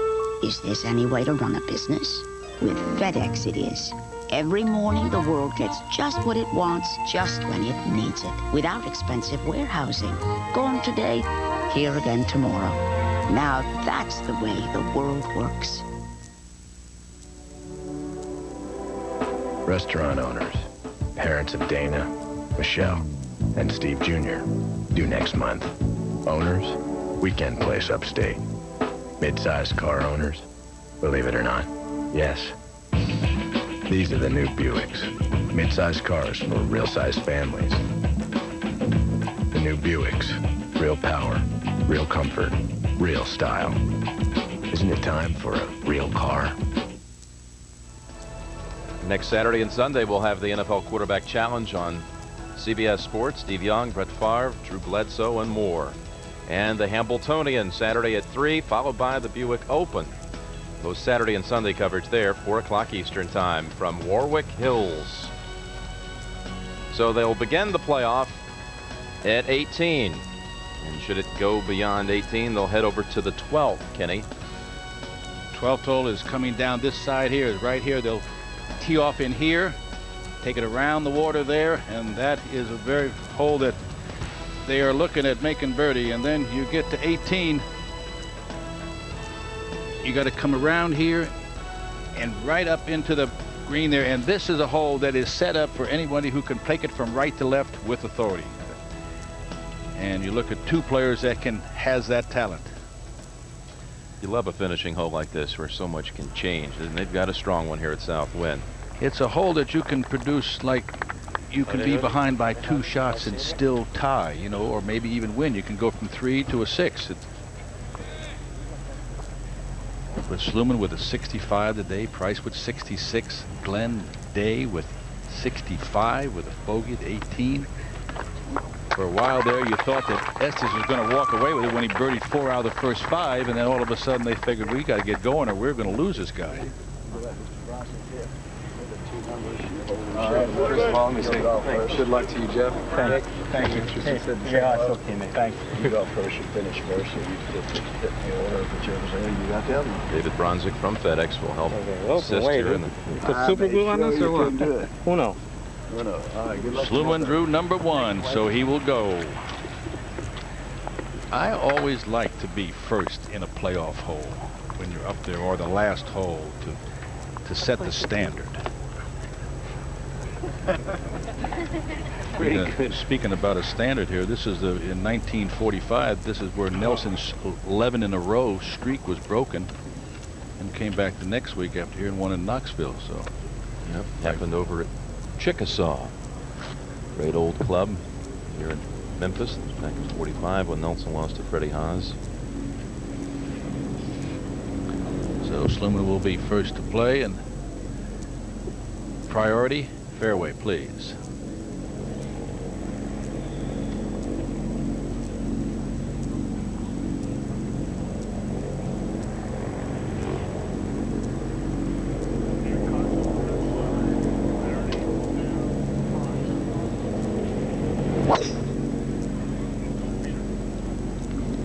Is this any way to run a business? With FedEx it is. Every morning the world gets just what it wants, just when it needs it, without expensive warehousing. Gone today, here again tomorrow. Now that's the way the world works. Restaurant owners, parents of Dana, Michelle, and Steve Jr. due next month. Owners, weekend place upstate. Mid-sized car owners, believe it or not, yes. These are the new Buicks. Mid-sized cars for real-sized families. The new Buicks. Real power, real comfort, real style. Isn't it time for a real car? Next Saturday and Sunday, we'll have the NFL Quarterback Challenge on CBS Sports. Steve Young, Brett Favre, Drew Bledsoe, and more. And the Hambletonian Saturday at 3, followed by the Buick Open. Both Saturday and Sunday coverage there, 4 o'clock Eastern Time from Warwick Hills. So they'll begin the playoff at 18. And should it go beyond 18, they'll head over to the 12th, Kenny. 12th hole is coming down this side here, right here. They'll tee off in here, take it around the water there, and that is a very hole that they are looking at making birdie. And then you get to 18. You got to come around here and right up into the green there. And this is a hole that is set up for anybody who can take it from right to left with authority. And you look at two players that has that talent. You love a finishing hole like this where so much can change, and they've got a strong one here at Southwind. It's a hole that you can produce, like you can be behind by 2 shots and still tie, you know, or maybe even win. You can go from 3 to a 6. But Sluman with a 65 today, Price with 66, Glenn Day with 65 with a bogey at 18. For a while there, you thought that Estes was going to walk away with it when he birdied 4 out of the first 5, and then all of a sudden they figured we got to get going or we're going to lose this guy. First of all, let me say good luck to you, Jeff. Thank you. Yeah, it's okay, mate. Thank you. You go first, you finish first, so you hit the order, whichever's there, you got the other one. David Bronzik from FedEx will help assist here. In the put super glue on this or what? Uno. All right, good luck. Sluman drew number 1, so he will go. I always like to be first in a playoff hole when you're up there, or the last hole to set the standard. Speaking about a standard here, this is in 1945. This is where Nelson's 11 in a row streak was broken, and came back the next week after here and won in Knoxville. So, yep, happened over at Chickasaw, great old club here in Memphis back in '45 when Nelson lost to Freddie Haas. So Sluman will be first to play, and priority fairway, please.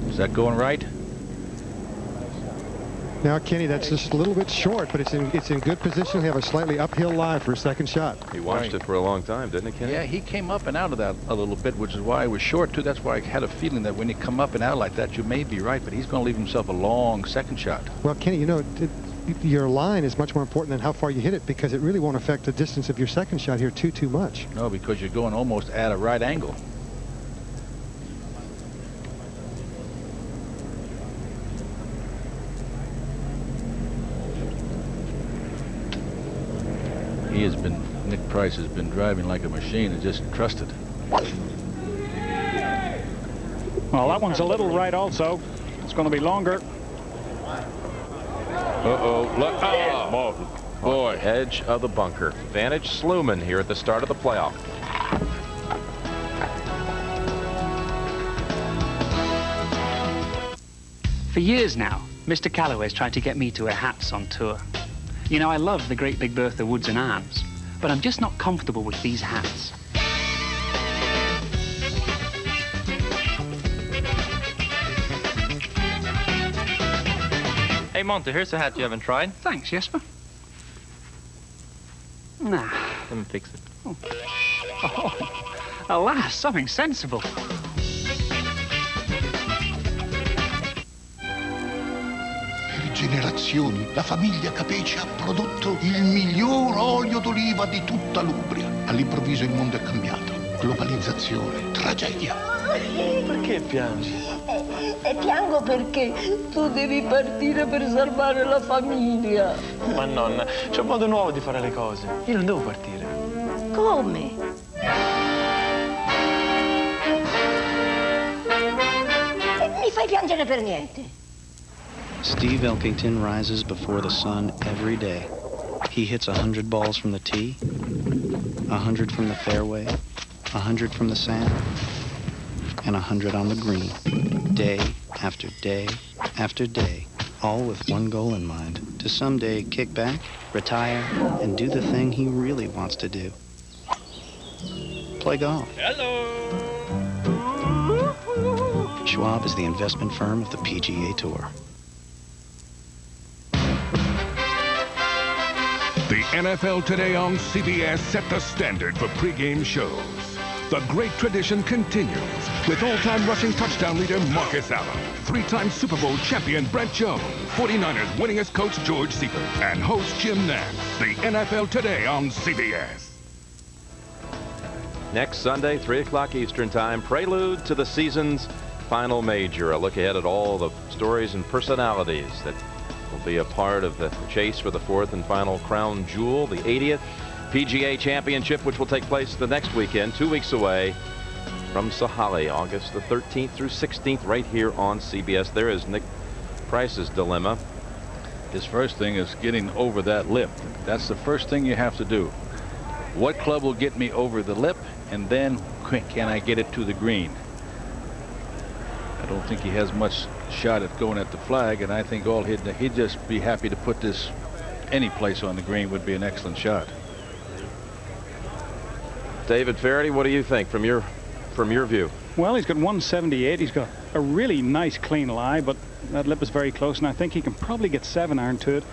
Is that going right? Now, Kenny, that's just a little bit short, but it's in good position. They have a slightly uphill lie for a second shot. He watched it for a long time, didn't he, Kenny? Yeah, he came up and out of that a little bit, which is why it was short, too. That's why I had a feeling that when you come up and out like that, you may be right, but he's going to leave himself a long second shot. Well, Kenny, you know, your line is much more important than how far you hit it, because it really won't affect the distance of your second shot here too much. No, because you're going almost at a right angle. Nick Price has been driving like a machine and just trusted. Well, that one's a little right also. It's going to be longer. Oh, boy. Edge of the bunker. Vantage Sluman here at the start of the playoff. For years now, Mr. Calloway's tried to get me to wear hats on tour. You know, I love the Great Big Bertha Woods and Arms, but I'm just not comfortable with these hats. Hey, Monty, here's a hat you haven't tried. Thanks, Jesper. Nah. Let me fix it. Oh, alas, something sensible. Generazioni la famiglia Capece ha prodotto il miglior olio d'oliva di tutta l'Umbria. All'improvviso il mondo è cambiato. Globalizzazione, tragedia. Perché piangi? E piango perché tu devi partire per salvare la famiglia. Ma nonna, c'è un modo nuovo di fare le cose. Io non devo partire. Come? Mi fai piangere per niente. Steve Elkington rises before the sun every day. He hits 100 balls from the tee, 100 from the fairway, 100 from the sand, and 100 on the green, day after day after day, all with one goal in mind, to someday kick back, retire, and do the thing he really wants to do. Play golf. Hello! Schwab is the investment firm of the PGA Tour. The NFL Today on CBS set the standard for pregame shows. The great tradition continues with all-time rushing touchdown leader Marcus Allen, three-time Super Bowl champion Brent Jones, 49ers winningest coach George Seifert, and host Jim Nance. The NFL Today on CBS. Next Sunday, 3 o'clock Eastern Time, prelude to the season's final major. A look ahead at all the stories and personalities that will be a part of the chase for the fourth and final crown jewel, the 80th PGA Championship, which will take place the next weekend, 2 weeks away from Sahalee, August the 13th through 16th, right here on CBS. There is Nick Price's dilemma. His first thing is getting over that lip. That's the first thing you have to do. What club will get me over the lip, and then can I get it to the green? I don't think he has much shot at going at the flag, and I think all he'd just be happy to put this any place on the green would be an excellent shot. David Faraday, what do you think from your view? Well, he's got 178. He's got a really nice clean lie, but that lip is very close, and I think he can probably get 7-iron to it.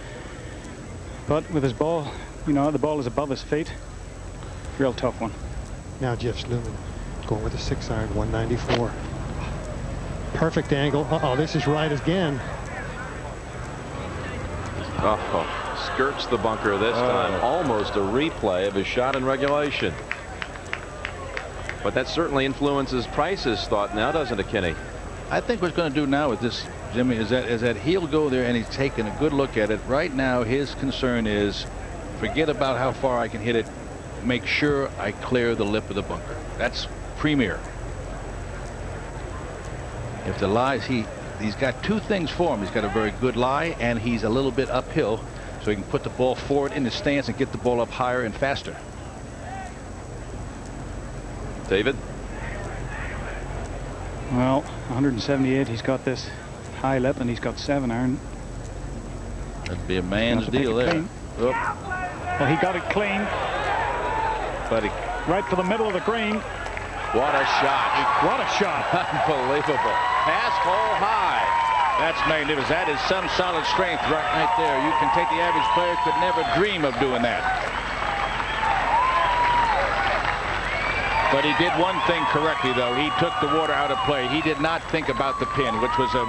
But with his ball, you know, the ball is above his feet. Real tough one. Now Jeff Sluman going with a 6-iron, 194. Perfect angle. Uh-oh, this is right again. Oh, skirts the bunker this time. Almost a replay of his shot in regulation. But that certainly influences Price's thought now, doesn't it, Kenny? I think what's going to do now with this, Jimmy, is that he'll go there and he's taking a good look at it. Right now, his concern is forget about how far I can hit it. Make sure I clear the lip of the bunker. That's premier. If the lies, he's got two things for him. He's got a very good lie, and he's a little bit uphill, so he can put the ball forward in the stance and get the ball up higher and faster. David? Well, 178. He's got this high lip, and he's got 7-iron. That'd be a man's deal there. Well, he got it clean. But right for the middle of the green. What a shot. What a shot. Unbelievable. Pass hole high. That's magnificent. That is some solid strength right there. You can take the average player could never dream of doing that. But he did one thing correctly, though. He took the water out of play. He did not think about the pin, which was a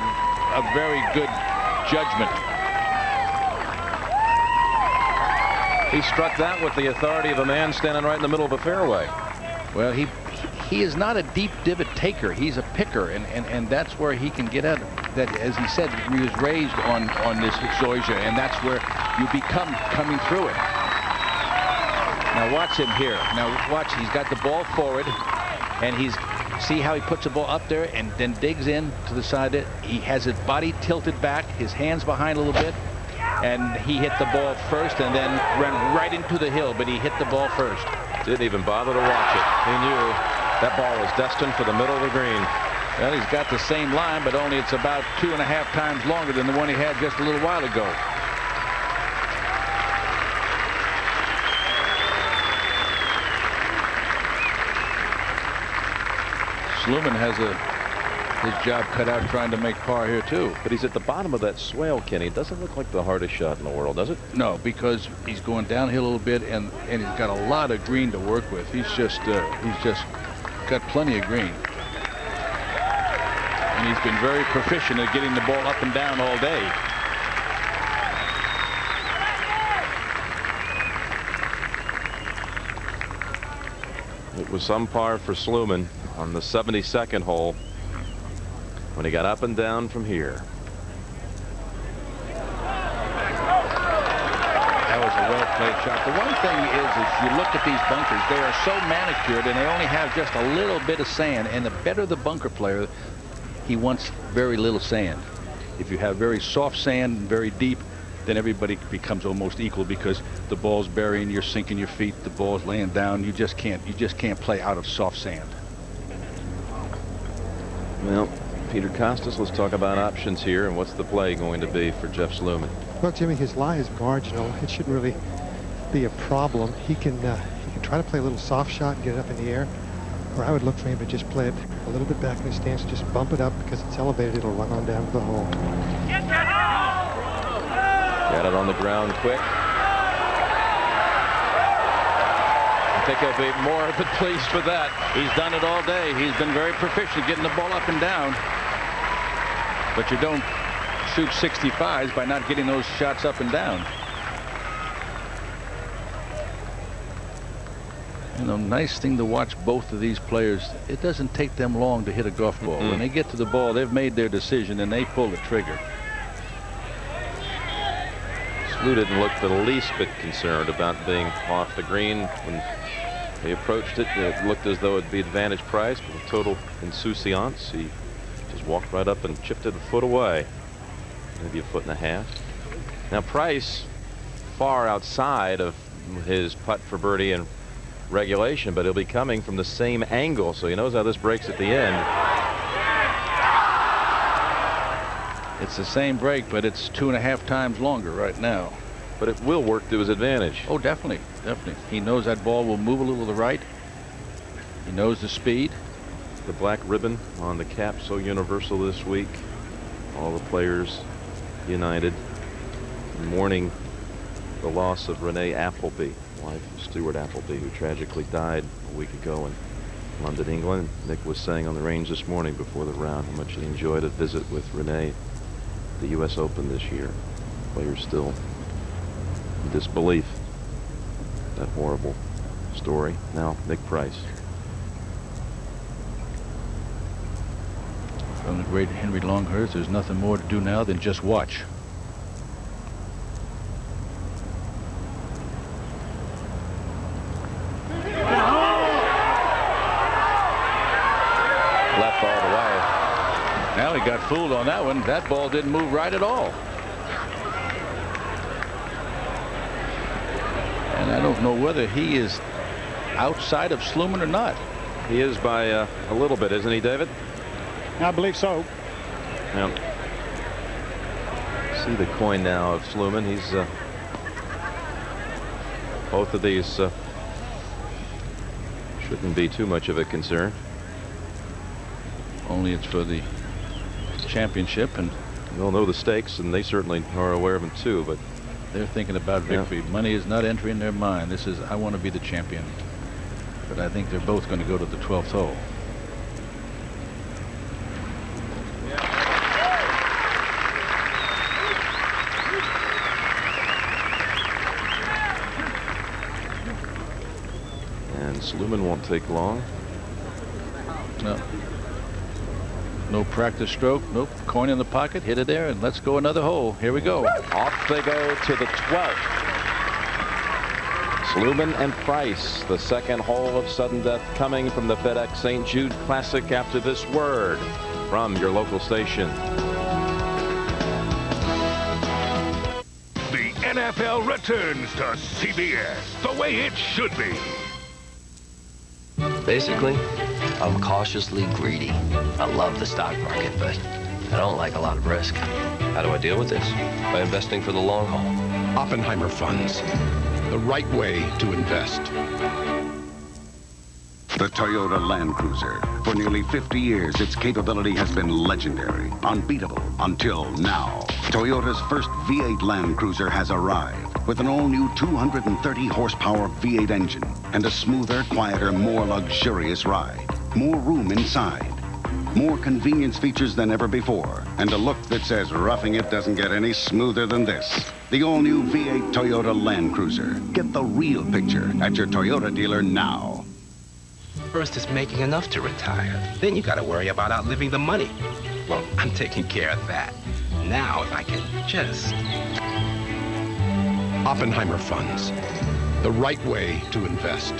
very good judgment. He struck that with the authority of a man standing right in the middle of a fairway. Well, he is not a deep divot taker. He's a picker, and that's where he can get at it. That, as he said, he was raised on this zoysia, and that's where you become coming through it. Now watch him here. Now watch, he's got the ball forward, and see how he puts the ball up there and then digs in to the side. He has his body tilted back, his hands behind a little bit, and he hit the ball first and then ran right into the hill, but he hit the ball first. Didn't even bother to watch it. He knew that ball was destined for the middle of the green. Well, he's got the same line, but only it's about 2.5 times longer than the one he had just a little while ago. Sluman has his job cut out trying to make par here too. But he's at the bottom of that swale, Kenny. It doesn't look like the hardest shot in the world, does it? No, because he's going downhill a little bit, and he's got a lot of green to work with. He's just got plenty of green. And he's been very proficient at getting the ball up and down all day. It was some par for Sluman on the 72nd hole when he got up and down from here. That was a well-played shot. The one thing is you look at these bunkers, they are so manicured, and they only have just a little bit of sand. And the better the bunker player, he wants very little sand. If you have very soft sand and very deep, then everybody becomes almost equal, because the ball's burying, you're sinking your feet, the ball's laying down. You just can't play out of soft sand. Well, Peter Costas, let's talk about options here, and what's the play going to be for Jeff Sluman? Well, Jimmy, his lie is marginal. It shouldn't really be a problem. He can try to play a little soft shot and get it up in the air, or I would look for him to just play it a little bit back in his stance, just bump it up, because it's elevated. It'll run on down to the hole. Got it on the ground quick. I think he'll be more than pleased with that. He's done it all day. He's been very proficient getting the ball up and down. But you don't shoot 65s by not getting those shots up and down. And the nice thing to watch both of these players, it doesn't take them long to hit a golf ball. When they get to the ball, they've made their decision and they pull the trigger. Slew didn't look the least bit concerned about being off the green. When he approached it, it looked as though it'd be advantage Price, but with total insouciance, he just walked right up and chipped it a foot away. Maybe a foot and a half. Now Price far outside of his putt for birdie in regulation, but he'll be coming from the same angle, so he knows how this breaks at the end. It's the same break, but it's 2.5 times longer right now. But it will work to his advantage. Oh, definitely, definitely. He knows that ball will move a little to the right. He knows the speed. The black ribbon on the cap, so universal this week. All the players united in mourning the loss of Renee Appleby, wife of Stuart Appleby, who tragically died a week ago in London, England. Nick was saying on the range this morning before the round how much he enjoyed a visit with Renee at the U.S. Open this year. Players still in disbelief. That horrible story. Now Nick Price. From the great Henry Longhurst, there's nothing more to do now than just watch. Left all the way. Now he got fooled on that one. That ball didn't move right at all. And I don't know whether he is outside of Sluman or not. He is by a little bit, isn't he, David? I believe so. Yeah. See the coin now of Sluman. He's both of these shouldn't be too much of a concern. Only it's for the championship, and they'll know the stakes, and they certainly are aware of them too. But they're thinking about victory. Yeah. Money is not entering their mind. This is, I want to be the champion. But I think they're both going to go to the 12th hole. And Sluman won't take long. No. No practice stroke. Nope. Coin in the pocket. Hit it there, and let's go another hole. Here we go. Off they go to the 12th. Sluman and Price, the second hole of sudden death, coming from the FedEx St. Jude Classic after this word from your local station. The NFL returns to CBS the way it should be. Basically, I'm cautiously greedy. I love the stock market, but I don't like a lot of risk. How do I deal with this? By investing for the long haul. Oppenheimer funds. The right way to invest. The Toyota Land Cruiser. For nearly 50 years, its capability has been legendary, unbeatable, until now. Toyota's first V8 Land Cruiser has arrived with an all-new 230-horsepower V8 engine and a smoother, quieter, more luxurious ride. More room inside. More convenience features than ever before, and a look that says roughing it doesn't get any smoother than this. The all-new V8 Toyota Land Cruiser. Get the real picture at your Toyota dealer now. First is making enough to retire. Then you gotta worry about outliving the money. Well, I'm taking care of that. Now, if I can just... Oppenheimer funds. The right way to invest.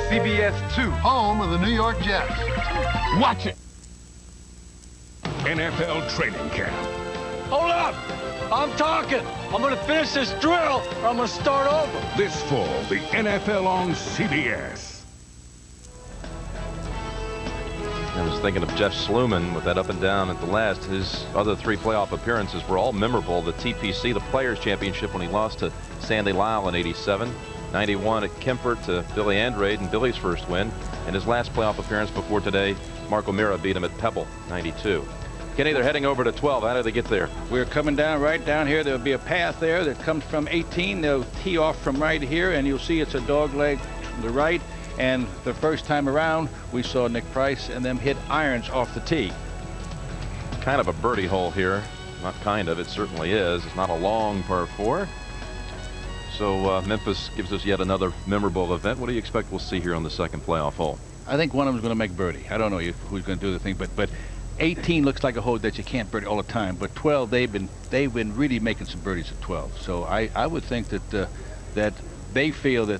CBS 2, home of the New York Jets. Watch it. NFL training camp. Hold up! I'm talking. I'm going to finish this drill, or I'm going to start over. This fall, the NFL on CBS. I was thinking of Jeff Sluman with that up and down at the last. His other 3 playoff appearances were all memorable. The TPC, the Players Championship, when he lost to Sandy Lyle in '87. 91 at Kemper to Billy Andrade, and Billy's first win. And his last playoff appearance before today, Marco Mira beat him at Pebble, '92. Kenny, they're heading over to 12. How do they get there? We're coming down right down here. There'll be a path there that comes from 18. They'll tee off from right here, and you'll see it's a dog leg to the right. And the first time around, we saw Nick Price and them hit irons off the tee. Kind of a birdie hole here. Not kind of, it certainly is. It's not a long par 4. So Memphis gives us yet another memorable event. What do you expect we'll see here on the second playoff hole? I think one of them is going to make birdie. I don't know who's going to do the thing, but 18 looks like a hole that you can't birdie all the time. But 12, they've been really making some birdies at 12. So I would think that that they feel that,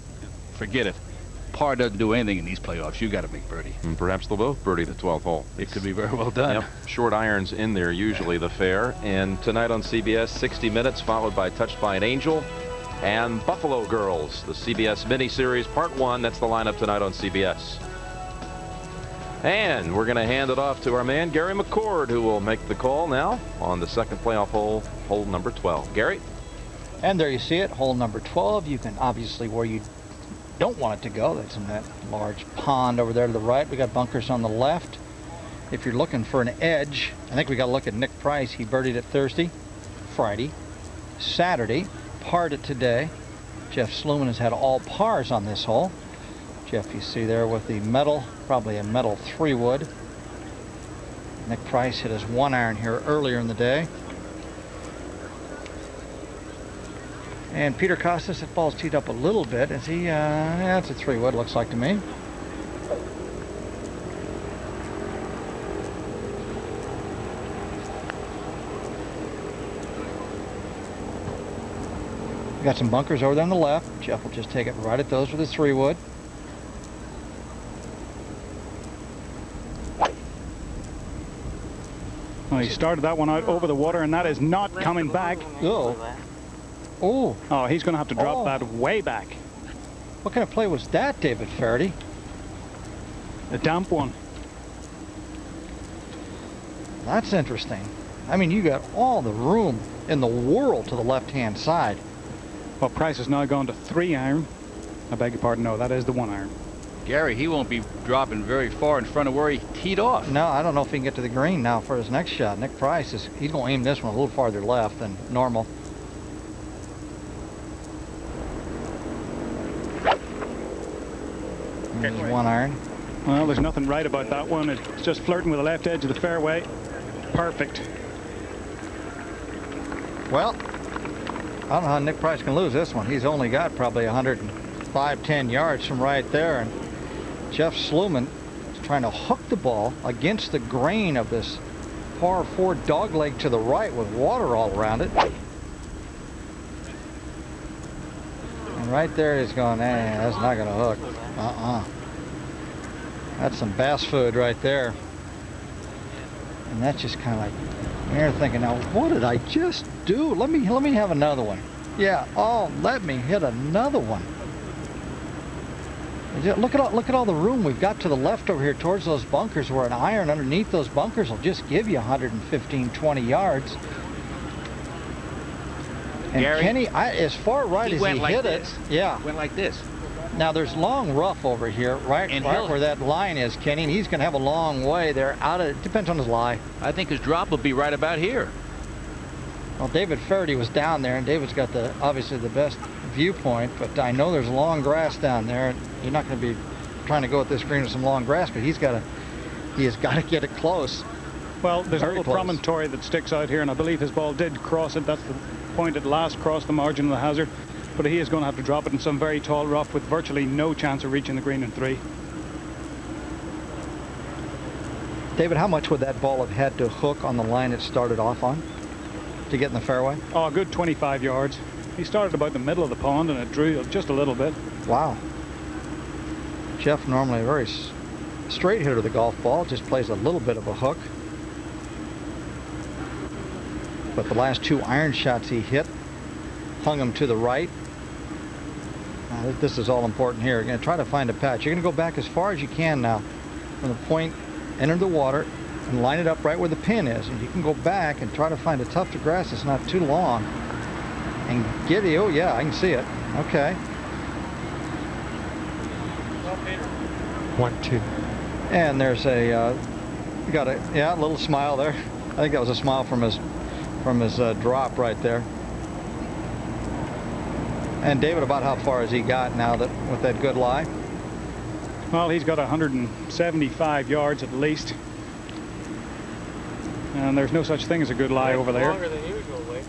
forget it, par doesn't do anything in these playoffs. You got to make birdie. And perhaps they'll both birdie the 12th hole. It could be very well done. Yep. Short irons in there, usually the fair. And tonight on CBS, 60 Minutes, followed by Touched by an Angel and Buffalo Girls, the CBS miniseries Part 1. That's the lineup tonight on CBS. And we're going to hand it off to our man, Gary McCord, who will make the call now on the second playoff hole, hole number 12. Gary? And there you see it, hole number 12. You can obviously where you don't want it to go. That's in that large pond over there to the right. We got bunkers on the left. If you're looking for an edge, I think we got to look at Nick Price. He birdied it Thursday, Friday, Saturday, parred it today. Jeff Sluman has had all pars on this hole. Jeff, you see there with the metal, probably a metal 3-wood. Nick Price hit his 1-iron here earlier in the day. And Peter Costas, that ball's teed up a little bit. Is he, yeah, it's a 3-wood, looks like to me. We got some bunkers over there on the left. Jeff will just take it right at those with his 3-wood. Well, he started that one out over the water, and that is not coming back. Oh. Oh. Oh, he's going to have to drop that way back. What kind of play was that, David Faraday? A damp one. That's interesting. I mean, you got all the room in the world to the left-hand side. Well, Price has now gone to 3-iron. I beg your pardon, no, that is the 1-iron. Gary, he won't be dropping very far in front of where he teed off. No, I don't know if he can get to the green now for his next shot. Nick Price, he's going to aim this one a little farther left than normal. There's 1-iron. Well, there's nothing right about that one. It's just flirting with the left edge of the fairway. Perfect. Well, I don't know how Nick Price can lose this one. He's only got probably 105-10 yards from right there. And Jeff Sluman is trying to hook the ball against the grain of this par 4 dogleg to the right with water all around it. And right there he's going, that's not going to hook. That's some bass food right there. And that's just kind of like, you're thinking, now what did I just do? Let me have another one. Yeah, let me hit another one. Look at all the room we've got to the left over here towards those bunkers, where an iron underneath those bunkers will just give you 115-20 yards. And Gary, Kenny, as far right as he hit it, yeah, went like this. Now there's long rough over here, right where that line is, Kenny, and he's going to have a long way there out of it. Depends on his lie. I think his drop will be right about here. Well, David Faraday was down there, and David's got obviously the best viewpoint, but I know there's long grass down there. You're not going to be trying to go at this green with some long grass, but he has got to get it close. Well, there's a little promontory that sticks out here, and I believe his ball did cross it. That's the point it last crossed the margin of the hazard. But he is going to have to drop it in some very tall rough with virtually no chance of reaching the green in 3. David, how much would that ball have had to hook on the line it started off on to get in the fairway? Oh, a good 25 yards. He started about the middle of the pond, and it drew just a little bit. Wow. Jeff, normally a very straight hitter of the golf ball, just plays a little bit of a hook. But the last 2 iron shots he hit hung him to the right. This is all important here. You're going to try to find a patch. You're going to go back as far as you can now from the point, enter the water, and line it up right where the pin is. And you can go back and try to find a tuft of grass that's not too long. And get it. Oh, yeah, I can see it. Okay. 1-2. And there's a, you got a little smile there. think that was a smile from his drop right there. And David, about how far has he got now that with that good lie? Well, he's got 175 yards at least. And there's no such thing as a good lie over there. Longer than usual, Lee.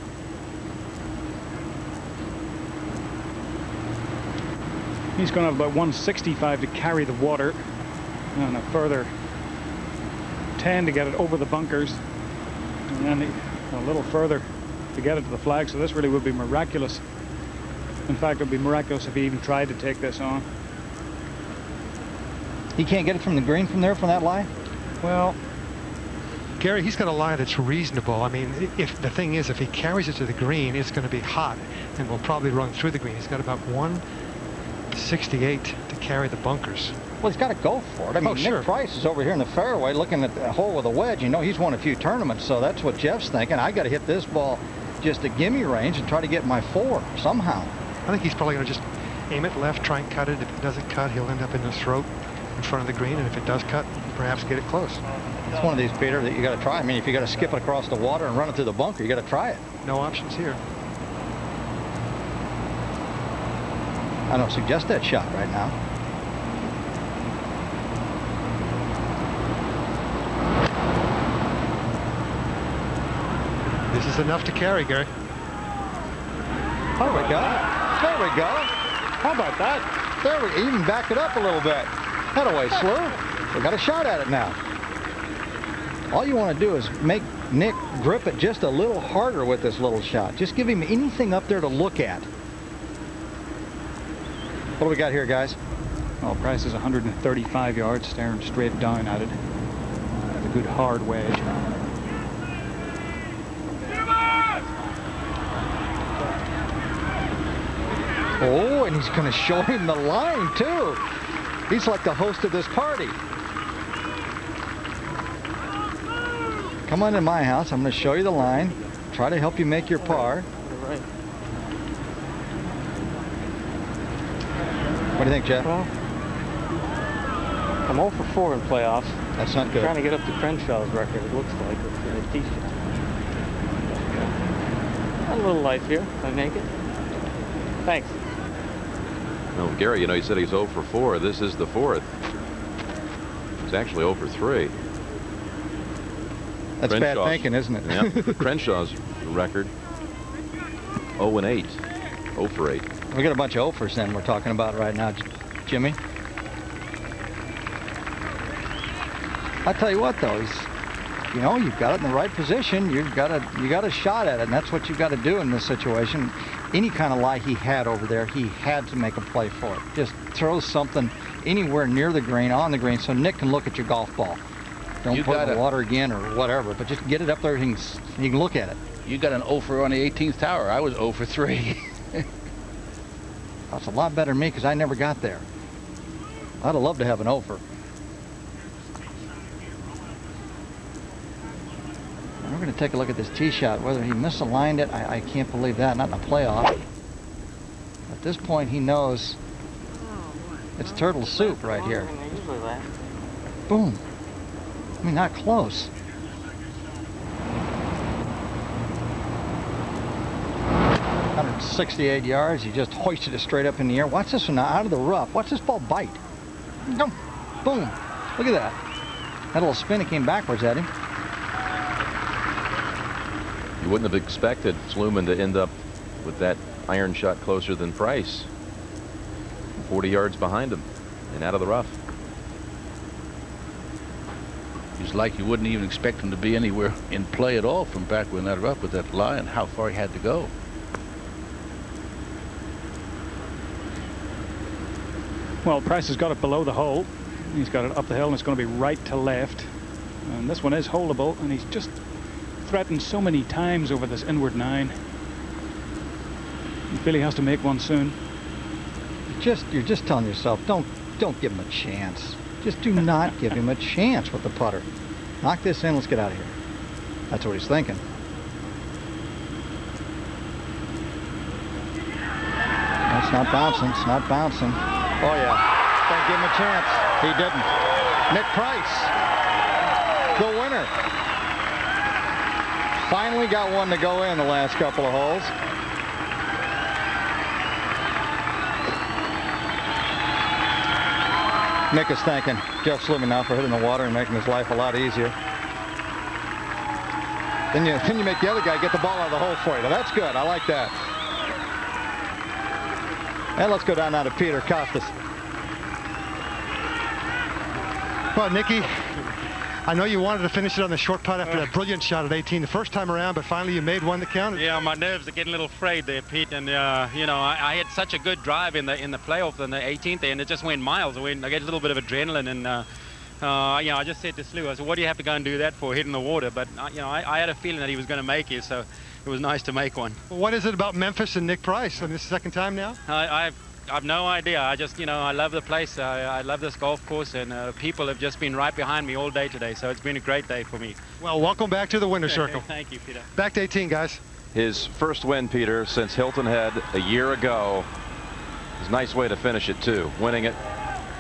He's going to have about 165 to carry the water, and a further 10 to get it over the bunkers, and then a little further to get it to the flag. So this really would be miraculous. In fact, it would be miraculous if he even tried to take this on. He can't get it from the green from there, from that lie? Well, Gary, he's got a lie that's reasonable. I mean, if the thing is, if he carries it to the green, it's going to be hot and will probably run through the green. He's got about 168 to carry the bunkers. Well, he's got to go for it. I mean, Nick Price is over here in the fairway looking at the hole with a wedge. You know, he's won a few tournaments, so that's what Jeff's thinking. I got to hit this ball just at gimme range and try to get my 4 somehow. I think he's probably going to just aim it left, try and cut it. If it doesn't cut, he'll end up in the throat in front of the green, and if it does cut, perhaps get it close. It's one of these, Peter, that you got to try. I mean, if you got to skip it across the water and run it through the bunker, you got to try it. No options here. I don't suggest that shot right now. This is enough to carry, Gary. There we go. There we go. How about that? There we even back it up a little bit. That away, Slew. We got a shot at it now. All you want to do is make Nick grip it just a little harder with this little shot. Just give him anything up there to look at. What do we got here, guys? Well, Price is 135 yards, staring straight down at it. A good hard wedge. Oh, and he's going to show him the line, too. He's like the host of this party. Come on in my house. I'm going to show you the line. Try to help you make your par. Right. What do you think, Jeff? Well, I'm 0 for 4 in playoffs. That's not good. Trying to get up to Crenshaw's record, it looks like, with a tee shot. A little life here, if I make it. Thanks. No, Gary, you know, he said he's 0 for 4. This is the 4th. He's actually 0 for 3. That's bad thinking, isn't it? Yeah. Crenshaw's record, 0 and 8. 0 for 8. We got a bunch of 0-fers then we're talking about right now, Jimmy. I tell you what, though, you know, you've got it in the right position. You got a shot at it, and that's what you've got to do in this situation. Any kind of lie he had over there, he had to make a play for it. Just throw something anywhere near the green, on the green, so Nick can look at your golf ball. Don't put it in the water again or whatever, but just get it up there and you can look at it. You got an 0-for on the 18th tower. I was 0 for 3. That's a lot better than me because I never got there. I'd have loved to have an 0-for. We're going to take a look at this tee shot. Whether he misaligned it, I can't believe that. Not in a playoff. At this point, he knows it's turtle soup right here. Boom. I mean, not close. 168 yards. He just hoisted it straight up in the air. Watch this one now, out of the rough. Watch this ball bite. Boom. Look at that. That little spin, it came backwards at him. You wouldn't have expected Sluman to end up with that iron shot closer than Price. 40 yards behind him and out of the rough. He's like you wouldn't even expect him to be anywhere in play at all from back when that rough with that lie and how far he had to go. Well, Price has got it below the hole. He's got it up the hill, and it's going to be right to left. And this one is holdable, and he's just threatened so many times over this inward 9. You feel he has to make one soon. You're just telling yourself, don't give him a chance. Just do not give him a chance with the putter. Knock this in, let's get out of here. That's what he's thinking. It's not bouncing, it's not bouncing. Oh yeah, don't give him a chance. He didn't. Nick Price, the winner. Finally got one to go in the last couple of holes. Nick is thanking Jeff Sluman now for hitting the water and making his life a lot easier. Then you make the other guy get the ball out of the hole for you. Now, that's good. I like that. And let's go down now to Peter Costas. Well, Nicky, I know you wanted to finish it on the short putt after that brilliant shot at 18 the first time around, but finally you made one that counted. Yeah, my nerves are getting a little frayed there, Pete. And you know, I had such a good drive in the playoff on the 18th there, and it just went miles. I get a little bit of adrenaline, and you know, I just said to Slu, I said, "What do you have to go and do that for, hitting the water?" But you know, I had a feeling that he was going to make it, so it was nice to make one. What is it about Memphis and Nick Price? I mean, this is the second time now. I've no idea. I just, you know, I love the place. I love this golf course, and people have just been right behind me all day today, so it's been a great day for me. Well, welcome back to the winner's circle. Thank you, Peter. Back to 18, guys. His first win, Peter, since Hilton Head a year ago. It's a nice way to finish it, too. Winning it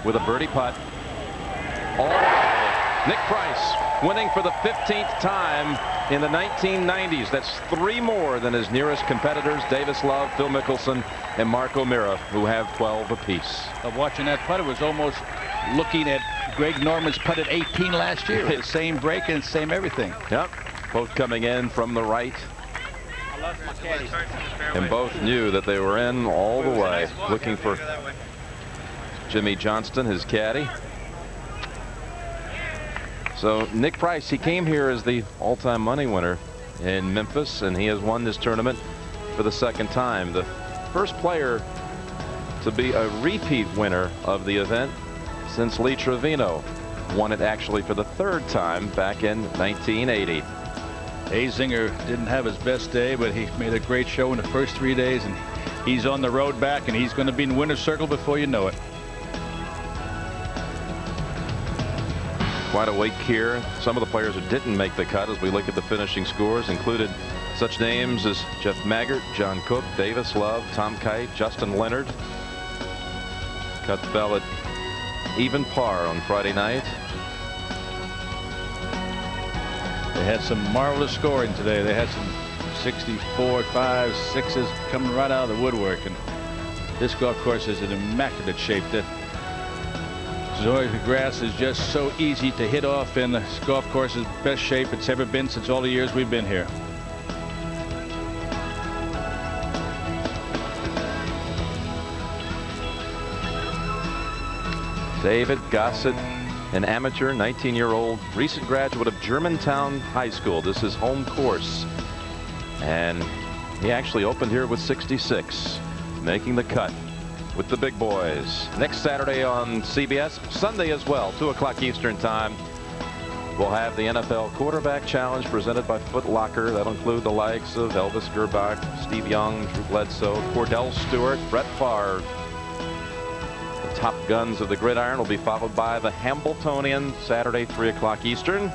with a birdie putt. All right. Nick Price winning for the 15th time in the 1990s. That's 3 more than his nearest competitors, Davis Love, Phil Mickelson, and Mark O'Meara, who have 12 apiece. Watching that putt, it was almost looking at Greg Norman's putt at 18 last year. The same break and same everything. Yep, both coming in from the right. And both knew that they were in all the way, looking for Jimmy Johnston, his caddy. So Nick Price, he came here as the all-time money winner in Memphis, and he has won this tournament for the 2nd time. The first player to be a repeat winner of the event since Lee Trevino won it actually for the 3rd time back in 1980. Azinger didn't have his best day, but he made a great show in the first 3 days, and he's on the road back, and he's going to be in the winner's circle before you know it. Quite a wake here. Some of the players who didn't make the cut, as we look at the finishing scores, included such names as Jeff Maggart, John Cook, Davis Love, Tom Kite, Justin Leonard. Cut fell at even par on Friday night. They had some marvelous scoring today. They had some 64, 5s, 6s coming right out of the woodwork, and this golf course is in immaculate shape. The grass is just so easy to hit off, and this golf course is best shape it's ever been since all the years we've been here. David Gossett, an amateur, 19-year-old, recent graduate of Germantown High School. This is home course, and he actually opened here with 66, making the cut with the big boys. Next Saturday on CBS, Sunday as well, 2 o'clock Eastern time. We'll have the NFL Quarterback Challenge presented by Foot Locker. That'll include the likes of Elvis Gerbach, Steve Young, Drew Bledsoe, Cordell Stewart, Brett Favre. The top guns of the gridiron will be followed by the Hambletonian, Saturday, 3 o'clock Eastern.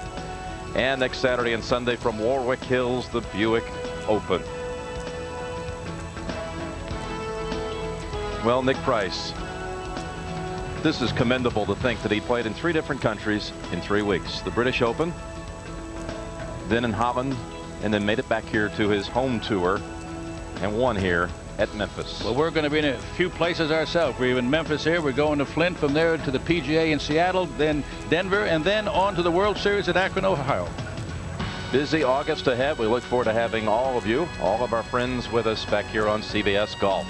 And next Saturday and Sunday from Warwick Hills, the Buick Open. Well, Nick Price, this is commendable to think that he played in 3 different countries in 3 weeks. The British Open, then in Holland, and then made it back here to his home tour and won here at Memphis. Well, we're going to be in a few places ourselves. We're in Memphis here. We're going to Flint, from there to the PGA in Seattle, then Denver, and then on to the World Series at Akron, Ohio. Busy August ahead. We look forward to having all of you, all of our friends with us back here on CBS Golf.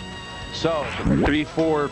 So 3-4